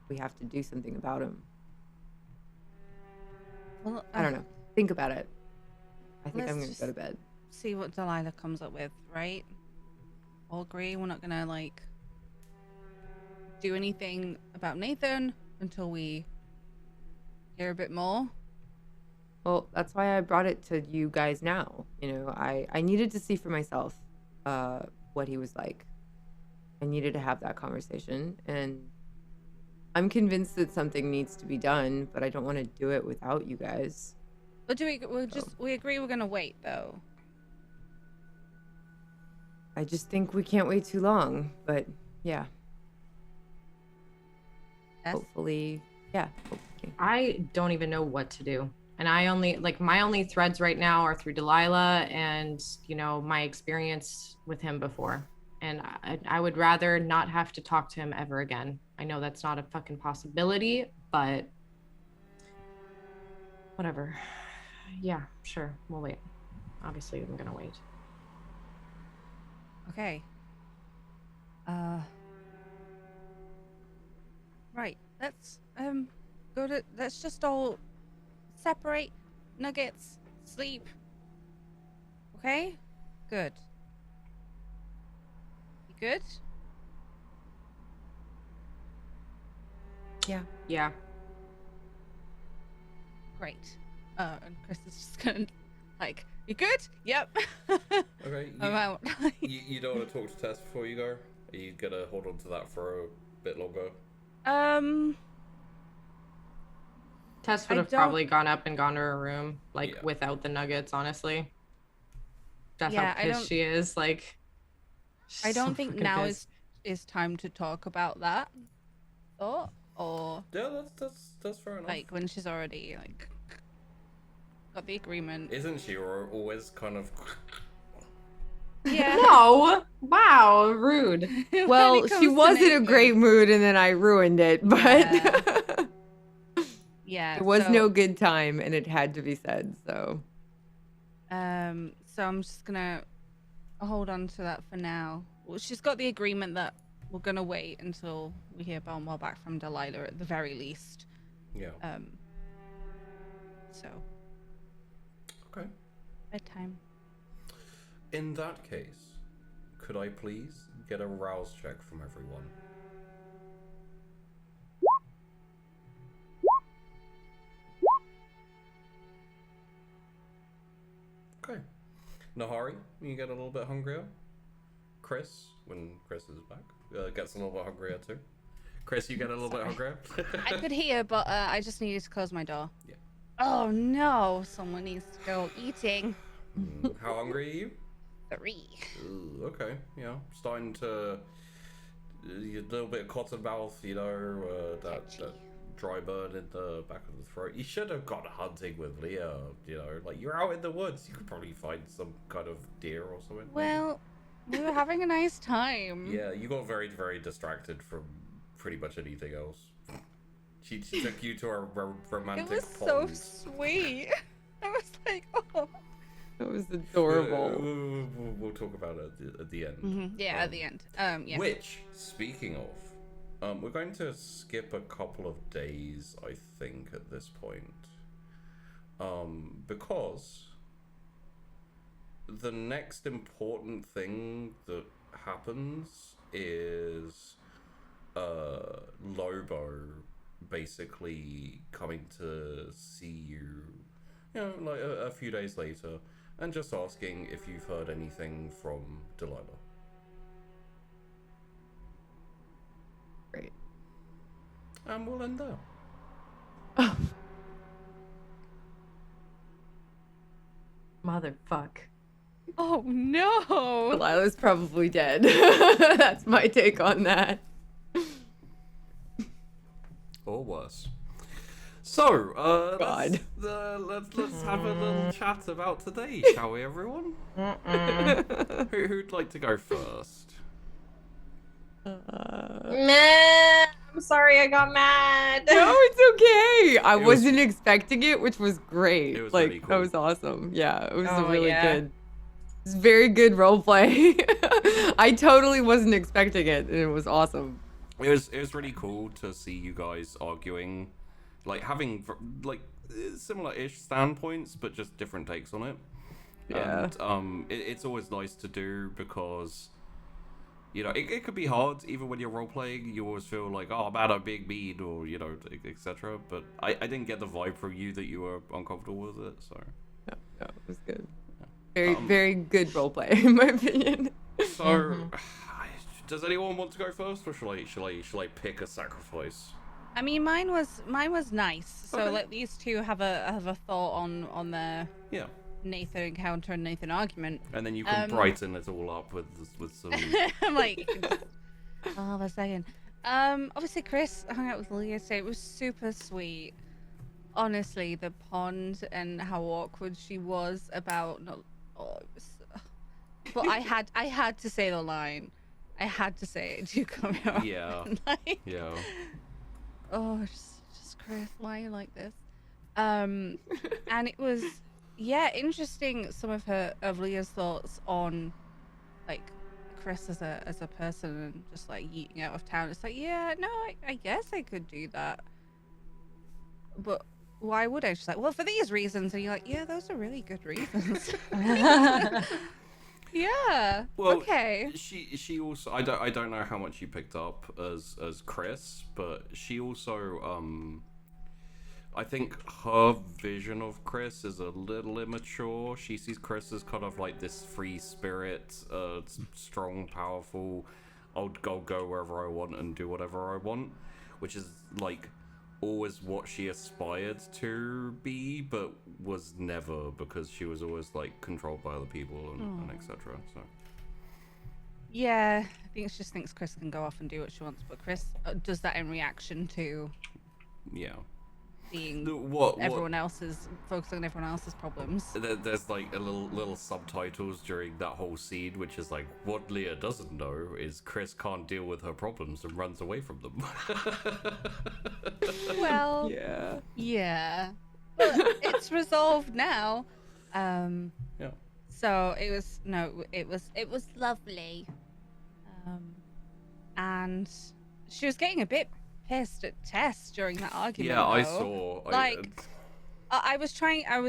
we have to do something about him. Well, I don't know. Think about it. I think let's I'm going to just go to bed. see what Delilah comes up with, right? All agree we're not gonna like do anything about Nathan until we hear a bit more. Well, that's why I brought it to you guys now. You know, I needed to see for myself what he was like. I needed to have that conversation, and I'm convinced that something needs to be done, but I don't want to do it without you guys. But we agree we're gonna wait though. I just think we can't wait too long, but yeah. Yes? Hopefully. I don't even know what to do. And my only threads right now are through Delilah and, my experience with him before. And I would rather not have to talk to him ever again. I know that's not a fucking possibility, but whatever. Yeah, sure. We'll wait. Obviously, I'm gonna wait. Okay. Right. Let's just all separate, nuggets, sleep. Okay? Good. You good? Yeah. Great. And Chrys is just gonna like, you good? Yep. Okay. I'm out. You don't want to talk to Tess before you go? Are you gonna hold on to that for a bit longer? Tess would have probably gone up and gone to her room, without the nuggets, honestly. That's how pissed she is. Like, I don't think now pissed. is time to talk about that thought, or Yeah, that's fair enough. like when she's already like got the agreement. Isn't she always kind of? Yeah. No! Wow, rude. Well, she was in a great mood and then I ruined it, but Yeah. it was no good time and it had to be said, so. So I'm just gonna hold on to that for now. Well, she's got the agreement that we're gonna wait until we hear more back from Delilah at the very least. Yeah. So. Okay. Bedtime. In that case, could I please get a rouse check from everyone? Okay. Nahari, you get a little bit hungrier. Chrys, when Chrys is back, gets a little bit hungrier too. Chrys, you get a little bit hungrier. I could hear, but I just needed to close my door. Yeah. Oh no! Someone needs to go eating. How hungry are you? 3. Ooh, okay, yeah, starting to a little bit of cotton mouth, that dry burn in the back of the throat. You should have gone hunting with Leah, like you're out in the woods. You could probably find some kind of deer or something. Well, we were having a nice time. Yeah, you got very, very distracted from pretty much anything else. She took you to a romantic It was pond. so sweet. I was like, oh. That was adorable. We'll talk about it at the end. Mm-hmm. Yeah, at the end. Yeah. Which, speaking of, we're going to skip a couple of days, I think, at this point. Because the next important thing that happens is Lobo basically coming to see you, like a few days later, and just asking if you've heard anything from Delilah. Great. And we'll end there. Oh, Motherfuck. Oh no! Delilah's probably dead. That's my take on that. Or worse. So, God. let's have a little chat about today, shall we, everyone? Who'd like to go first? Man, I'm sorry I got mad. No, it's okay. I It was- wasn't expecting it, which was great. It was like really cool. that was awesome. Yeah, it was Oh, really yeah. good. It's very good role play. I totally wasn't expecting it, and it was awesome. It was really cool to see you guys arguing, like having like similar-ish standpoints, but just different takes on it. Yeah. And it's always nice to do because, it could be hard even when you're role playing. You always feel like, oh man, I'm being mean, or etc. But I didn't get the vibe from you that you were uncomfortable with it. So No, it was good. Very good role play, in my opinion. so. Does anyone want to go first, or shall I pick a sacrifice? I mean, mine was nice. So Okay. let these two have a thought on their Yeah, Nathan encounter and Nathan argument. and then you can brighten it all up with some. I'm like, hold a second. Obviously Chris hung out with Leah today. It was super sweet. Honestly, the pond and how awkward she was about not. Oh, it was. But I had to say the line. I had to say it to come out. Yeah. Like, Yeah. oh, just Chris, why are you like this? And it was, interesting. Some of Leah's thoughts on, like, Chris as a person and just like yeeting out of town. It's like, I guess I could do that, but why would I? She's like, well, for these reasons, and you're like, yeah, those are really good reasons. Yeah. Well, okay. She also I don't know how much you picked up as Chris, but she also I think her vision of Chris is a little immature. She sees Chris as kind of like this free spirit, strong, powerful. I'll go wherever I want and do whatever I want, which is like always what she aspired to be, but was never, because she was always like controlled by other people and etc. So Yeah, I think she just thinks Chris can go off and do what she wants, but Chris does that in reaction to yeah. being What everyone else's, focusing on everyone else's problems. There's like a little subtitles during that whole scene, which is like, what Leah doesn't know is Chris can't deal with her problems and runs away from them. Well, Yeah. but it's resolved now. Yeah. So it was lovely. And she was getting a bit pissed at Tess during that argument. Yeah, I though. saw. Like, I was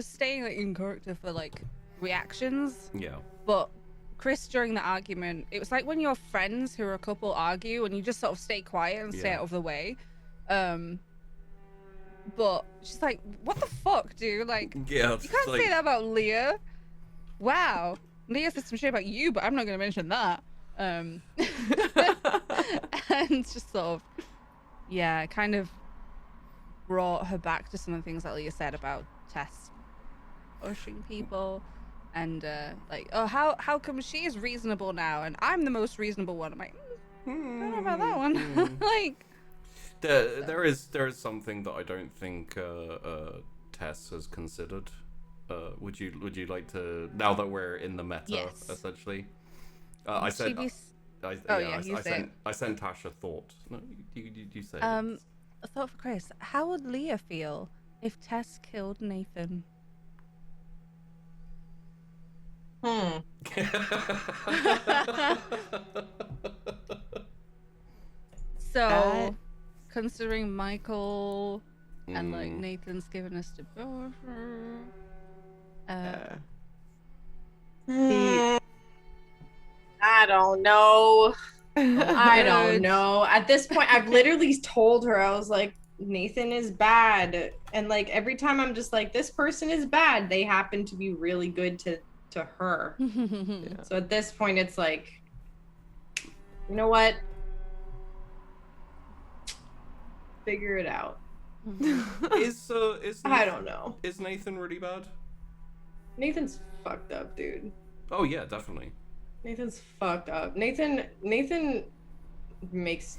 staying like in character for like reactions, Yeah. but Chris during the argument, it was like when your friends who are a couple argue and you just sort of stay quiet and stay Yeah. out of the way. But she's like, what the fuck, dude? Like, Yeah. you can't say that about Leah. Wow. Leah said some shit about you, but I'm not going to mention that. And just sort of, kind of brought her back to some of the things that Leah said about Tess pushing people. And, like, oh, how come she's reasonable now and I'm the most reasonable one? I'm like, I don't know about that one. Like, There is something that I don't think Tess has considered. Would you like to, now that we're in the meta, Yes. essentially? I said. you I sent Tash a thought. No, you say. A thought for Chris. How would Leah feel if Tess killed Nathan? So, considering Michael and like Nathan's given us to both. I don't know. I don't know. At this point, I've literally told her, I was like, Nathan is bad. And like every time I'm just like, this person is bad, they happen to be really good to her. Yeah. So at this point, it's like, you know what? Figure it out. Is I don't know. Is Nathan really bad? Nathan's fucked up, dude. Oh yeah, definitely. Nathan's fucked up. Nathan makes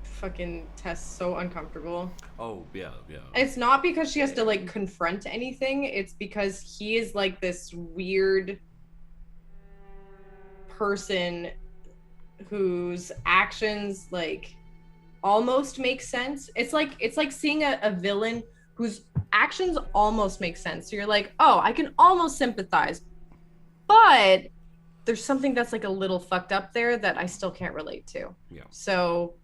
fucking Tess so uncomfortable. Oh yeah. It's not because she has to like confront anything, it's because he is like this weird person whose actions like almost make sense. It's like seeing a villain whose actions almost make sense. So you're like, oh, I can almost sympathize. But there's something that's like a little fucked up there that I still can't relate to. Yeah. So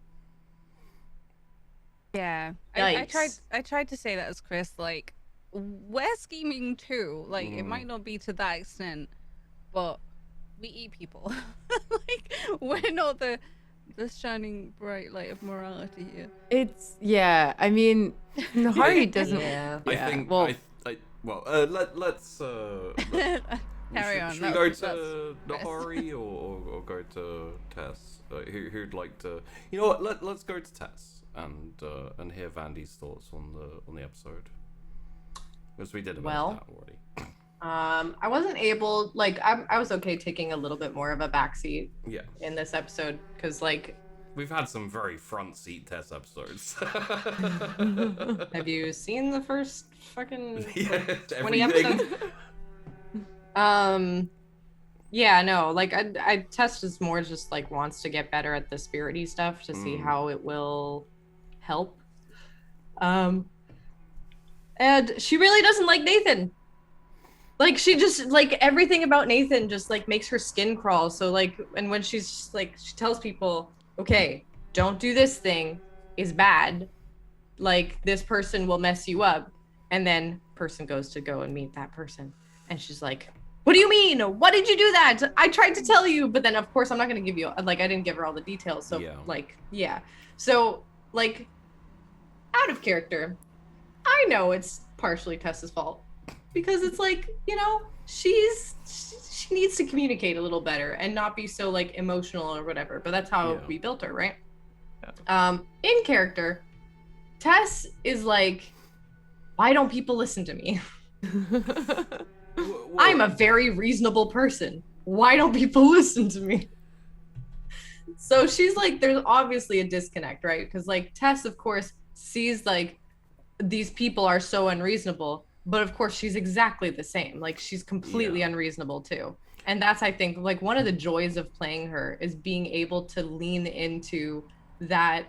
yeah, I tried to say that as Chrys, like, we're scheming too. Like, it might not be to that extent, but we eat people. Like, we're not the shining bright light of morality here. It's I mean, Nahari doesn't. Yeah. I think. Well, Let's. Carry on. Should we go to Nahari or go to Tess? Who'd like to? You know what? Let's go to Tess and hear Vandy's thoughts on the episode, because we did about that already. I wasn't able, like, I was okay taking a little bit more of a backseat in this episode, because, like... We've had some very front seat Tess episodes. Have you seen the first fucking 20 everything. episodes? Yeah, no, like, I Tess is more just, like, wants to get better at the spirity stuff to see how it will help. And she really doesn't like Nathan. Like, she just, like, everything about Nathan just, like, makes her skin crawl. So, like, and when she's just, like, she tells people, okay, don't do this thing, is bad. Like, this person will mess you up. And then person goes to go and meet that person. And she's like, what do you mean? Why did you do that? I tried to tell you. But then, of course, I'm not going to give you, like, I didn't give her all the details. So, like, yeah. So, like, out of character, I know it's partially Tess's fault. Because it's like, you know, she needs to communicate a little better and not be so like emotional or whatever. But that's how we built her, right? Yeah. In character, Tess is like, why don't people listen to me? I'm a very reasonable person. Why don't people listen to me? So she's like, there's obviously a disconnect, right? Because like Tess, of course, sees like these people are so unreasonable. But of course, she's exactly the same. Like, she's completely unreasonable, too. And that's, I think, like, one of the joys of playing her is being able to lean into that...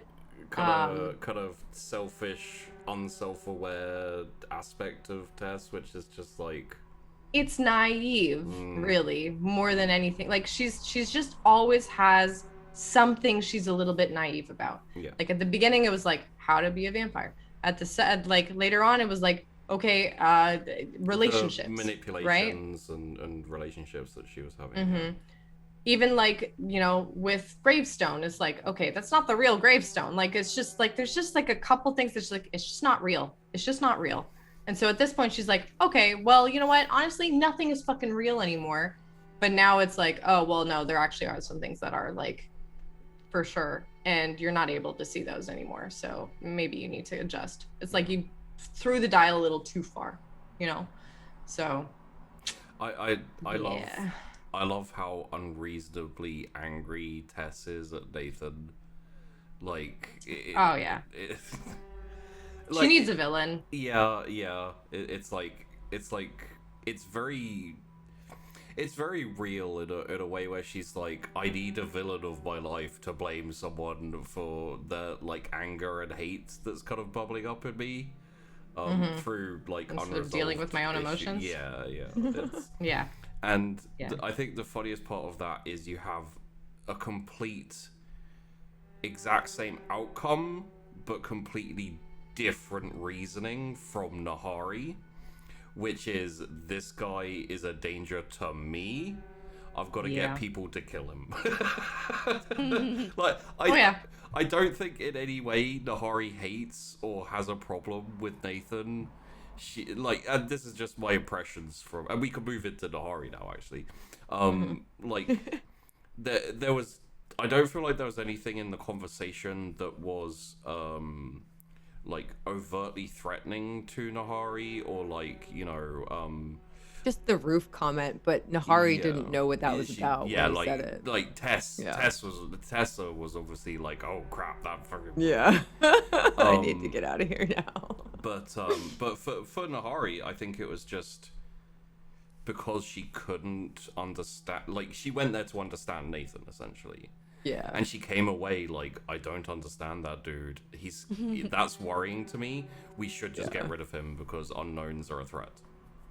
kind of selfish, unself-aware aspect of Tess, which is just, like... It's naive, really, more than anything. Like, she's just always has something she's a little bit naive about. Yeah. Like, at the beginning, it was, like, how to be a vampire. At the like, later on, it was, like, okay, relationships, manipulations, right? and relationships that she was having. Mm-hmm. Even like, you know, with Gravestone, it's like, okay, that's not the real Gravestone. Like, it's just like, there's just like a couple things that's like, it's just not real. It's just not real. And so at this point, she's like, okay, well, you know what? Honestly, nothing is fucking real anymore. But now it's like, oh, well, no, there actually are some things that are like, for sure. And you're not able to see those anymore. So maybe you need to adjust. It's like you threw the dial a little too far, you know. So I love how unreasonably angry Tess is at Nathan. Like like, she needs a villain. It's very real in a way where she's like, I need a villain of my life to blame someone for the like anger and hate that's kind of bubbling up in me. Through like unresolved dealing with my own emotions. Yeah. And I think the funniest part of that is you have a complete exact same outcome but completely different reasoning from Nahari, which is, this guy is a danger to me. I've got to get people to kill him. Like, I don't think in any way Nahari hates or has a problem with Nathan. She, like, and this is just my impressions from, and we can move into Nahari now, actually. Like, there was, I don't feel like there was anything in the conversation that was, like, overtly threatening to Nahari, or, like, you know, just the roof comment, but Nahari didn't know what that was about when he said it. Like Tessa was obviously like, oh crap, that fucking I need to get out of here now. But for Nahari, I think it was just because she couldn't understand, like, she went there to understand Nathan, essentially. Yeah. And she came away like, I don't understand that dude. That's worrying to me. We should just get rid of him because unknowns are a threat.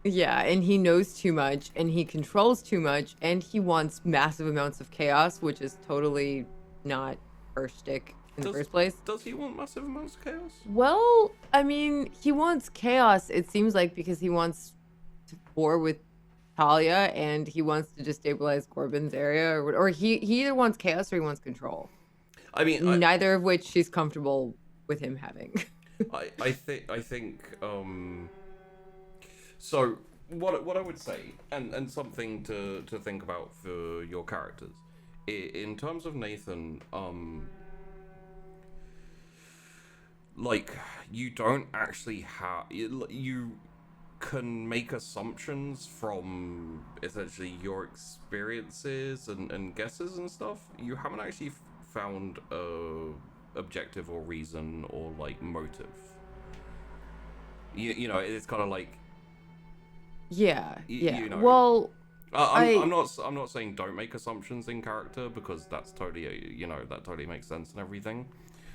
Yeah, and he knows too much, and he controls too much, and he wants massive amounts of chaos, which is totally not her shtick in the first place. Does he want massive amounts of chaos? Well, I mean, he wants chaos, it seems like, because he wants to war with Talia, and he wants to destabilize Corbin's area, or he either wants chaos or he wants control. I mean, neither of which she's comfortable with him having. I think so what I would say, and something to think about for your characters, in terms of Nathan, like, you don't actually have, you can make assumptions from essentially your experiences and guesses and stuff. You haven't actually found a objective or reason or, like, motive. You know, it's kind of like, yeah. You know, well, I'm not saying don't make assumptions in character, because that's totally, you know, that totally makes sense and everything.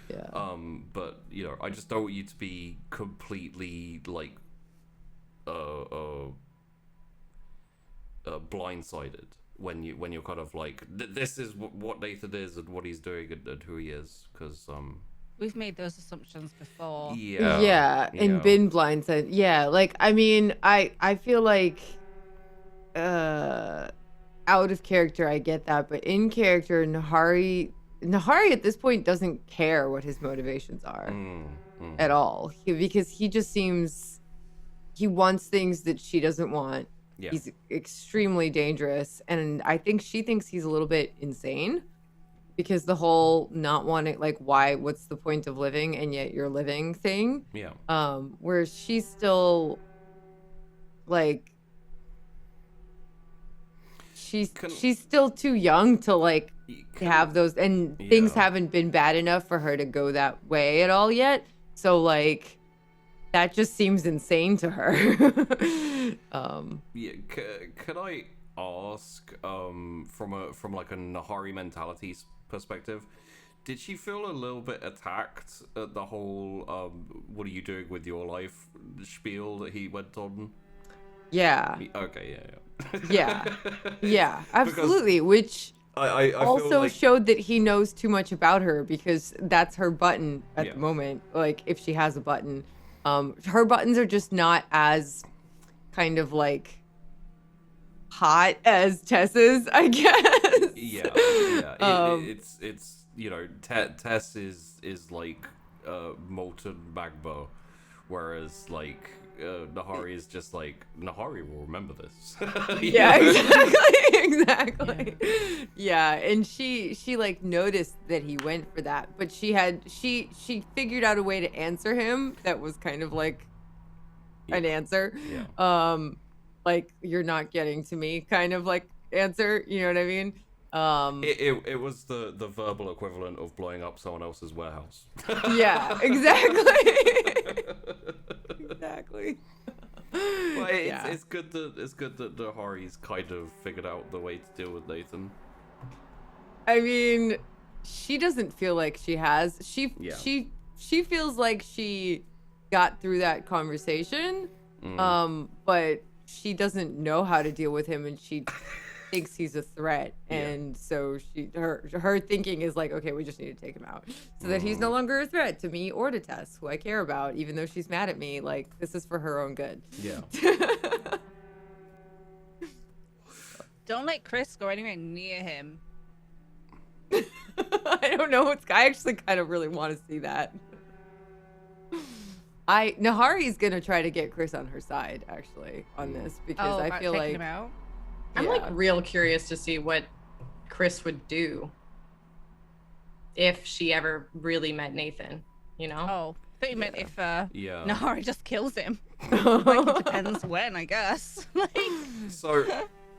Yeah. But, you know, I just don't want you to be completely, like, blindsided when you're kind of like, this is what Nathan is and what he's doing and who he is, because we've made those assumptions before. And been blindsided. Yeah, like, I mean, I feel like out of character I get that, but in character, Nahari at this point doesn't care what his motivations are at all, because he just seems, he wants things that she doesn't want. He's extremely dangerous, and I think she thinks he's a little bit insane, because the whole not wanting, like, what's the point of living and yet you're living thing. Where she's still, like, she's still too young to, like, have those, and things haven't been bad enough for her to go that way at all yet. So, like, that just seems insane to her. Could I ask, from like a Nahari mentality perspective, did she feel a little bit attacked at the whole what are you doing with your life spiel that he went on? Okay, yeah, absolutely. Which I also feel like, showed that he knows too much about her, because that's her button at the moment. Like, if she has a button, her buttons are just not as kind of, like, hot as Tess's, I guess. It's you know, Tess is like molten magma, whereas, like, Nahari is just like, Nahari will remember this. Exactly. Yeah, and she like noticed that he went for that, but she figured out a way to answer him that was kind of like an answer. Like, you're not getting to me kind of, like, answer, you know what I mean? It was the verbal equivalent of blowing up someone else's warehouse. Yeah, exactly. Exactly. Well, it's good that Nahari's kind of figured out the way to deal with Nathan. I mean, she doesn't feel like she has. She feels like she got through that conversation, but she doesn't know how to deal with him, and she thinks he's a threat, and so her thinking is like, okay, we just need to take him out so that he's no longer a threat to me or to Tess, who I care about, even though she's mad at me. Like, this is for her own good. Yeah. Don't let Chrys go anywhere near him. I don't know. I actually kind of really want to see that. Nahari's gonna try to get Chrys on her side, actually, on this, because I feel like him out? I'm like real curious to see what Chrys would do if she ever really met Nathan, you know? Oh, I thought you meant if Yeah. Nahari just kills him. Like, it depends when, I guess. Like... So,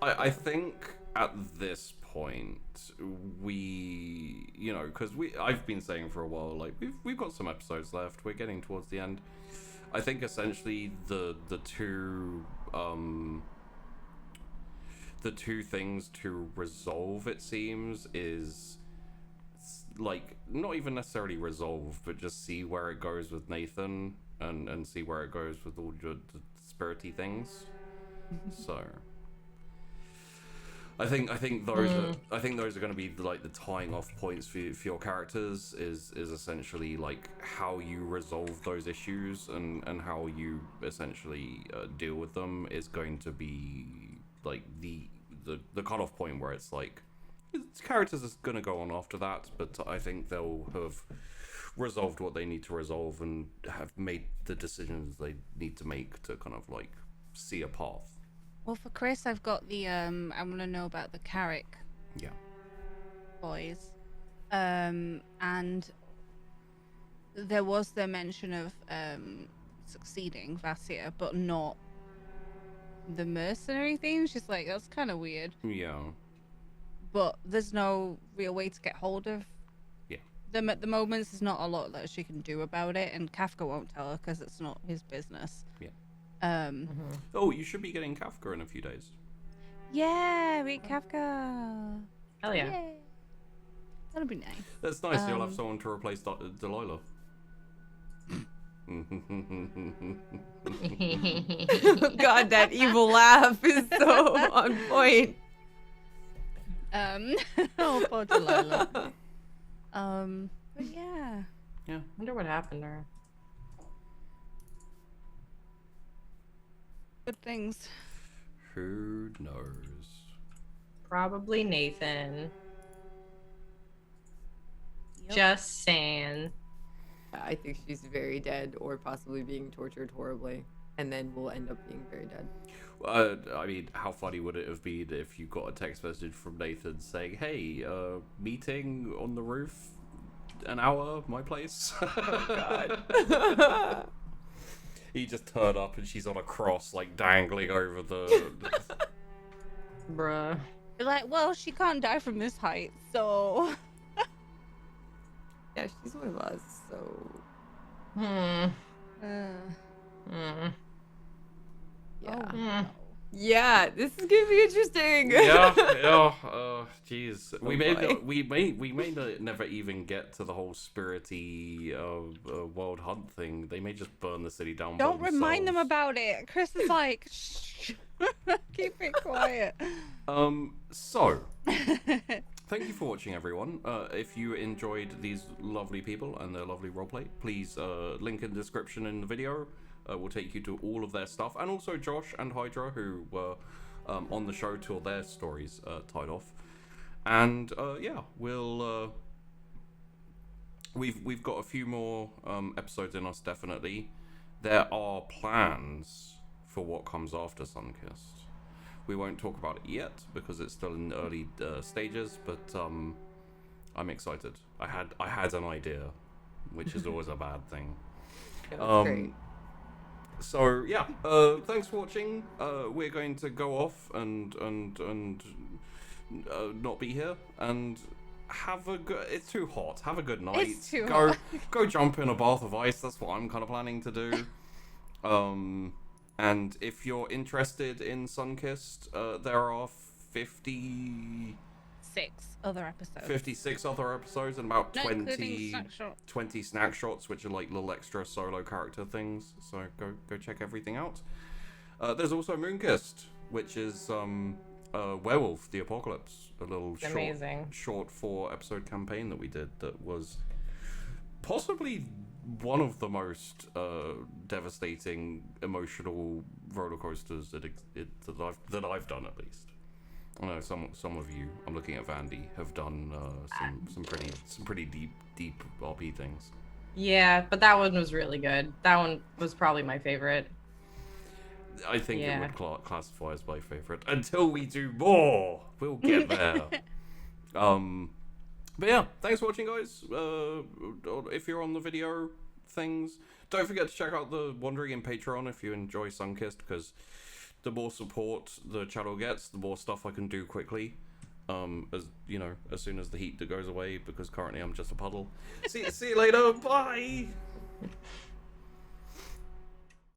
I think at this point we, you know, because I've been saying for a while, like we've got some episodes left. We're getting towards the end. I think essentially the two things to resolve, it seems, is like not even necessarily resolve, but just see where it goes with Nathan and see where it goes with all the spirity things. So I think those are going to be like the tying off points for your characters is essentially like how you resolve those issues and how you essentially deal with them is going to be like the cutoff point where it's like characters is going to go on after that, but I think they'll have resolved what they need to resolve and have made the decisions they need to make to kind of like see a path. Well, for Chrys, I've got the I want to know about the Carrick boys, and there was the mention of succeeding Vassia, but not the mercenary thing. She's like, that's kind of weird. Yeah. But there's no real way to get hold of them at the moment. There's not a lot that she can do about it, and Kafka won't tell her because it's not his business. Yeah. Oh, you should be getting Kafka in a few days. Yeah, meet Kafka. Hell yeah. Yay. That'll be nice. That's nice. You'll have someone to replace Delilah. God, that evil laugh is so on point. Oh, poor Delilah. But yeah. I wonder what happened to her. Good things. Who knows? Probably Nathan. Yep. Just saying. I think she's very dead or possibly being tortured horribly, and then will end up being very dead. I mean, how funny would it have been if you got a text message from Nathan saying, "Hey, meeting on the roof, an hour, my place." Oh God. He just turned up and she's on a cross, like dangling over the. Bruh. You're like, well, she can't die from this height, so. Yeah, she's one of us, so. Yeah. Oh. Yeah, this is gonna be interesting. Jeez. Oh, we may never even get to the whole spirity world hunt thing. They may just burn the city down. Don't by remind them themselves. about it. Chrys is like, shh. Keep it quiet. So, thank you for watching, everyone. If you enjoyed these lovely people and their lovely roleplay, please link in the description in the video. Will take you to all of their stuff, and also Josh and Hydra, who were on the show till their stories tied off. And yeah, we've got a few more episodes in us, definitely. There are plans for what comes after Sunkissed. We won't talk about it yet because it's still in the early stages, but I'm excited. I had an idea, which is always a bad thing. Yeah, that's great. So yeah, thanks for watching. We're going to go off and not be here and have a good. It's too hot. Have a good night. It's too hot. Go jump in a bath of ice. That's what I'm kind of planning to do. And if you're interested in Sunkissed, there are 56 other episodes and about 20 snack shots, which are like little extra solo character things. So go check everything out. There's also Moonkissed, which is Werewolf: The Apocalypse, a little Amazing. short 4-episode campaign that we did that was possibly one of the most devastating emotional roller coasters that I've done, at least. I know some of you, I'm looking at Vandy, have done some pretty deep RP things. Yeah, but that one was really good. That one was probably my favorite. I think Yeah. it would classify as my favorite until we do more. We'll get there. But yeah, thanks for watching, guys. If you're on the video things, don't forget to check out the Wandering in Patreon if you enjoy Sunkissed, because the more support the channel gets, the more stuff I can do quickly. As you know, as soon as the heat goes away, because currently I'm just a puddle. See you later. Bye.